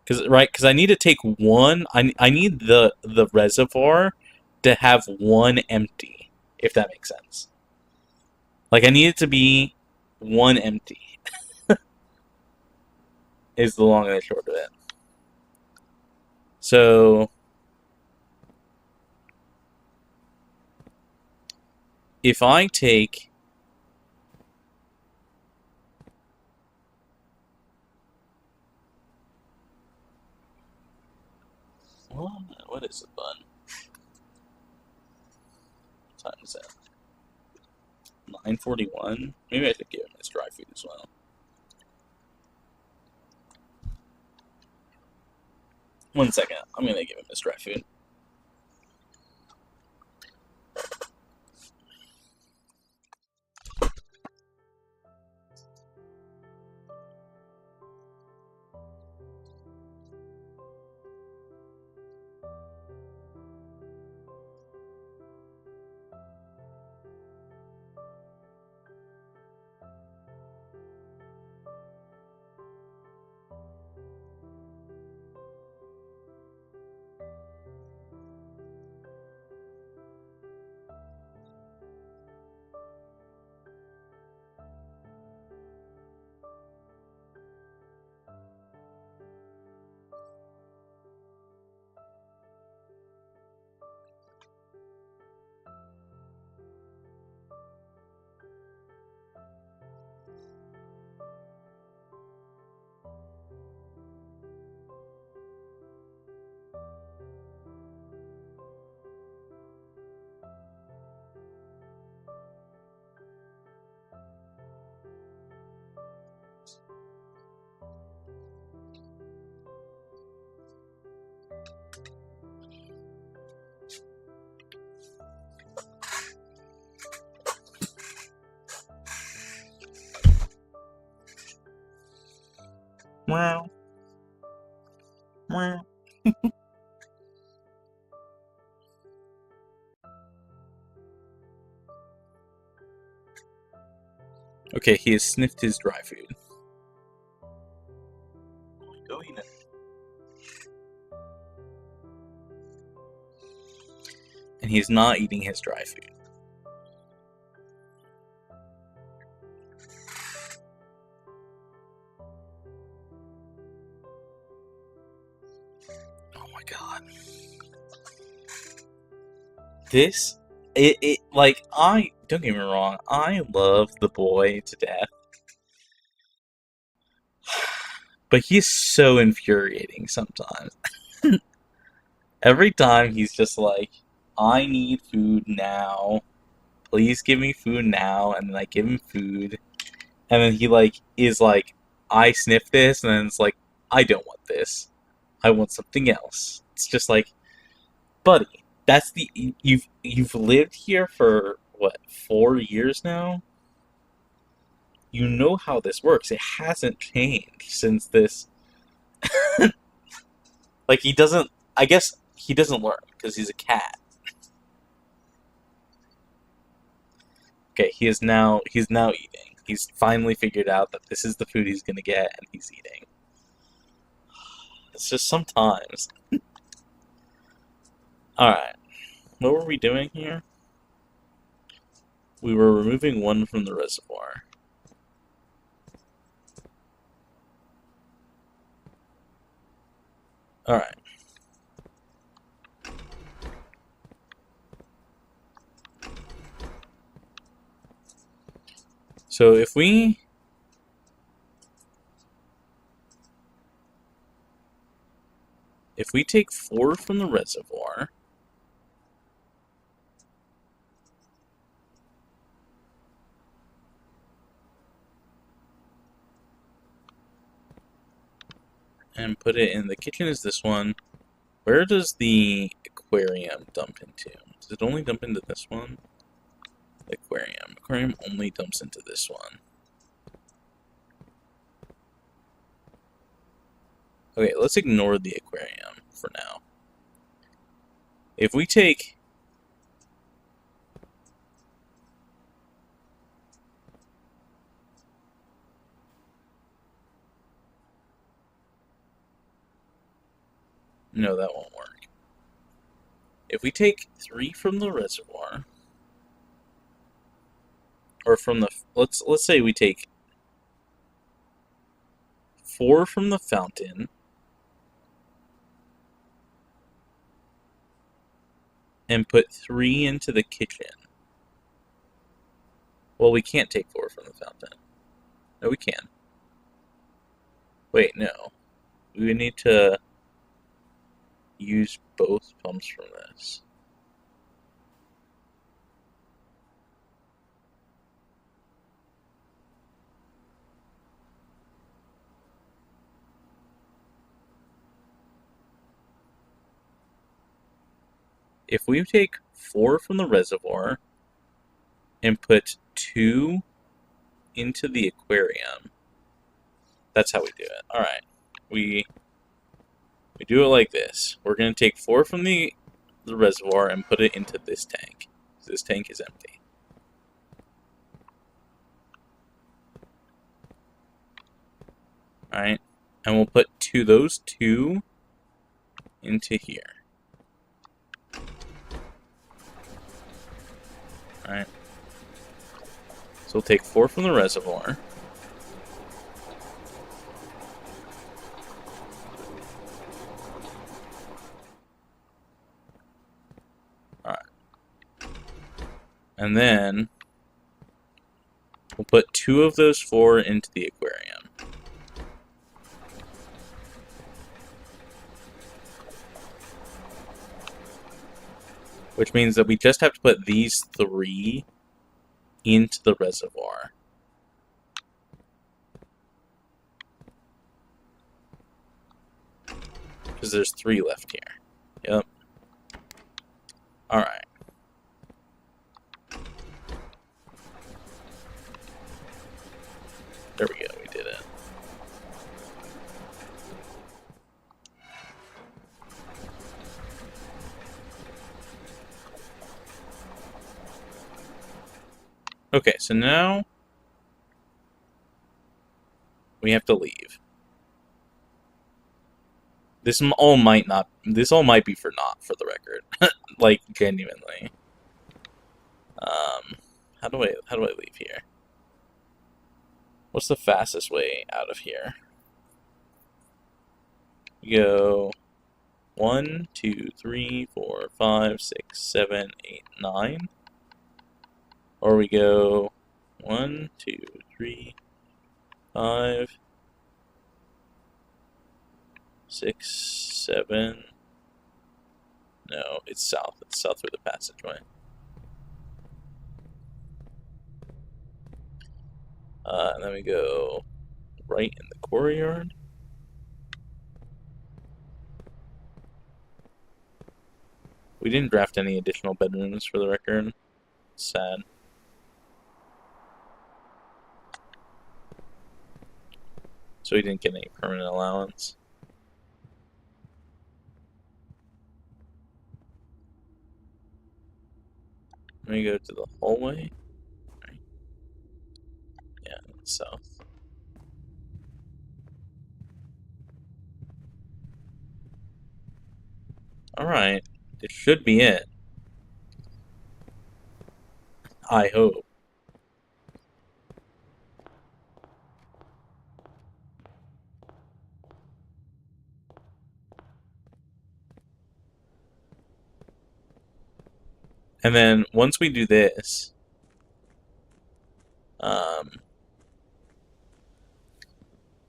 Because I need to take 1. I need the reservoir to have 1 empty, if that makes sense. Like, I need it to be 1 empty. Is the long and the short of it. So, if I take... What is it, bud? What time is it? 9:41? Maybe I should give him his dry food as well. One second. I'm going to give him his dry food. Wow. Wow. Okay, he has sniffed his dry food. Go eat it. And he's not eating his dry food. Oh my god. This like, don't get me wrong, I love the boy to death. But he's so infuriating sometimes. Every time he's just like, I need food now. Please give me food now. And then I give him food. And then he, like, is like, I sniff this. And then it's like, I don't want this. I want something else. It's just like, buddy, that's the... You've lived here for, what, 4 years now? You know how this works. It hasn't changed since this... Like, he doesn't... I guess he doesn't learn, because he's a cat. Okay, he's now eating. He's finally figured out that this is the food he's gonna get, and he's eating. It's just sometimes. Alright, what were we doing here? We were removing one from the reservoir. Alright. So if we take 4 from the reservoir and put it in the kitchen is this one, where does the aquarium dump into? Does it only dump into this one? Aquarium. Aquarium only dumps into this one. Okay, let's ignore the aquarium for now. If we take... No, that won't work. If we take 3 from the reservoir... Or from the... Let's say we take 4 from the fountain... and put 3 into the kitchen. Well, we can't take 4 from the fountain. No, we can. Wait, no. We would need to use both pumps from this. If we take 4 from the reservoir and put 2 into the aquarium, that's how we do it. Alright. We do it like this. We're going to take 4 from the reservoir and put it into this tank. This tank is empty. Alright. And we'll put those 2 into here. Alright. So we'll take 4 from the reservoir. Alright. And then we'll put 2 of those 4 into the aquarium. Which means that we just have to put these 3 into the reservoir. Because there's 3 left here. Yep. Alright. There we go, we did it. Okay, so now we have to leave. This all might be for naught, for the record. Like, genuinely. How do I leave here? What's the fastest way out of here? You go 1, 2, 3, 4, 5, 6, 7, 8, 9. Or we go 1, 2, 3, 5, 6, 7. No, it's south. It's south through the passageway. And then we go right in the courtyard. We didn't draft any additional bedrooms for the record. Sad. So we didn't get any permanent allowance. Let me go to the hallway. Right. Yeah, south. Alright. This should be it. I hope. And then once we do this,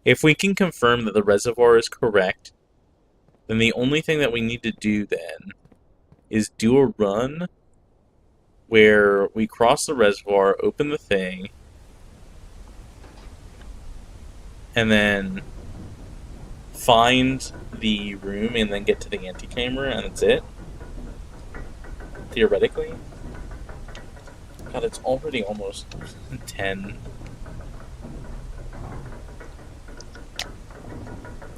if we can confirm that the reservoir is correct, then the only thing that we need to do then is do a run where we cross the reservoir, open the thing, and then find the room and then get to the antechamber, and that's it. Theoretically. God, it's already almost 10.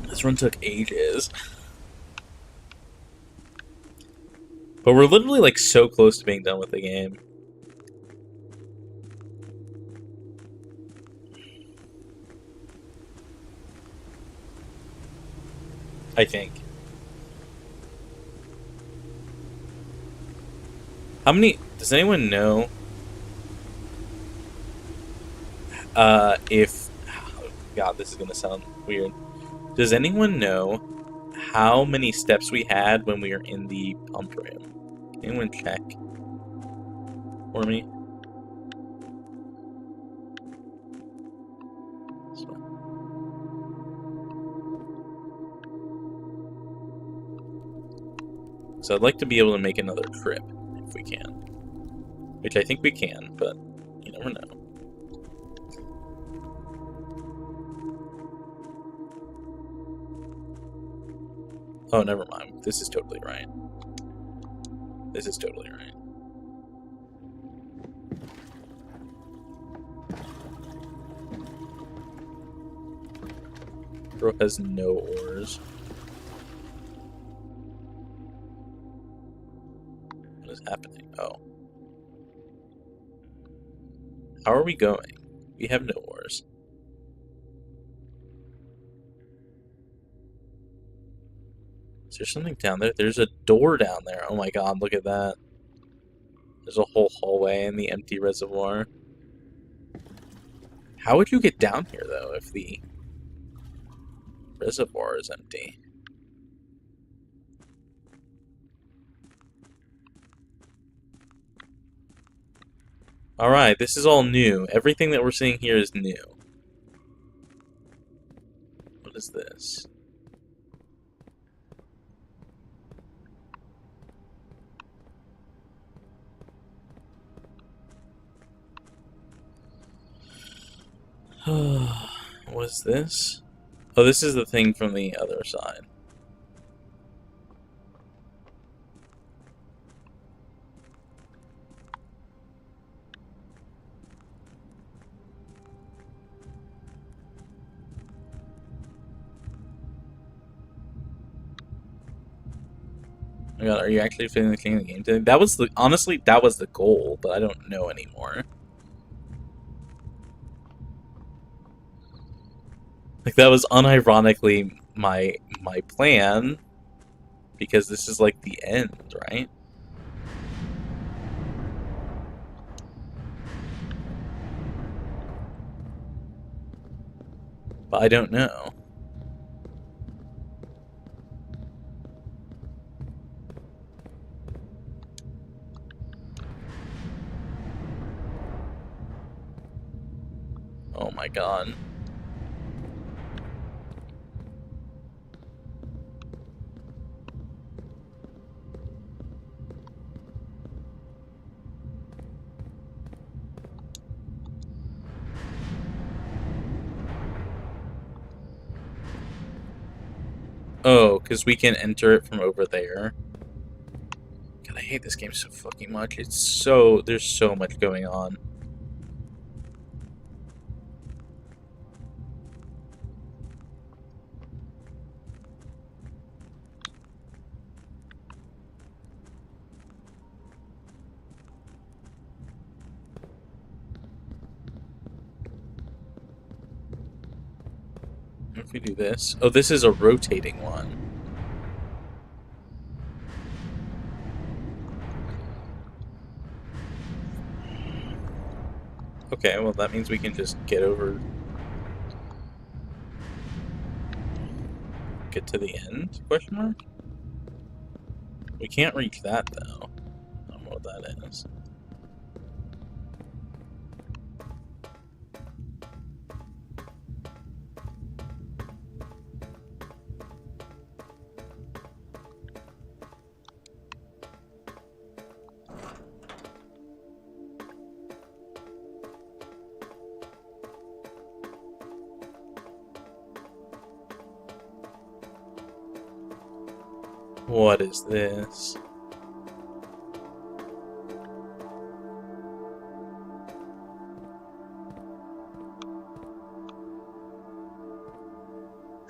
This run took ages. But we're literally like so close to being done with the game. I think. How many... Does anyone know if... God, this is going to sound weird. Does anyone know how many steps we had when we were in the pump room? Anyone check for me? So I'd like to be able to make another trip, if we can. Which I think we can, but you never know. Oh, never mind. This is totally right. This is totally right. Bro has no oars. What is happening? Oh. How are we going? We have no oars. Is there something down there? There's a door down there. Oh my god, look at that. There's a whole hallway in the empty reservoir. How would you get down here, though, if the reservoir is empty? Alright, this is all new. Everything that we're seeing here is new. What is this? What is this? Oh, this is the thing from the other side. Oh my god, are you actually finishing the game today? That was the... Honestly, that was the goal, but I don't know anymore. Like, that was unironically my plan, because this is, like, the end, right? But I don't know. my god. Oh, because we can enter it from over there. God, I hate this game so fucking much. There's so much going on. What if we do this? Oh, this is a rotating one. Okay, well that means we can just get to the end, question mark? We can't reach that though. I don't know what that is. What is this?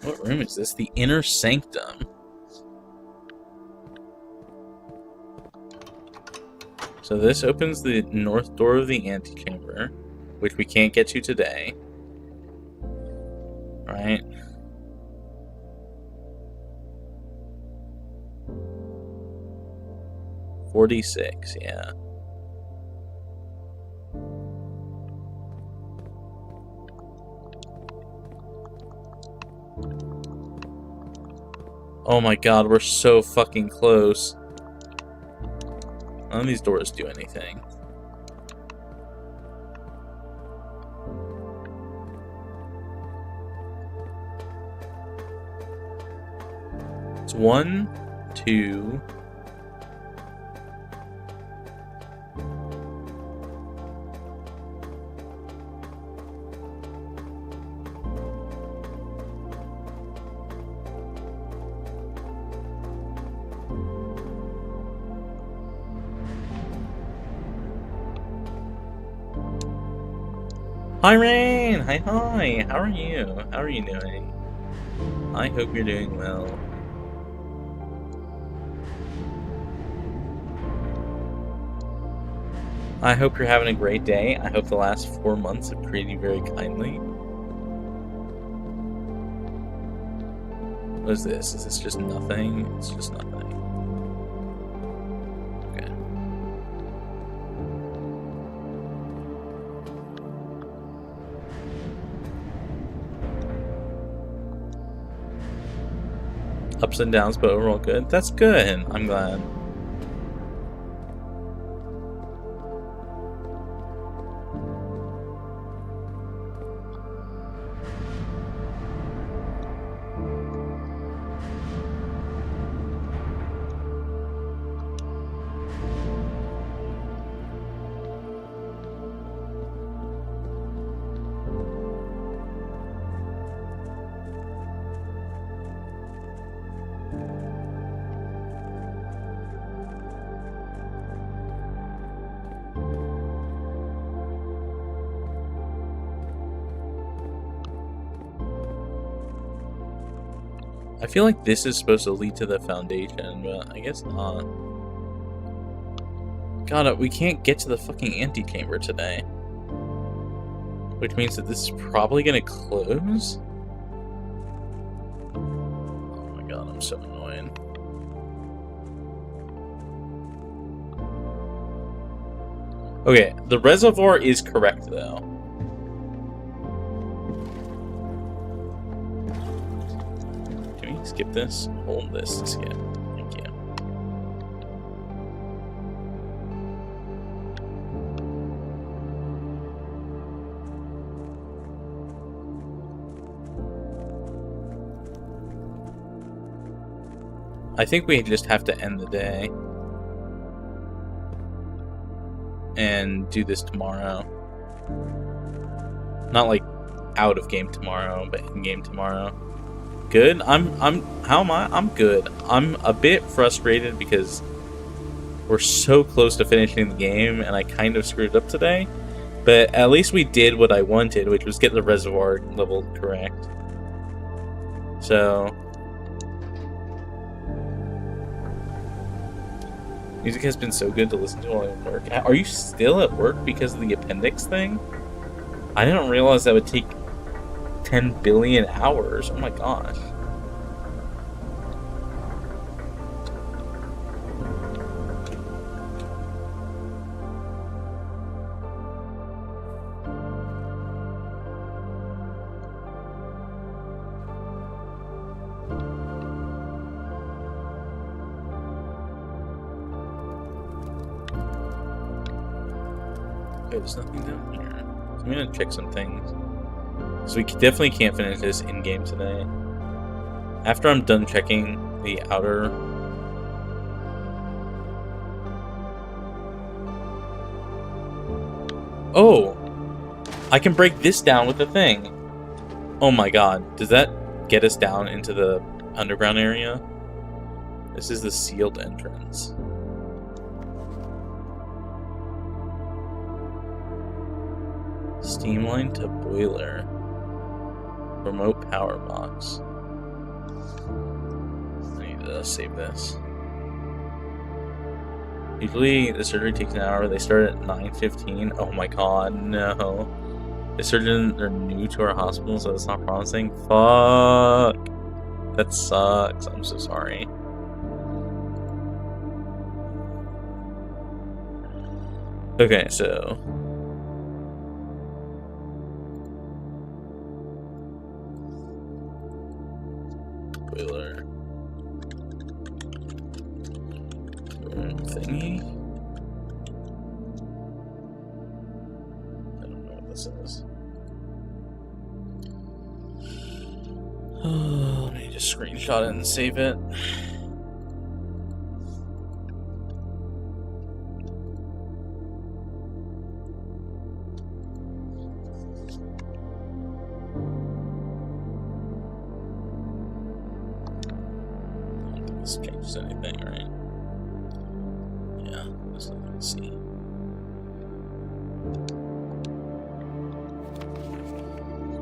What room is this? The inner sanctum. So this opens the north door of the antechamber, which we can't get to today. Right? $46, yeah. Oh my god, we're so fucking close. None of these doors do anything. It's 1, 2... Hi Rain! Hi hi! How are you? How are you doing? I hope you're doing well. I hope you're having a great day. I hope the last 4 months have treated you very kindly. What is this? Is this just nothing? It's just nothing. Okay. Ups and downs, but overall good. That's good. I'm glad. I feel like this is supposed to lead to the foundation, but I guess not. God, we can't get to the fucking antechamber today. Which means that this is probably gonna close? Oh my god, I'm so annoyed. Okay, the reservoir is correct though. Skip this? Hold this to skip. Thank you. I think we just have to end the day and do this tomorrow. Not like out of game tomorrow, but in game tomorrow. Good. How am I? I'm good. I'm a bit frustrated because we're so close to finishing the game and I kind of screwed up today. But at least we did what I wanted, which was get the reservoir level correct. So music has been so good to listen to while I'm at work. Are you still at work because of the appendix thing? I didn't realize that would take 10 billion hours. Oh my gosh. Okay, there's nothing down here. So I'm gonna check some things. So we definitely can't finish this in-game today. After I'm done checking the outer... Oh! I can break this down with the thing! Oh my god, does that get us down into the underground area? This is the sealed entrance. Steam line to boiler. Remote power box. I need to save this. Usually the surgery takes an hour. They start at 9:15. Oh my god, no. The surgeons are new to our hospital, so that's not promising. Fuck. That sucks. I'm so sorry. Okay, so... boiler. Thingy? I don't know what this is. Oh, let me just screenshot it and save it. This changes anything, right? Yeah, there's nothing to see.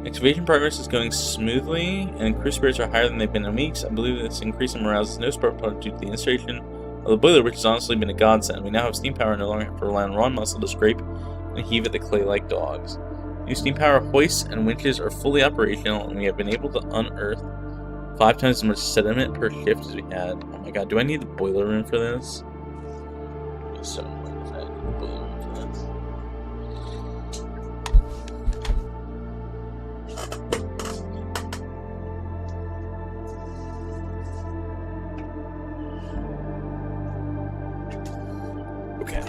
Excavation progress is going smoothly, and crew spirits are higher than they've been in weeks. I believe this increase in morale is no spark plug due to the installation of the boiler, which has honestly been a godsend. We now have steam power and no longer have to rely on raw muscle to scrape and heave at the clay like dogs. New steam power hoists and winches are fully operational, and we have been able to unearth 5 times as much sediment per shift as we had. Oh my god, do I need the boiler room for this? It's so annoying if I need the boiler room for this. Okay.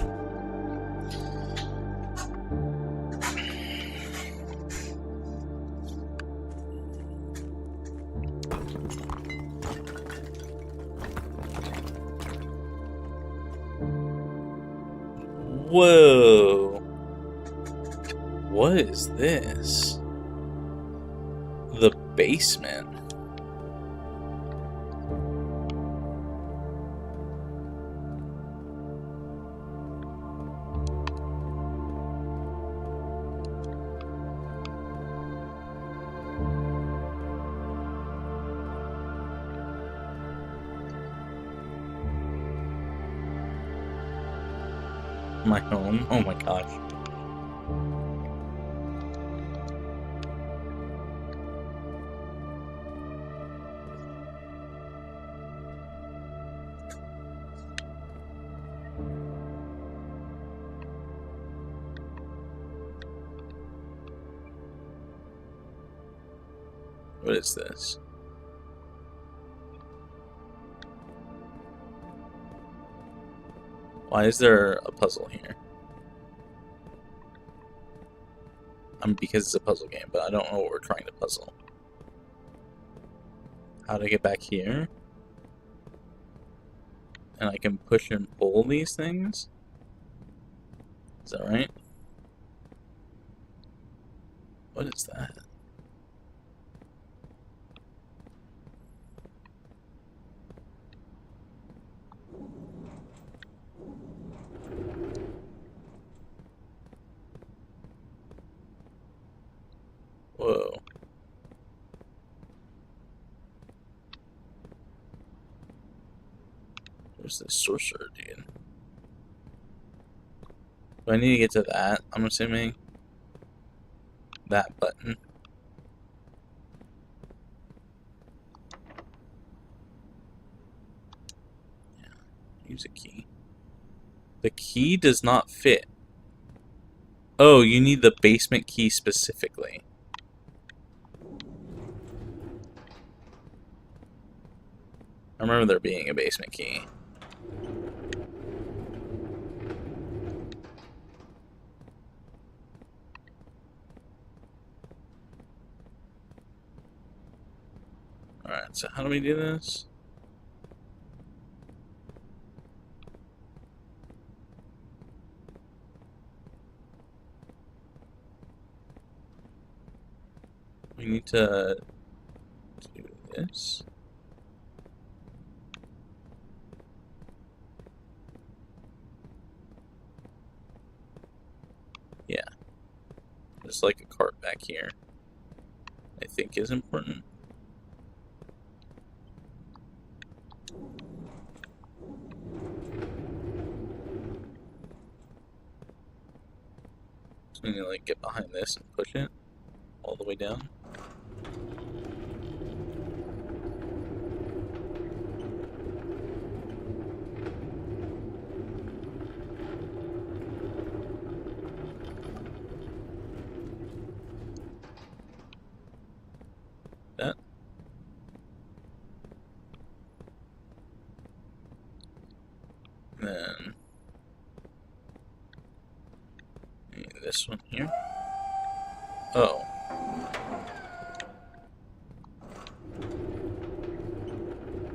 Whoa. What is this? The basement. My home. Oh my gosh. What is this? Why is there a puzzle here? Because it's a puzzle game, but I don't know what we're trying to puzzle. How to get back here? And I can push and pull these things? Is that right? What is that? Whoa. Where's this sorcerer dude? Do I need to get to that? I'm assuming. That button. Yeah. Use a key. The key does not fit. Oh, you need the basement key specifically. I remember there being a basement key. Alright, so how do we do this? We need to do this. Yeah. Just like a cart back here. I think is important. So we need to like get behind this and push it all the way down. That. Then this one here. Oh.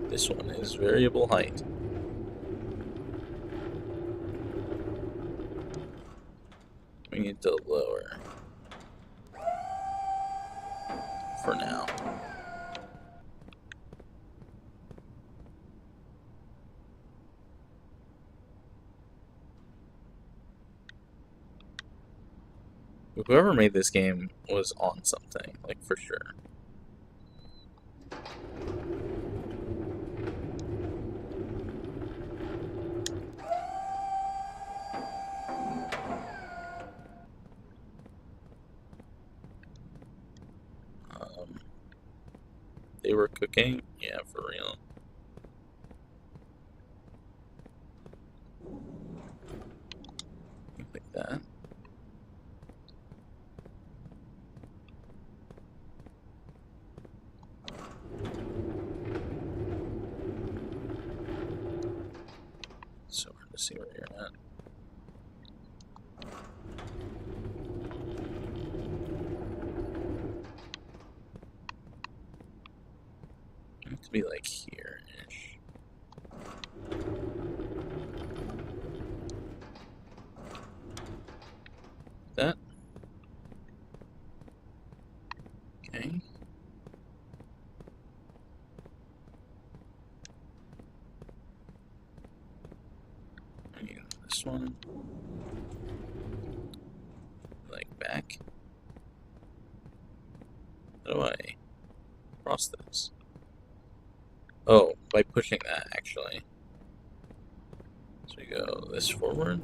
This one is variable height. We need to lower. For now. Whoever made this game was on something, like for sure. They were cooking? Yeah, for real. Like that. So hard to see where you're at. It needs to be like here-ish. That. Okay. I need this one. Like back. How do I cross this? Oh, by pushing that, actually. So we go this forward.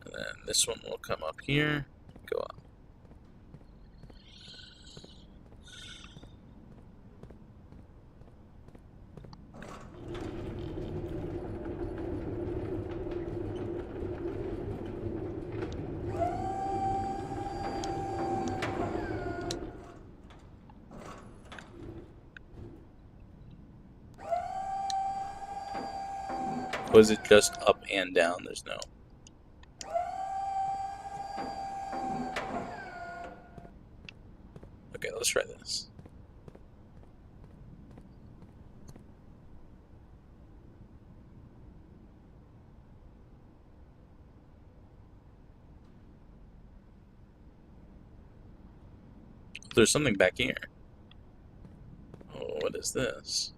And then this one will come up here, go up. Was it just up and down? There's no... Okay, let's try this. There's something back here. Oh, what is this?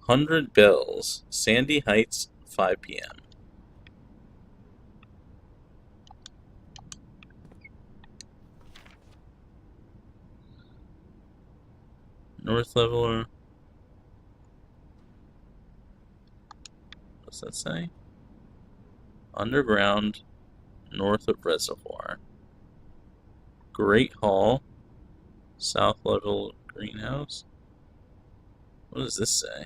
$100 bills. Sandy Heights, 5 p.m. North Leveler. What's that say? Underground, north of Reservoir. Great Hall, South Level Greenhouse. What does this say?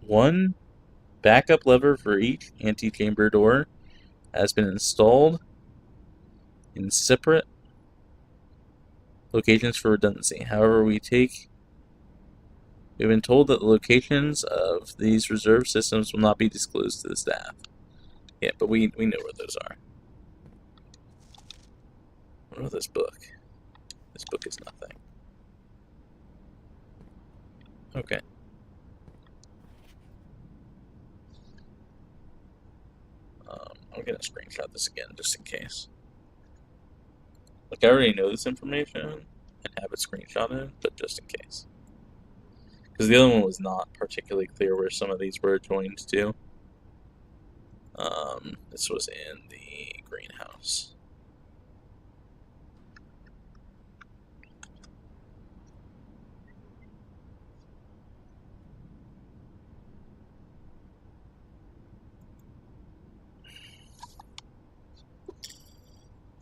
One backup lever for each antechamber door has been installed in separate locations for redundancy. However, we've been told that the locations of these reserve systems will not be disclosed to the staff. Yeah, but we know where those are. What about this book? This book is nothing. Okay. I'm gonna screenshot this again just in case. Like, I already know this information and have it screenshotted, but just in case. Because the other one was not particularly clear where some of these were joined to. This was in the greenhouse.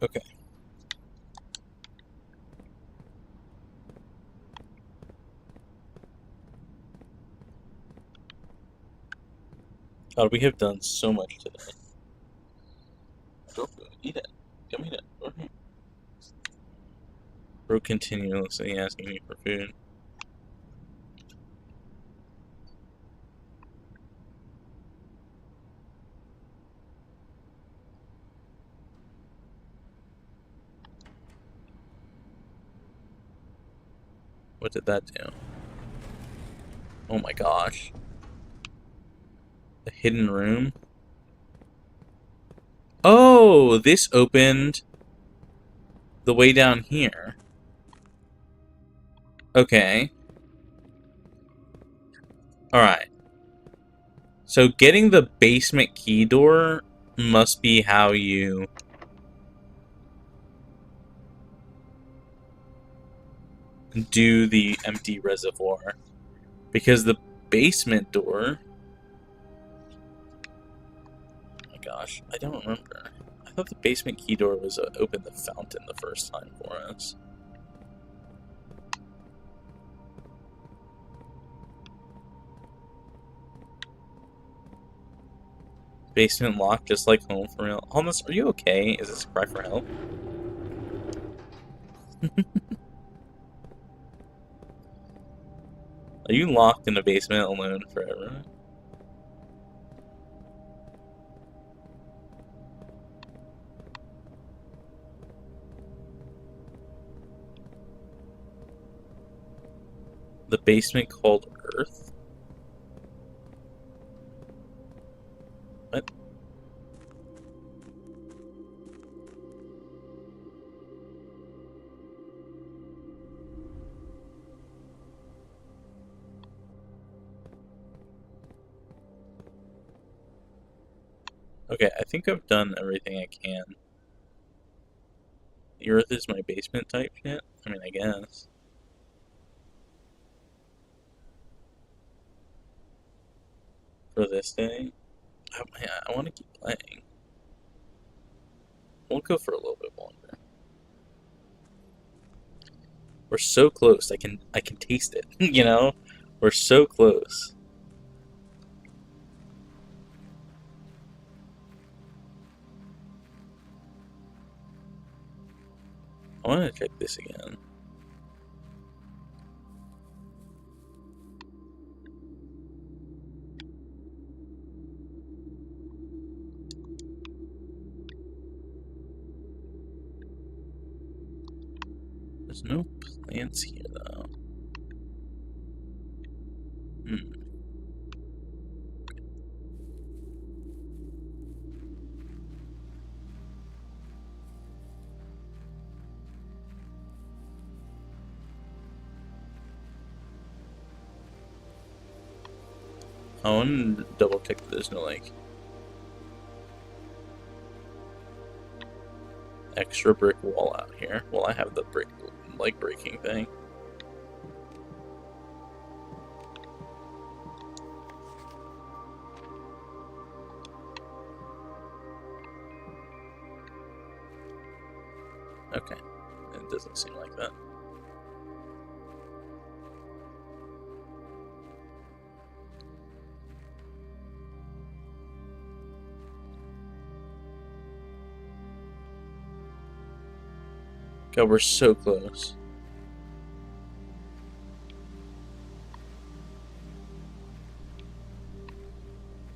Okay. God, we have done so much today. Go food. Eat it. Come eat it. Over here. Bro continuously asking me for food. What did that do? Oh my gosh. The hidden room? Oh, this opened the way down here. Okay. Alright. So getting the basement key door must be how you do the empty reservoir. Because the basement door... Oh my gosh, I don't remember. I thought the basement key door was open the fountain the first time for us. Basement locked just like home for real. Almost, are you okay? Is this a cry for help? Are you locked in the basement alone forever? The basement called Earth? What? Okay, I think I've done everything I can. The Earth is my basement type shit? I mean, I guess. For this day? I want to keep playing. We'll go for a little bit longer. We're so close. I can taste it. You know? We're so close. I want to check this again. There's no plants here, though. I want to double check that there's no, like, extra brick wall out here. Well, I have the brick, like, breaking thing. Okay. It doesn't seem like that. God, we're so close.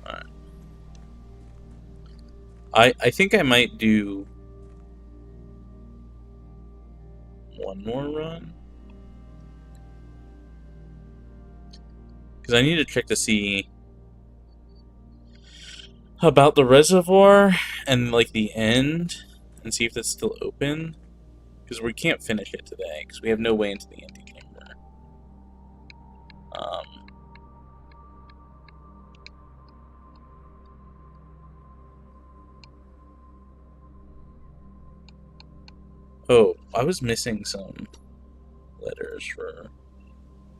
Alright. I think I might do one more run. Because I need to check to see about the reservoir and, like, the end, and see if that's still open. Because we can't finish it today, because we have no way into the antechamber. Oh, I was missing some letters for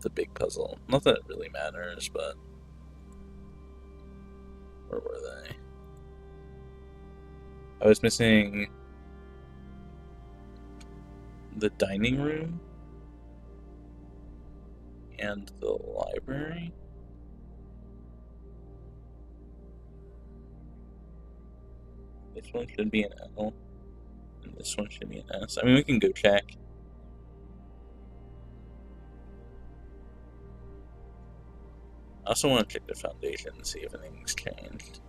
the big puzzle. Not that it really matters, but where were they? I was missing the dining room and the library. This one should be an L, and this one should be an S. I mean, we can go check. I also want to check the foundation and see if anything's changed.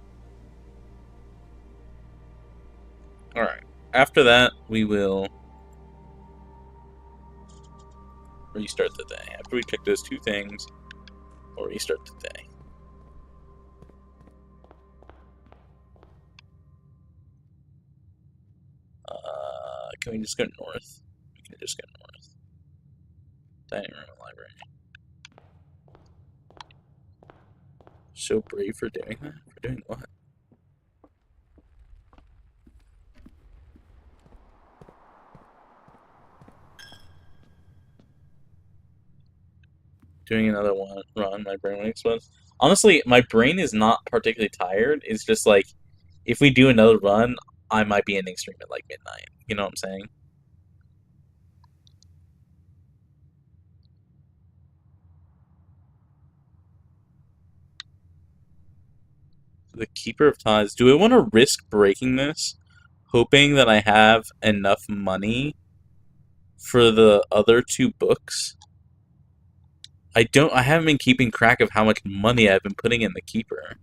Alright. After that, we will restart the day. After we check those two things, we'll restart the day. Can we just go north? We can just go north. Dining room and library. So brave for doing that? For doing what? Doing another one run, my brain will explode. Honestly, my brain is not particularly tired. It's just like, if we do another run, I might be ending stream at like midnight. You know what I'm saying? The Keeper of Ties. Do I want to risk breaking this, hoping that I have enough money for the other two books? I haven't been keeping track of how much money I've been putting in the Keeper.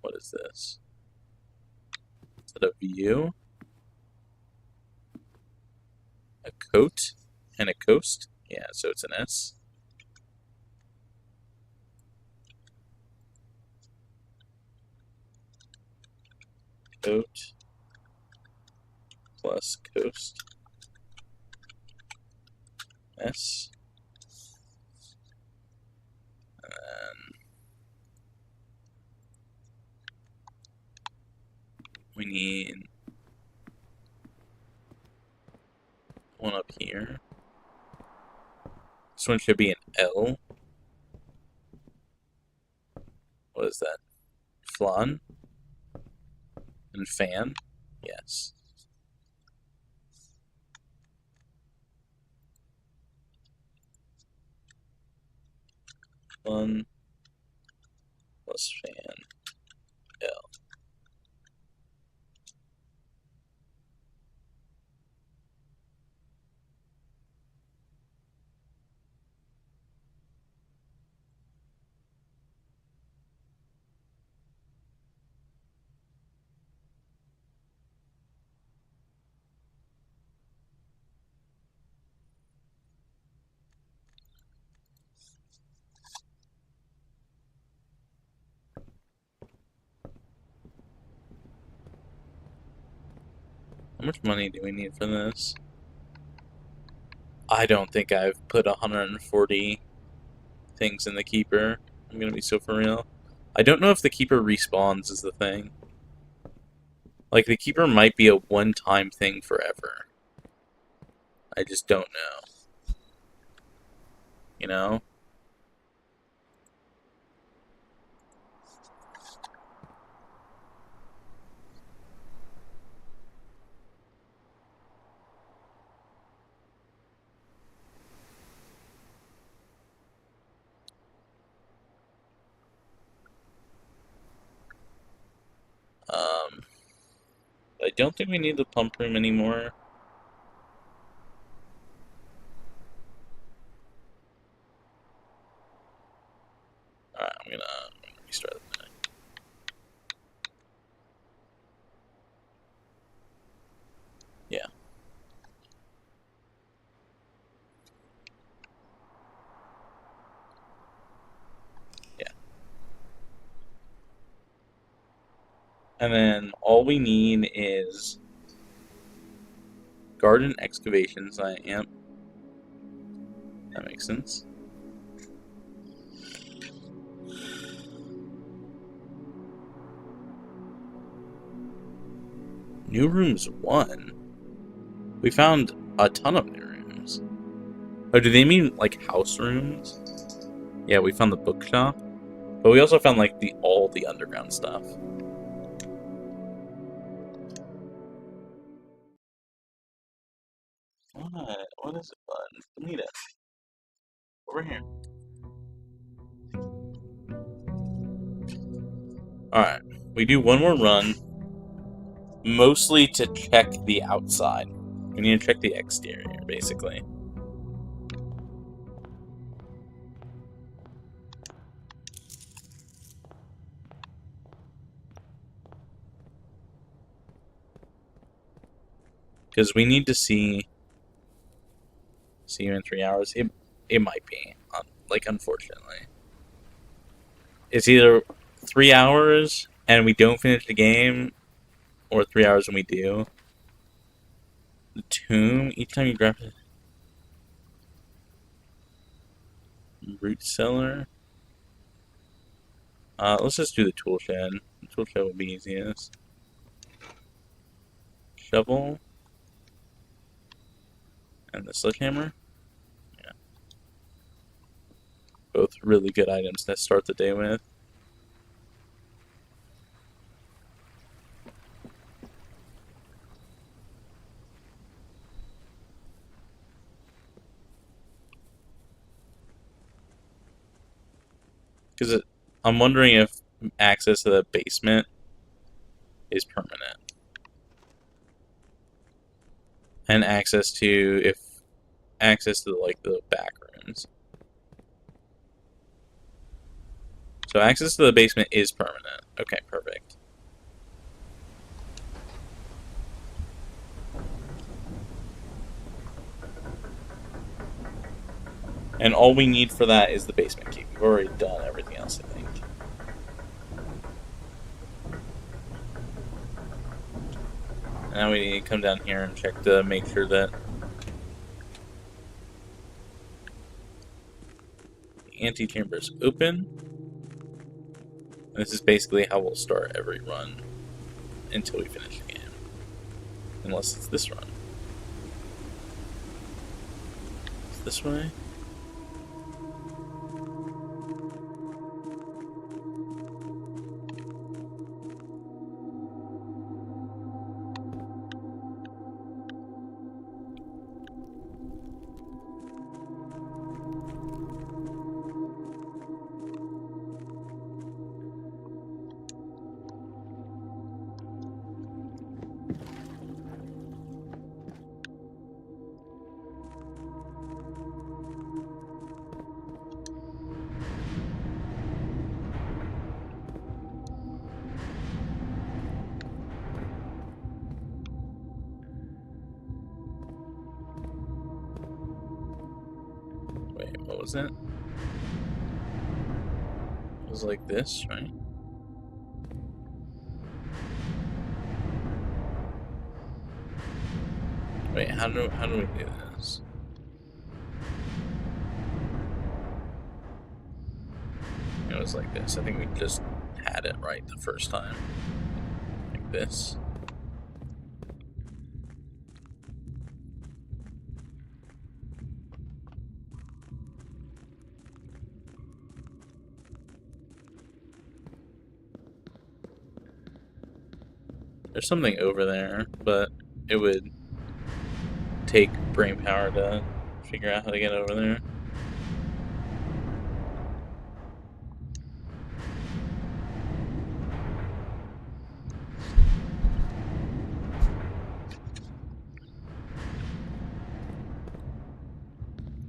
What is this? Is that a view? A coat? And a coast? Yeah, so it's an S. Coat plus coast. S. And we need one up here. This one should be an L. What is that? Flan? And fan? Yes. Flan plus fan. L. How much money do we need for this? I don't think I've put 140 things in the keeper. I'm gonna be so for real. I don't know if the keeper respawns is the thing. Like, the keeper might be a one-time thing forever. I just don't know. You know? I don't think we need the pump room anymore. Alright, I'm gonna restart the thing. Yeah. Yeah. And then all we need is garden excavations. Yep. That makes sense. New rooms 1? We found a ton of new rooms. Oh, do they mean, like, house rooms? Yeah, we found the bookshop. But we also found, like, all the underground stuff. What? What is it, bud? Delete it. Over here. Alright. We do one more run. Mostly to check the outside. We need to check the exterior, basically. Because we need to see you in 3 hours. It might be, like, unfortunately. It's either 3 hours and we don't finish the game, or 3 hours and we do. The tomb, each time you grab it. Root cellar. Let's just do the tool shed. The tool shed will be easiest. Shovel. And the sledgehammer. Yeah. Both really good items to start the day with. Because I'm wondering if access to the basement is permanent. And access to like the back rooms. So access to the basement is permanent. Okay, perfect. And all we need for that is the basement key. We've already done everything else, I think. Now we need to come down here and check to make sure that the antechamber is open. This is basically how we'll start every run until we finish the game. Unless it's this run. It's this way. Wait, what was that? It was like this, right? Wait, how do we do this? It was like this. I think we just had it right the first time. Like this. There's something over there, but it would take brain power to figure out how to get over there.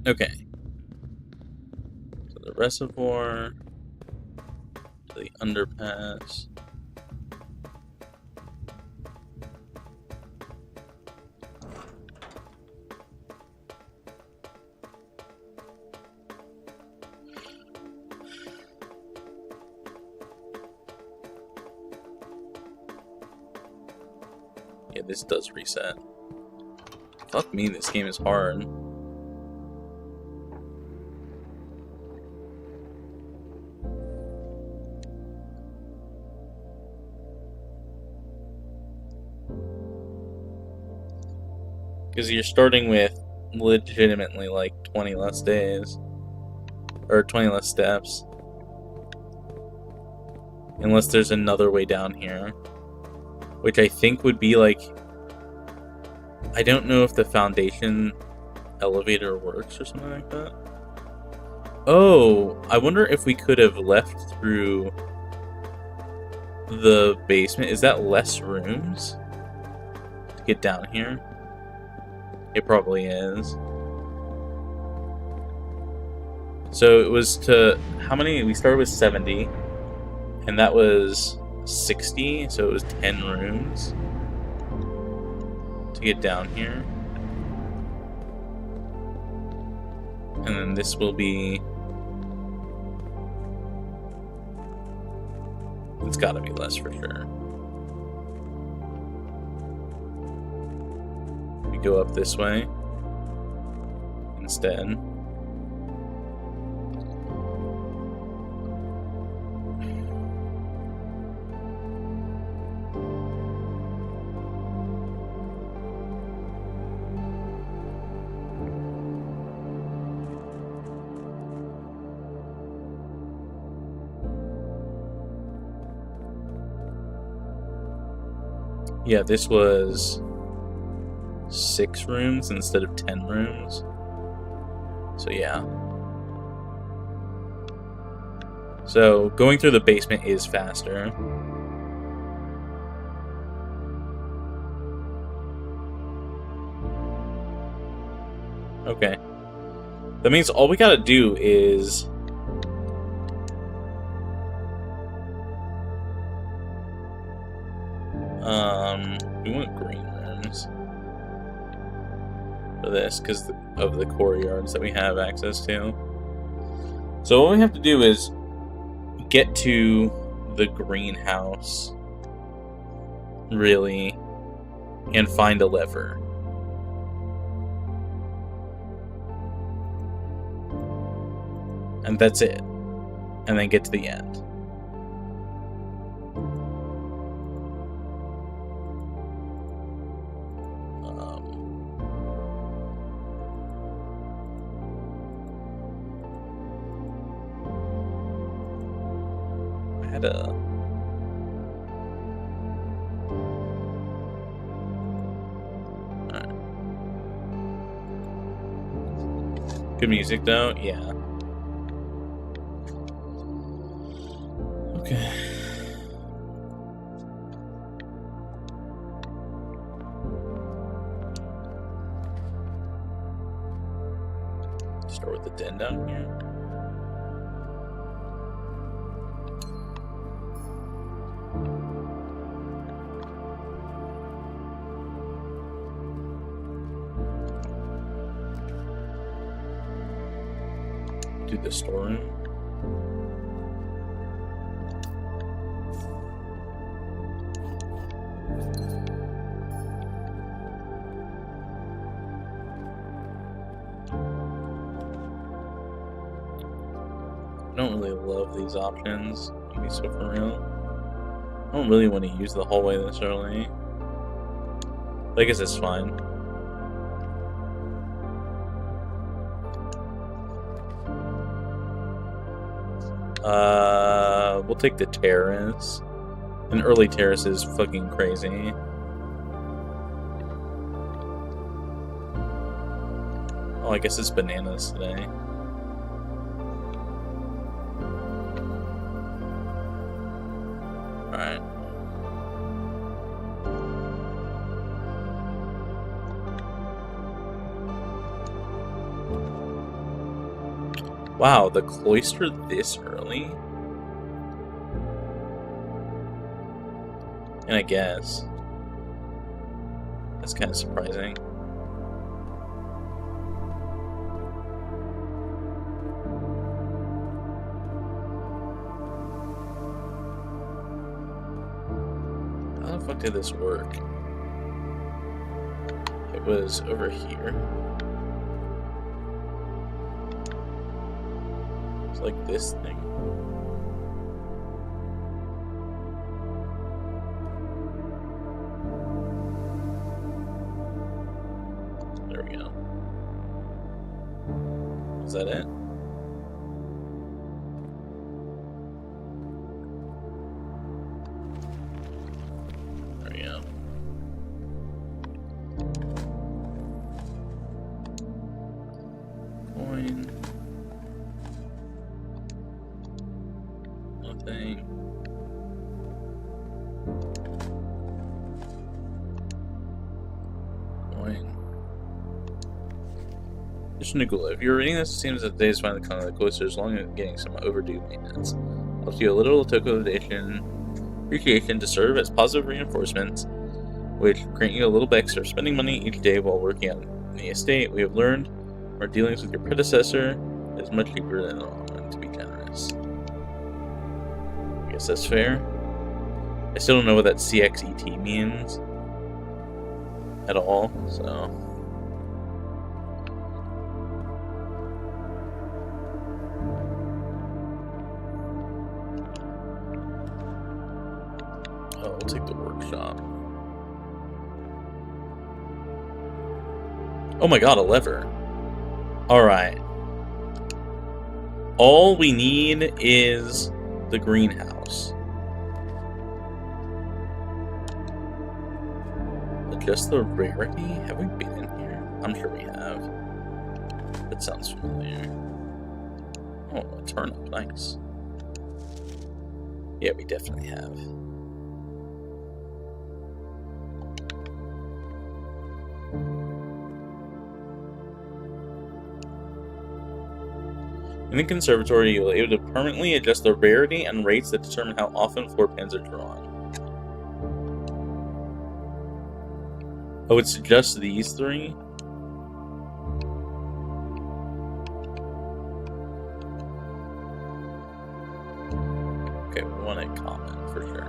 Okay. So the reservoir, to the underpass. Yeah, this does reset. Fuck me, this game is hard. Because you're starting with legitimately like 20 less days. Or 20 less steps. Unless there's another way down here. Which I think would be like... I don't know if the foundation elevator works or something like that. Oh, I wonder if we could have left through the basement. Is that less rooms to get down here? It probably is. So it was to... How many? We started with 70. And that was 60. So it was 10 rooms to get down here. And then this will be... It's gotta be less for sure. We go up this way instead. Yeah, this was 6 rooms instead of 10 rooms. So yeah. So going through the basement is faster. Okay. That means all we gotta do is... we want green rooms for this because of the courtyards that we have access to. So what we have to do is get to the greenhouse, really, and find a lever. And that's it. And then get to the end. Alright. Good music though, yeah. Okay. Start with the den down here. Do the storeroom. I don't really love these options, to be so for real. I don't really want to use the hallway this early. But I guess it's fine. We'll take the terrace. An early terrace is fucking crazy. Oh, I guess it's bananas today. Alright. Wow, the cloister this early? And I guess. That's kind of surprising. How the fuck did this work? It was over here. It's like this thing. There we go. Is that it? There we go. Coin. Nothing. Coin. Just Nicola, if you're reading this, it seems that today's finally kind of the closer as long as getting some overdue maintenance. I'll see a little token appreciation to serve as positive reinforcements, which grant you a little bit extra spending money each day while working on the estate. We have learned our dealings with your predecessor is much cheaper than the long run, to be generous. I guess that's fair. I still don't know what that CXET means at all, so. Oh, we'll take the workshop. Oh my god, a lever. Alright. All we need is the greenhouse. Adjust the rarity? Have we been in here? I'm sure we have. That sounds familiar. Oh, a turnip. Nice. Yeah, we definitely have. In the conservatory, you'll be able to permanently adjust the rarity and rates that determine how often floor pans are drawn. Oh, it's just these three? Okay, we want it common for sure.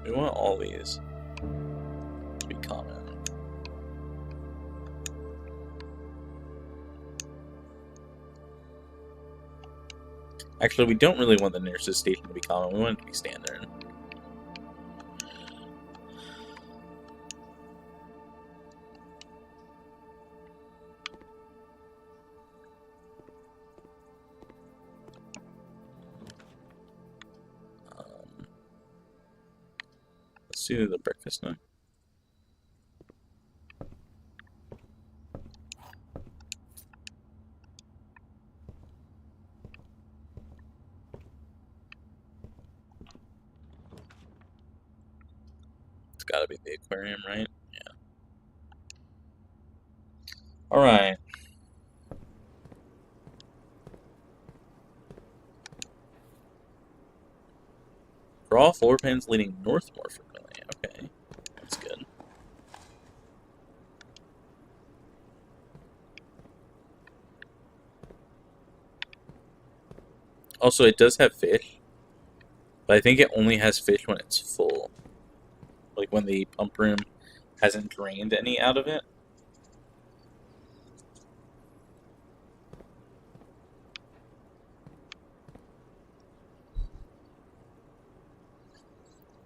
We want all these to be common. Actually, we don't really want the nurse's station to be common. We want it to be standard. Let's do the breakfast now. It's gotta be the aquarium, right? Yeah. Alright. Draw floor pans leading north more frequently. Okay. That's good. Also, it does have fish, but I think it only has fish when it's full. Like when the pump room hasn't drained any out of it.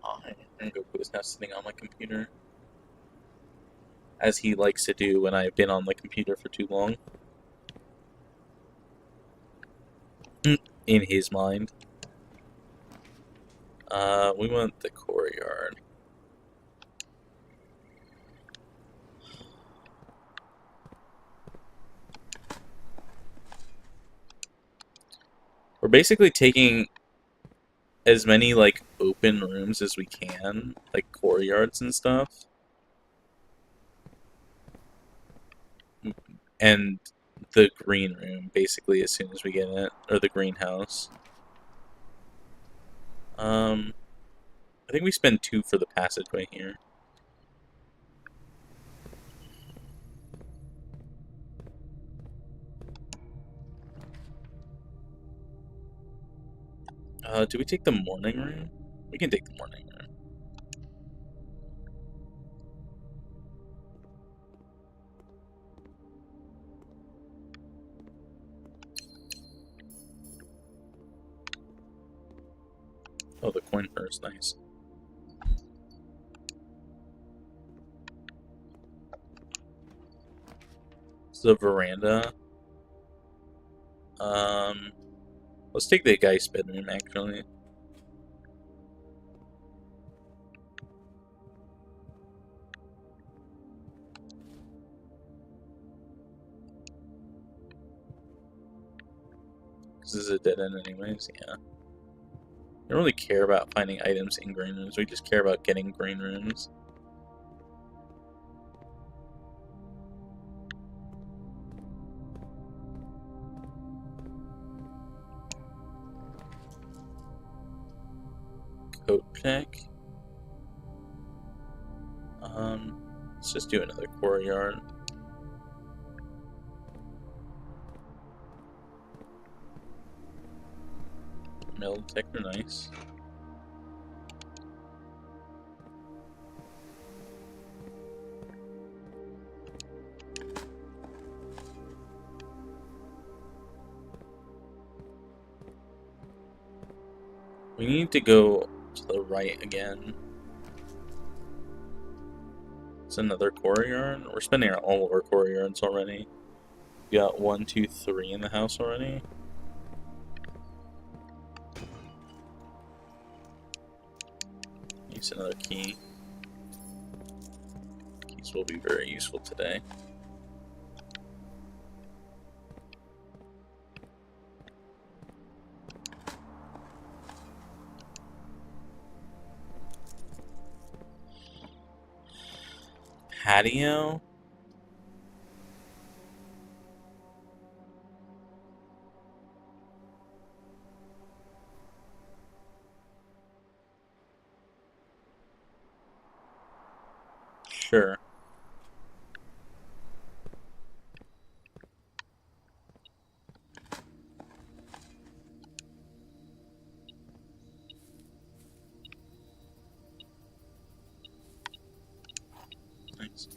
I'm gonna go put his house sitting on my computer. As he likes to do when I've been on the computer for too long. In his mind. We want the courtyard. We're basically taking as many, like, open rooms as we can. Like, courtyards and stuff. And the green room, basically, as soon as we get it. Or the greenhouse. I think we spend 2 for the passageway here. Do we take the morning room? We can take the morning room. Oh, the coin purse, nice. It's the veranda. Let's take the guy's bedroom, actually. This is a dead end anyways, yeah. I don't really care about finding items in green rooms, we just care about getting green rooms. Coat check. Let's just do another courtyard. Metal detector, nice. We need to go to the right again. It's another courtyard. We're spending all of our courtyards already. We got 1, 2, 3 in the house already. Use another key. Keys will be very useful today. Patio? Sure. Nice.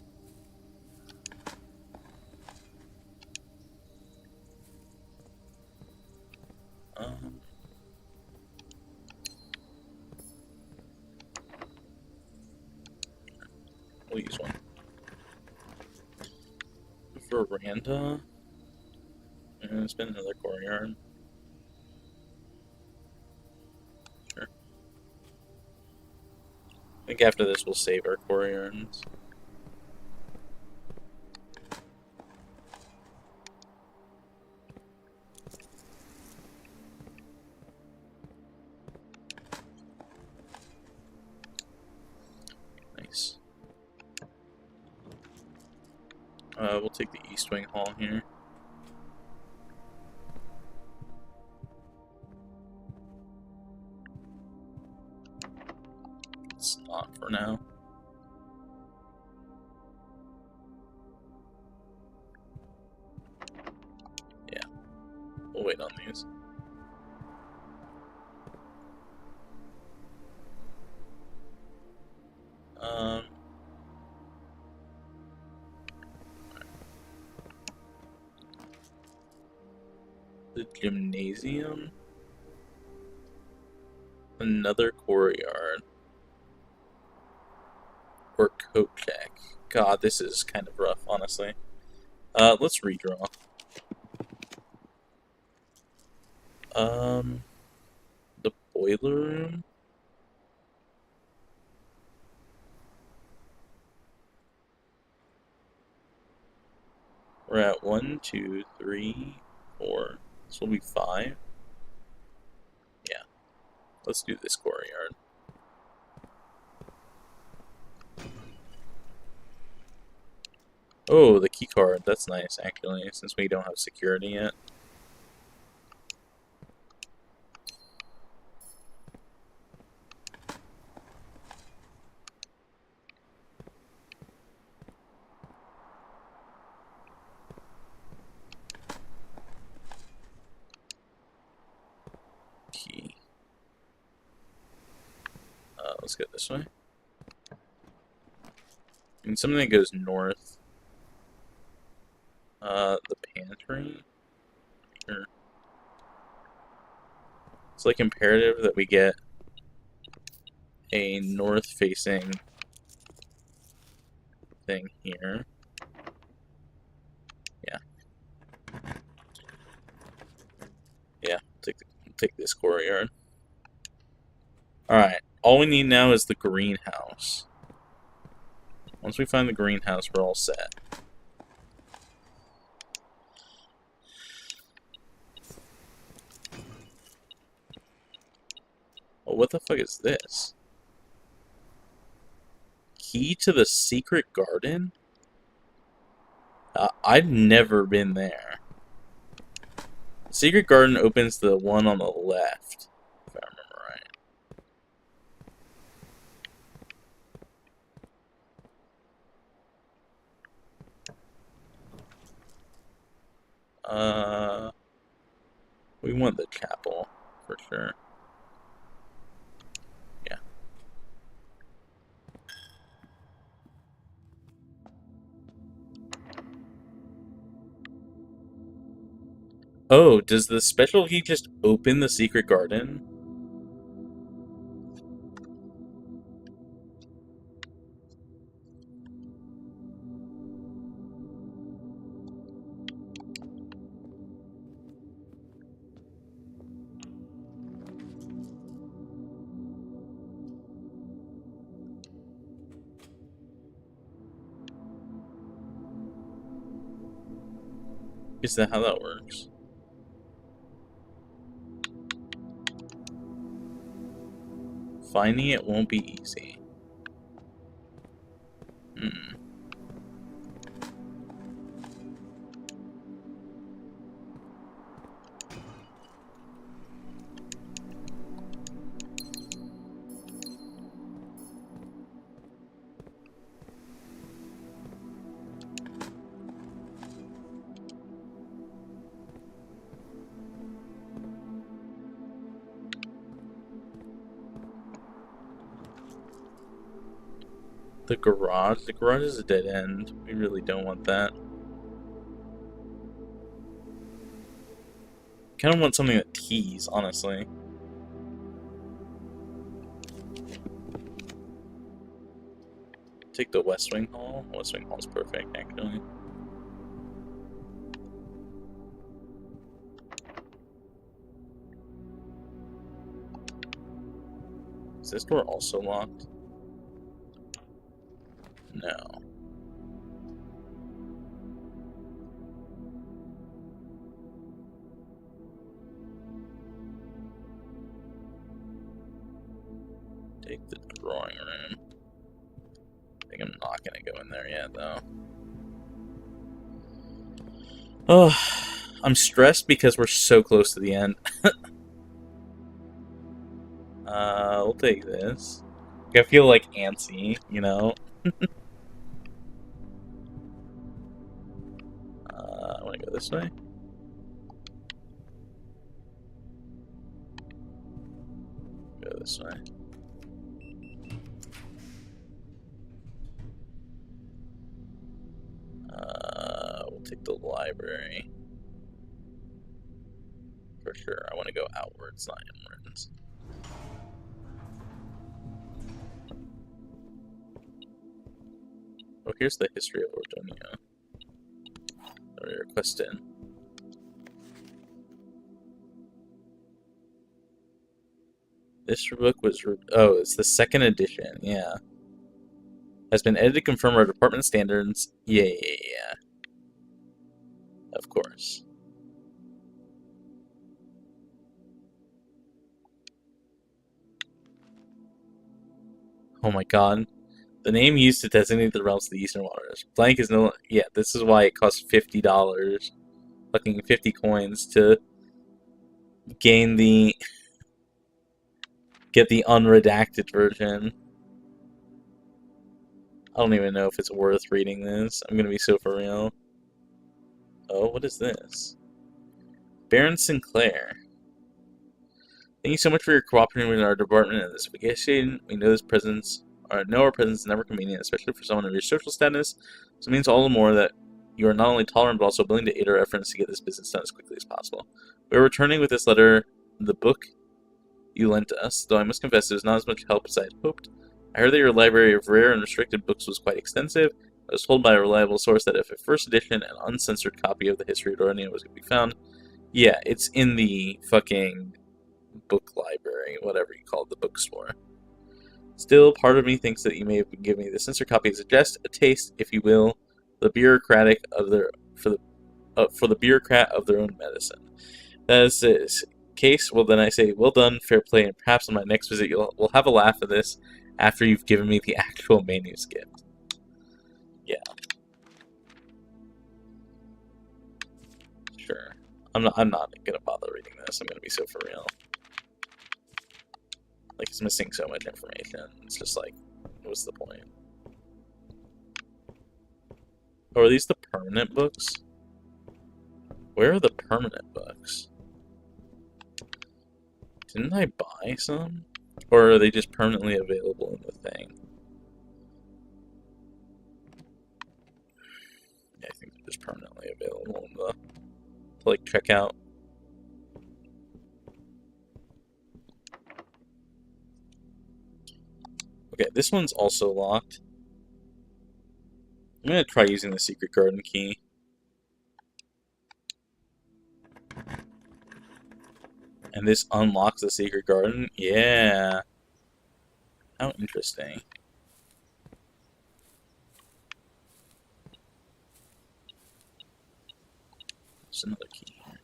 We'll use one. Veranda. And it's been another courtyard. Sure. I think after this we'll save our courtyards. Nice. We'll take the East Wing Hall here. It's not for now. Yeah. We'll wait on these. The gymnasium. Another courtyard. Or coat check. God, this is kind of rough, honestly. Let's redraw. The boiler room? We're at 1, 2, 3, 4. This will be 5. Yeah. Let's do this courtyard. Oh, the key card. That's nice, actually, since we don't have security yet. Key. Let's go this way. And something that goes north. The pantry? Sure. It's like imperative that we get a north-facing thing here. Yeah. Yeah, take this courtyard. Alright, all we need now is the greenhouse. Once we find the greenhouse, we're all set. Oh, what the fuck is this? Key to the secret garden? I've never been there. The secret garden opens the one on the left, if I remember right. We want the chapel, for sure. Yeah. Oh, does the special key just open the secret garden? Is that how that works? Finding it won't be easy. Hmm. The garage? The garage is a dead end. We really don't want that. Kind of want something that tees, honestly. Take the West Wing Hall. West Wing Hall's perfect, actually. Is this door also locked? No. Take the drawing room. I think I'm not gonna go in there yet, though. Oh, I'm stressed because we're so close to the end. We'll take this. I feel like antsy, you know? I wanna go this way. Go this way. We'll take the library. for sure. I want to go outwards, not inwards. Oh, here's the history of Ordonia. Already requested. This book was... oh, it's the second edition, yeah. Has been edited to confirm our department standards. Yeah. Of course. Oh my god. The name used to designate the realms of the Eastern Waters. Blank is no... yeah, this is why it costs $50. Fucking 50 coins to gain the... get the unredacted version. I don't even know if it's worth reading this. I'm gonna be so for real. Oh, what is this? Baron Sinclair. Thank you so much for your cooperation with our department in this investigation. We know our presence is never convenient, especially for someone of your social status. So it means all the more that you are not only tolerant but also willing to aid our efforts to get this business done as quickly as possible. We are returning with this letter, the book you lent us, though I must confess it was not as much help as I had hoped. I heard that your library of rare and restricted books was quite extensive. I was told by a reliable source that if a first edition and uncensored copy of the History of Dornia was going to be found, yeah, it's in the fucking book library, whatever you call it, the bookstore. Still, part of me thinks that you may have been giving me the censored copy as a jest, a taste, if you will, for the bureaucrat of their own medicine. That is the case. Well, then I say, well done, fair play, and perhaps on my next visit we'll have a laugh at this after you've given me the actual manuscript. Yeah. Sure. I'm not gonna bother reading this. I'm gonna be so for real. Like, it's missing so much information. It's just like, what's the point? Oh, are these the permanent books? Where are the permanent books? Didn't I buy some? Or are they just permanently available in the thing? Yeah, I think they're just permanently available in the, to like, check out. Okay, this one's also locked. I'm gonna try using the secret garden key. And this unlocks the secret garden? Yeah. How interesting. There's another key here.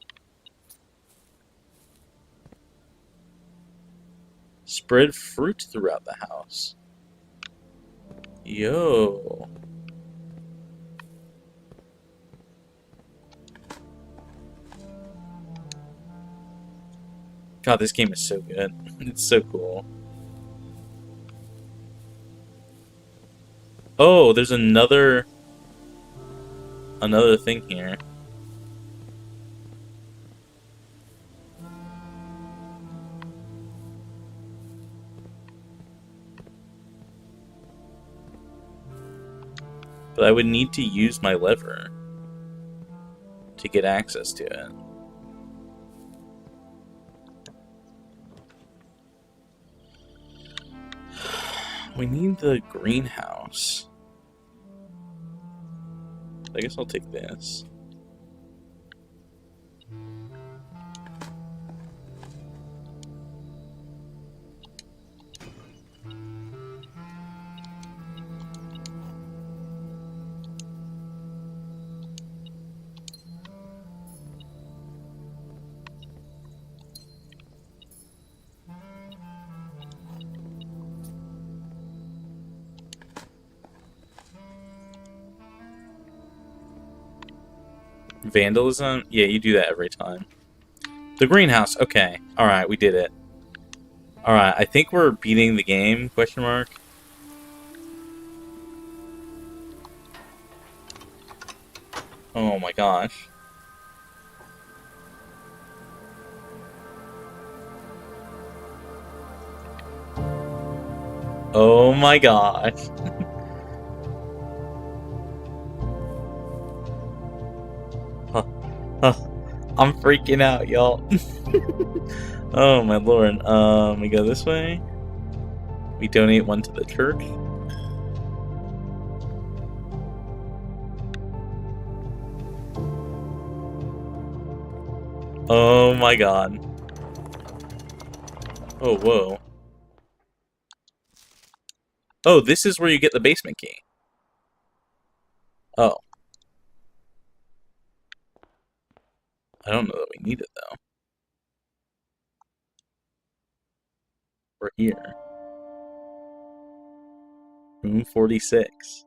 Spread fruit throughout the house. Yo. God, this game is so good. It's so cool. Oh, there's another thing here. But I would need to use my lever to get access to it. We need the greenhouse. I guess I'll take this. Vandalism? Yeah, you do that every time. The greenhouse. Okay. Alright, we did it. Alright, I think we're beating the game, question mark. Oh my gosh. Oh my gosh. I'm freaking out, y'all. Oh my lord. We go this way. We donate one to the church. Oh my god. Oh, whoa. Oh, this is where you get the basement key. Oh. I don't know that we need it, though. We're here. Room 46.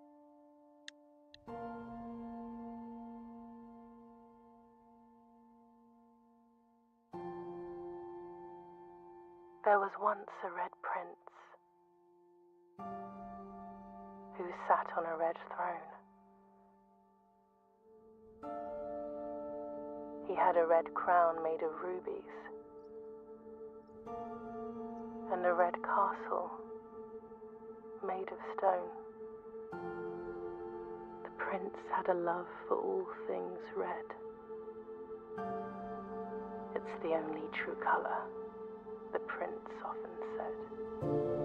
There was once a red prince who sat on a red throne. He had a red crown made of rubies and a red castle made of stone. The prince had a love for all things red. It's the only true color, the prince often said.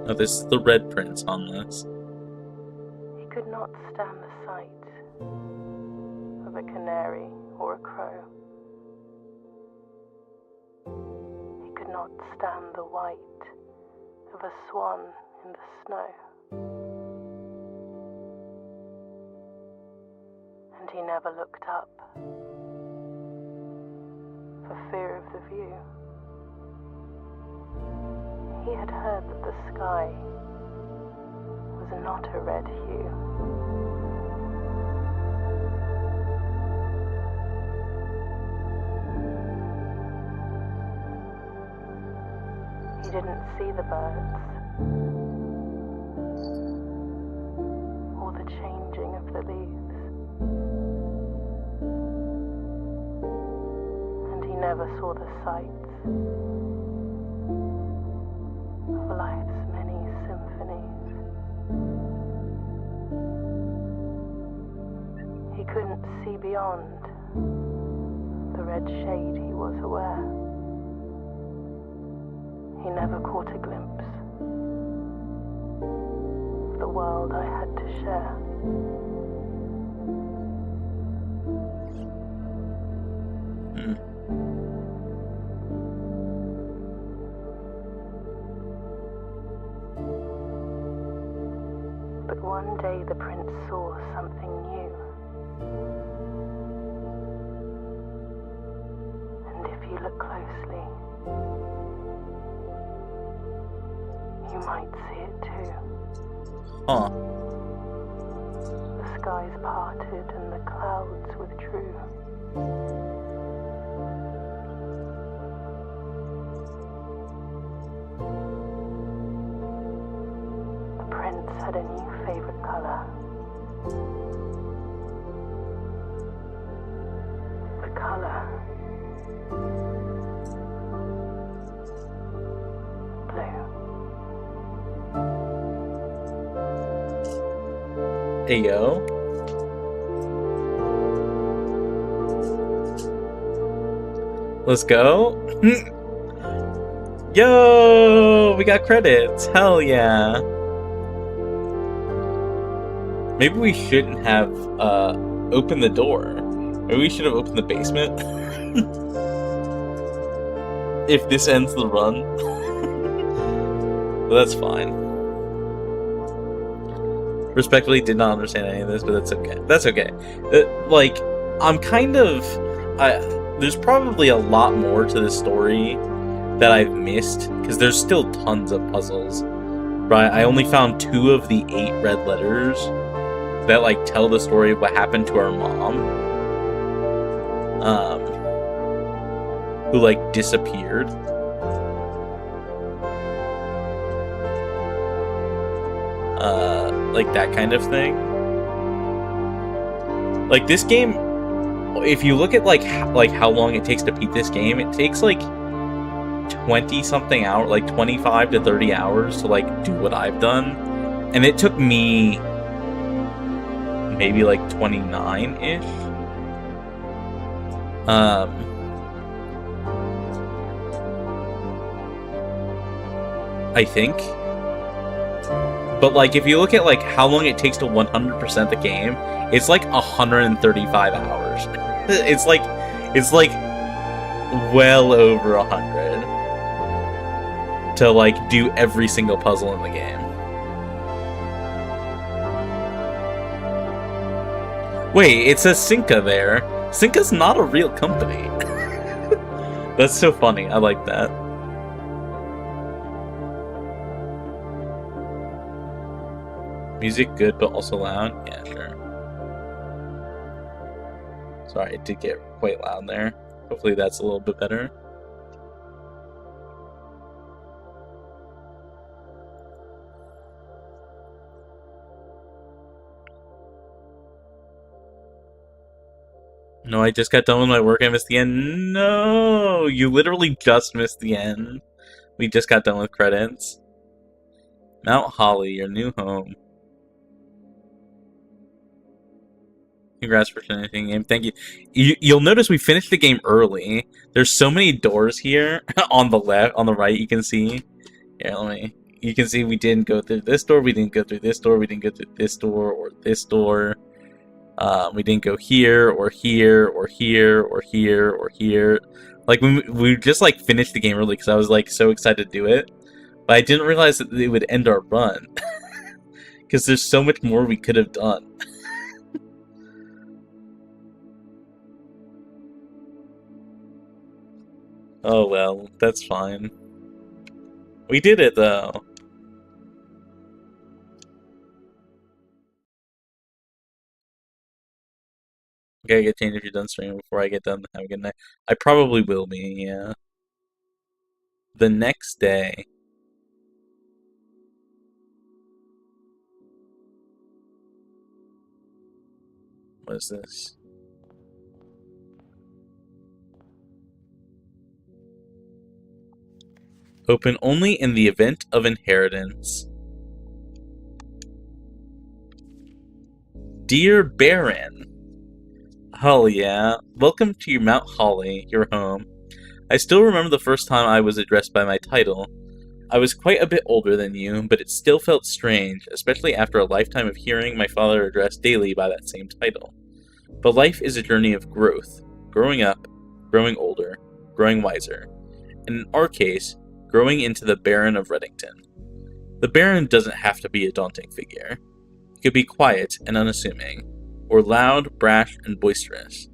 Oh, this is the red prince on this. He could not stand the sight of a canary or a crow. He could not stand the white of a swan in the snow. And he never looked up for fear of the view. He had heard that the sky was not a red hue. He didn't see the birds or the changing of the leaves, and he never saw the sights of life's many symphonies. He couldn't see beyond the red shade he was aware. He never caught a glimpse of the world I had to share. But one day the prince saw something new. And if you look closely, you might see it too. Huh. The skies parted and the clouds withdrew. The prince had a new favorite color. The color blue. Hey, yo. Let's go. Yo, we got credits. Hell yeah. Maybe we shouldn't have opened the door. Maybe we should have opened the basement. If this ends the run. But that's fine. Respectfully, did not understand any of this, but that's okay. That's okay. Like, I'm kind of... there's probably a lot more to this story that I've missed, because there's still tons of puzzles. Right? I only found 2 of the 8 red letters that, like, tell the story of what happened to our mom. Who, like, disappeared. Like, that kind of thing. Like, this game, if you look at, like how long it takes to beat this game, it takes, like, 20-something hours, like, 25 to 30 hours to, like, do what I've done. And it took me maybe, like, 29-ish. I think. But, like, if you look at, like, how long it takes to 100% the game, it's, like, 135 hours. It's, like, well over 100 to, like, do every single puzzle in the game. Wait, it says Cinca there. Cinca's not a real company. That's so funny. I like that. Music good, but also loud? Yeah, sure. Sorry, it did get quite loud there. Hopefully that's a little bit better. No, I just got done with my work. I missed the end. No! You literally just missed the end. We just got done with credits. Mount Holly, your new home. Congrats for finishing the game. Thank you. You'll notice we finished the game early. There's so many doors here on the left, on the right. You can see. Here, let me. You can see we didn't go through this door. We didn't go through this door. We didn't go through this door or this door. We didn't go here or here or here or here or here. Like we just like finished the game early because I was like so excited to do it, but I didn't realize that it would end our run because there's so much more we could have done. Oh well, that's fine. We did it though. Okay, get changed if you're done streaming before I get done. Have a good night. I probably will be, yeah. The next day. What is this? Open only in the event of inheritance. Dear Baron. Hell yeah. Welcome to Mount Holly, your home. I still remember the first time I was addressed by my title. I was quite a bit older than you, but it still felt strange, especially after a lifetime of hearing my father addressed daily by that same title. But life is a journey of growth. Growing up, growing older, growing wiser. And in our case, growing into the Baron of Reddington. The Baron doesn't have to be a daunting figure. He could be quiet and unassuming, or loud, brash, and boisterous.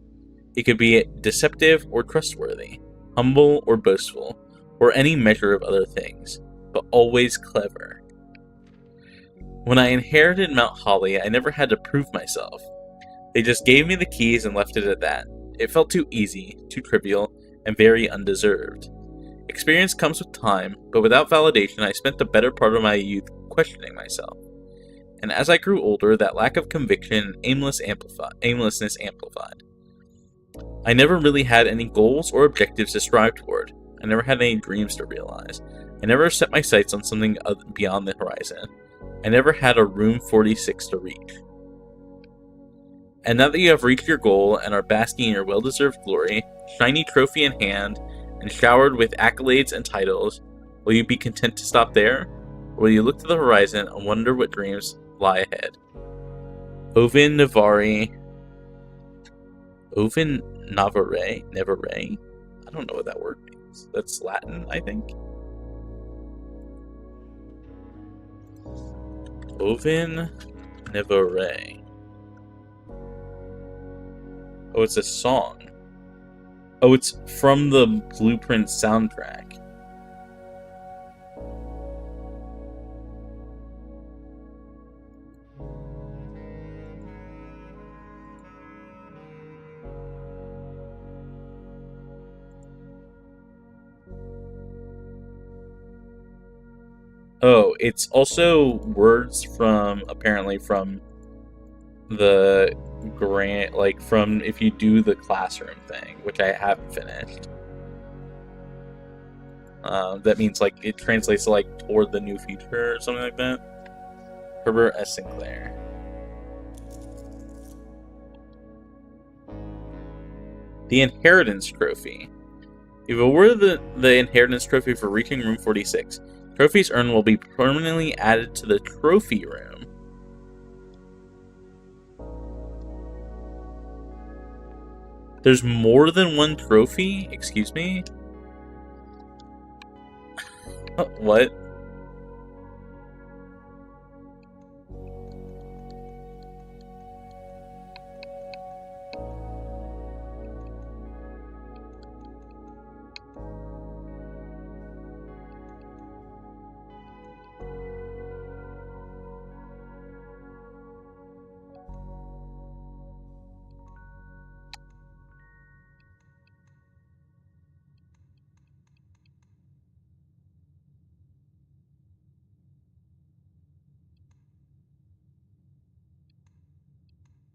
He could be deceptive or trustworthy, humble or boastful, or any measure of other things, but always clever. When I inherited Mount Holly, I never had to prove myself. They just gave me the keys and left it at that. It felt too easy, too trivial, and very undeserved. Experience comes with time, but without validation, I spent the better part of my youth questioning myself. And as I grew older, that lack of conviction and aimlessness amplified. I never really had any goals or objectives to strive toward. I never had any dreams to realize. I never set my sights on something beyond the horizon. I never had a room 46 to reach. And now that you have reached your goal and are basking in your well-deserved glory, shiny trophy in hand, and showered with accolades and titles, will you be content to stop there? Or will you look to the horizon and wonder what dreams lie ahead? Oven Navari. Oven Navarre? Navarre? I don't know what that word means. That's Latin, I think. Oven Navarre. Oh, it's a song. Oh, it's from the Blueprint soundtrack. Oh, it's also words from, apparently from the grant, like from if you do the classroom thing, which I haven't finished. That means like it translates to like toward the new future or something like that. Herbert S. Sinclair. The Inheritance Trophy. You've awarded the Inheritance Trophy for reaching room 46. Trophies earned will be permanently added to the trophy room. There's more than one trophy? Excuse me? What?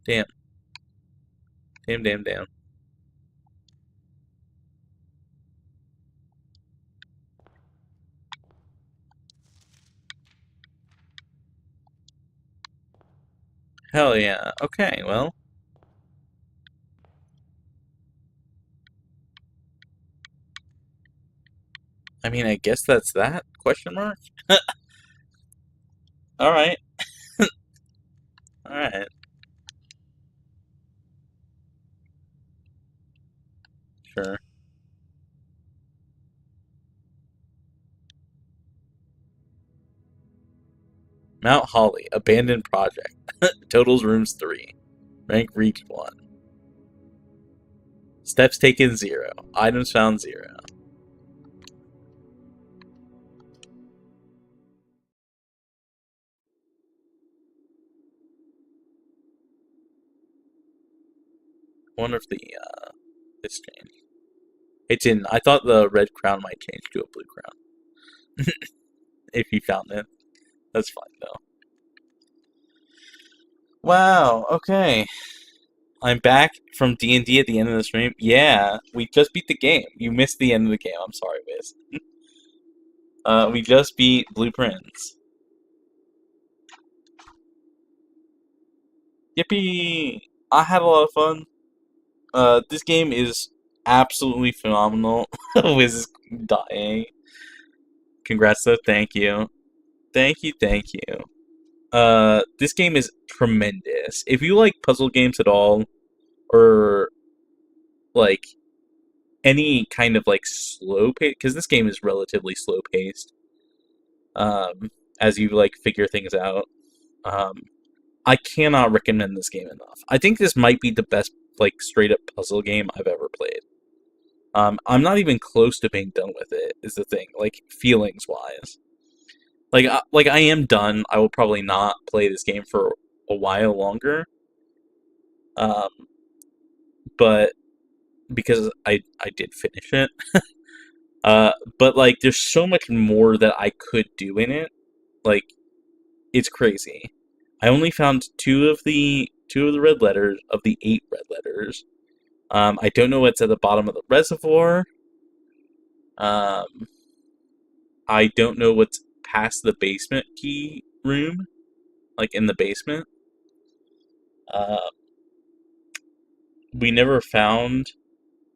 Damn. Damn. Hell yeah. Okay, well. I mean, I guess that's that? Question mark? Alright. Alright. Sure. Mount Holly. Abandoned project. Totals rooms 3. Rank reached 1. Steps taken 0. Items found 0. I wonder if this changed. It didn't. I thought the red crown might change to a blue crown. If you found it. That's fine, though. Wow, okay. I'm back from D&D at the end of the stream. Yeah, we just beat the game. You missed the end of the game. I'm sorry, Wiz. We just beat Blueprints. Yippee! I had a lot of fun. This game is absolutely phenomenal. Wiz is dying. Congrats, though. Thank you. Thank you. This game is tremendous. If you like puzzle games at all, or like any kind of like slow pace, because this game is relatively slow paced. As you like figure things out. I cannot recommend this game enough. I think this might be the best like straight up puzzle game I've ever played. I'm not even close to being done with it. Is the thing, like feelings wise. Like I am done. I will probably not play this game for a while longer. Um, but because I did finish it. But like there's so much more that I could do in it. Like it's crazy. I only found two of the red letters of the 8 red letters. I don't know what's at the bottom of the reservoir. Um, I don't know what's past the basement key room, like in the basement. Uh, we never found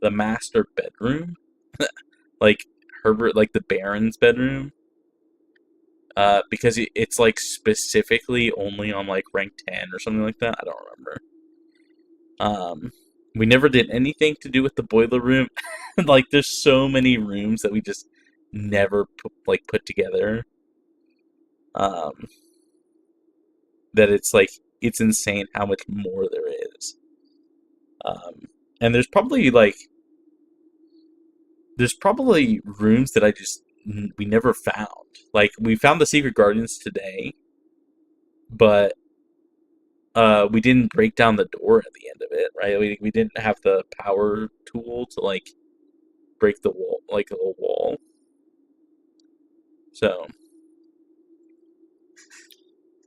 the master bedroom, like Herbert, like the Baron's bedroom. Because it's like specifically only on like rank 10 or something like that. I don't remember. We never did anything to do with the boiler room. Like, there's so many rooms that we just never put together. That it's insane how much more there is. And there's probably rooms that we never found. Like, we found the Secret Guardians today, but we didn't break down the door at the end of it, right? We didn't have the power tool to like break the wall, like a wall. So,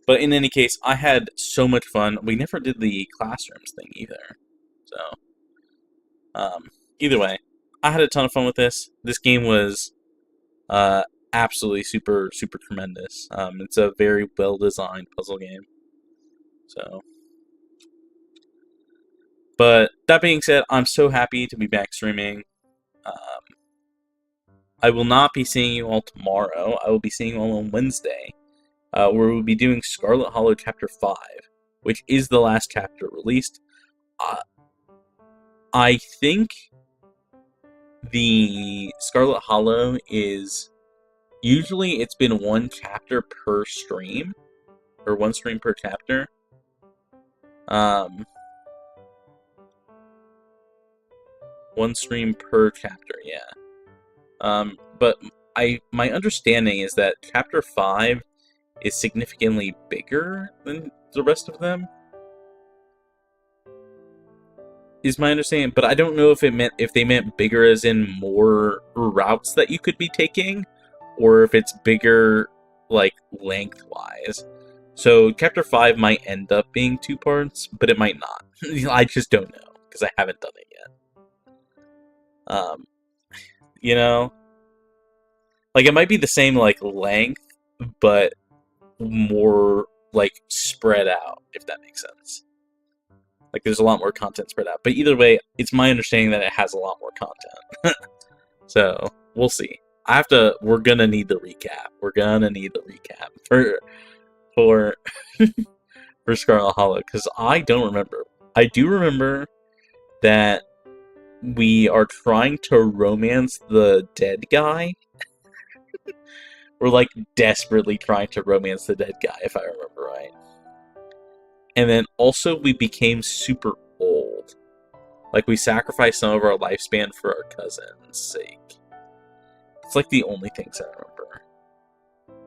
but in any case, I had so much fun. We never did the classrooms thing either. So, either way, I had a ton of fun with this. This game was absolutely super tremendous. It's a very well designed puzzle game. So, but that being said, I'm so happy to be back streaming. I will not be seeing you all tomorrow. I will be seeing you all on Wednesday, where we'll be doing Scarlet Hollow Chapter 5, which is the last chapter released. I think the Scarlet Hollow is... Usually it's been one chapter per stream, or one stream per chapter. One stream per chapter, yeah. But my understanding is that Chapter 5 is significantly bigger than the rest of them. Is my understanding, but I don't know if they meant bigger as in more routes that you could be taking, or if it's bigger, like, lengthwise. So, Chapter 5 might end up being 2 parts, but it might not. I just don't know, because I haven't done it yet. You know? Like, it might be the same, like, length, but more, like, spread out, if that makes sense. Like, there's a lot more content spread out. But either way, it's my understanding that it has a lot more content. So, we'll see. We're gonna need the recap. We're gonna need the recap for Scarlet Hollow, because I don't remember. I do remember that we are trying to romance the dead guy. We're, like, desperately trying to romance the dead guy, if I remember right. And then also we became super old. Like, we sacrificed some of our lifespan for our cousin's sake. It's like the only things I remember.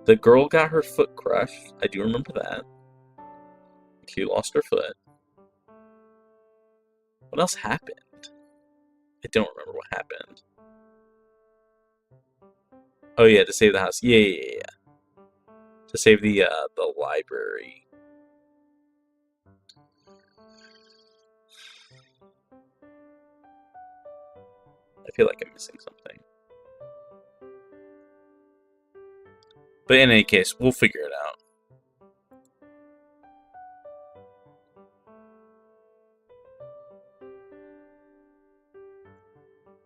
The girl got her foot crushed. I do remember that. She lost her foot. What else happened? I don't remember what happened. Oh yeah, to save the house. Yeah. To save the library. I feel like I'm missing something. But in any case, we'll figure it out.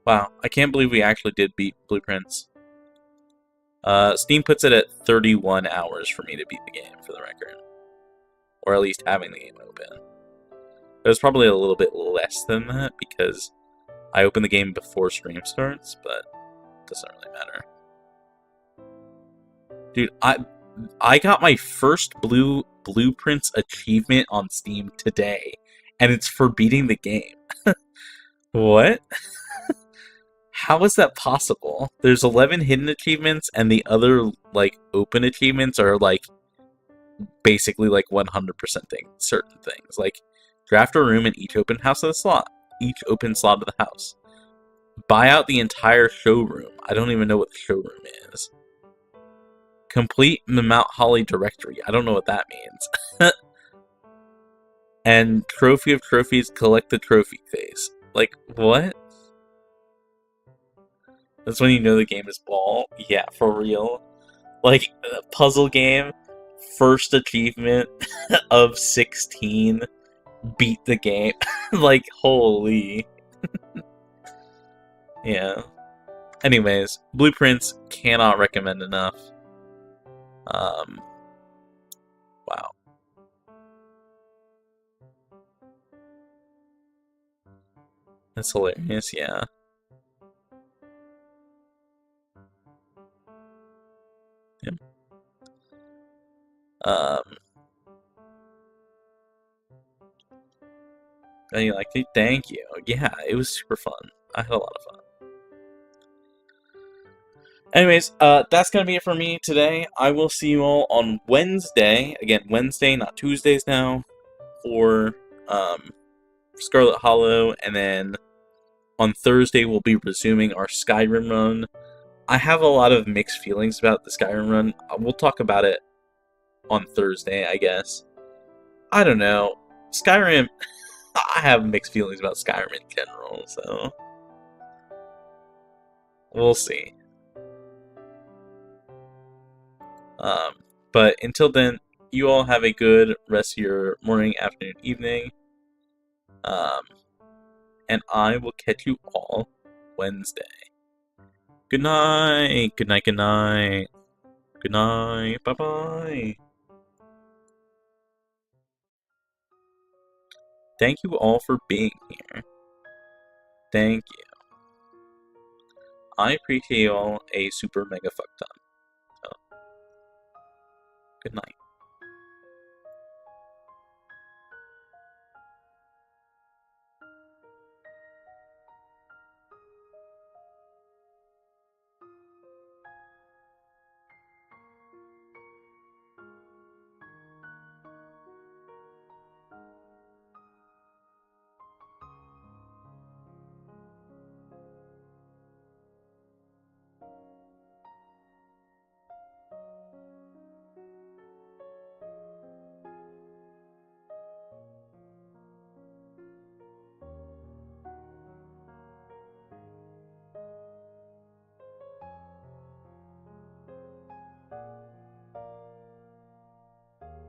Wow, I can't believe we actually did beat Blueprints. Steam puts it at 31 hours for me to beat the game, for the record. Or at least having the game open. It was probably a little bit less than that, because I opened the game before stream starts, but it doesn't really matter. Dude, I got my first Blueprints achievement on Steam today, and it's for beating the game. What? How is that possible? There's 11 hidden achievements, and the other, like, open achievements are, like, basically, like, 100% certain things. Like, draft a room in each open house of the slot. Each open slot of the house. Buy out the entire showroom. I don't even know what the showroom is. Complete the Mount Holly directory. I don't know what that means. And trophy of trophies, collect the trophy phase. Like, what? That's when you know the game is ball. Yeah, for real. Like, puzzle game, first achievement of 16, beat the game. Like, holy. Yeah. Anyways, Blueprints, cannot recommend enough. Wow. That's hilarious, yeah. Yeah. And you liked it? Thank you. Yeah, it was super fun. I had a lot of fun. Anyways, that's gonna be it for me today. I will see you all on Wednesday. Again, Wednesday, not Tuesdays now, for Scarlet Hollow, and then on Thursday we'll be resuming our Skyrim run. I have a lot of mixed feelings about the Skyrim run. We'll talk about it on Thursday, I guess. I don't know. Skyrim, I have mixed feelings about Skyrim in general, so we'll see. But until then, you all have a good rest of your morning, afternoon, evening. And I will catch you all Wednesday. Good night. Good night. Good night. Good night. Bye bye. Thank you all for being here. Thank you. I appreciate you all a super mega fuck ton. So, good night.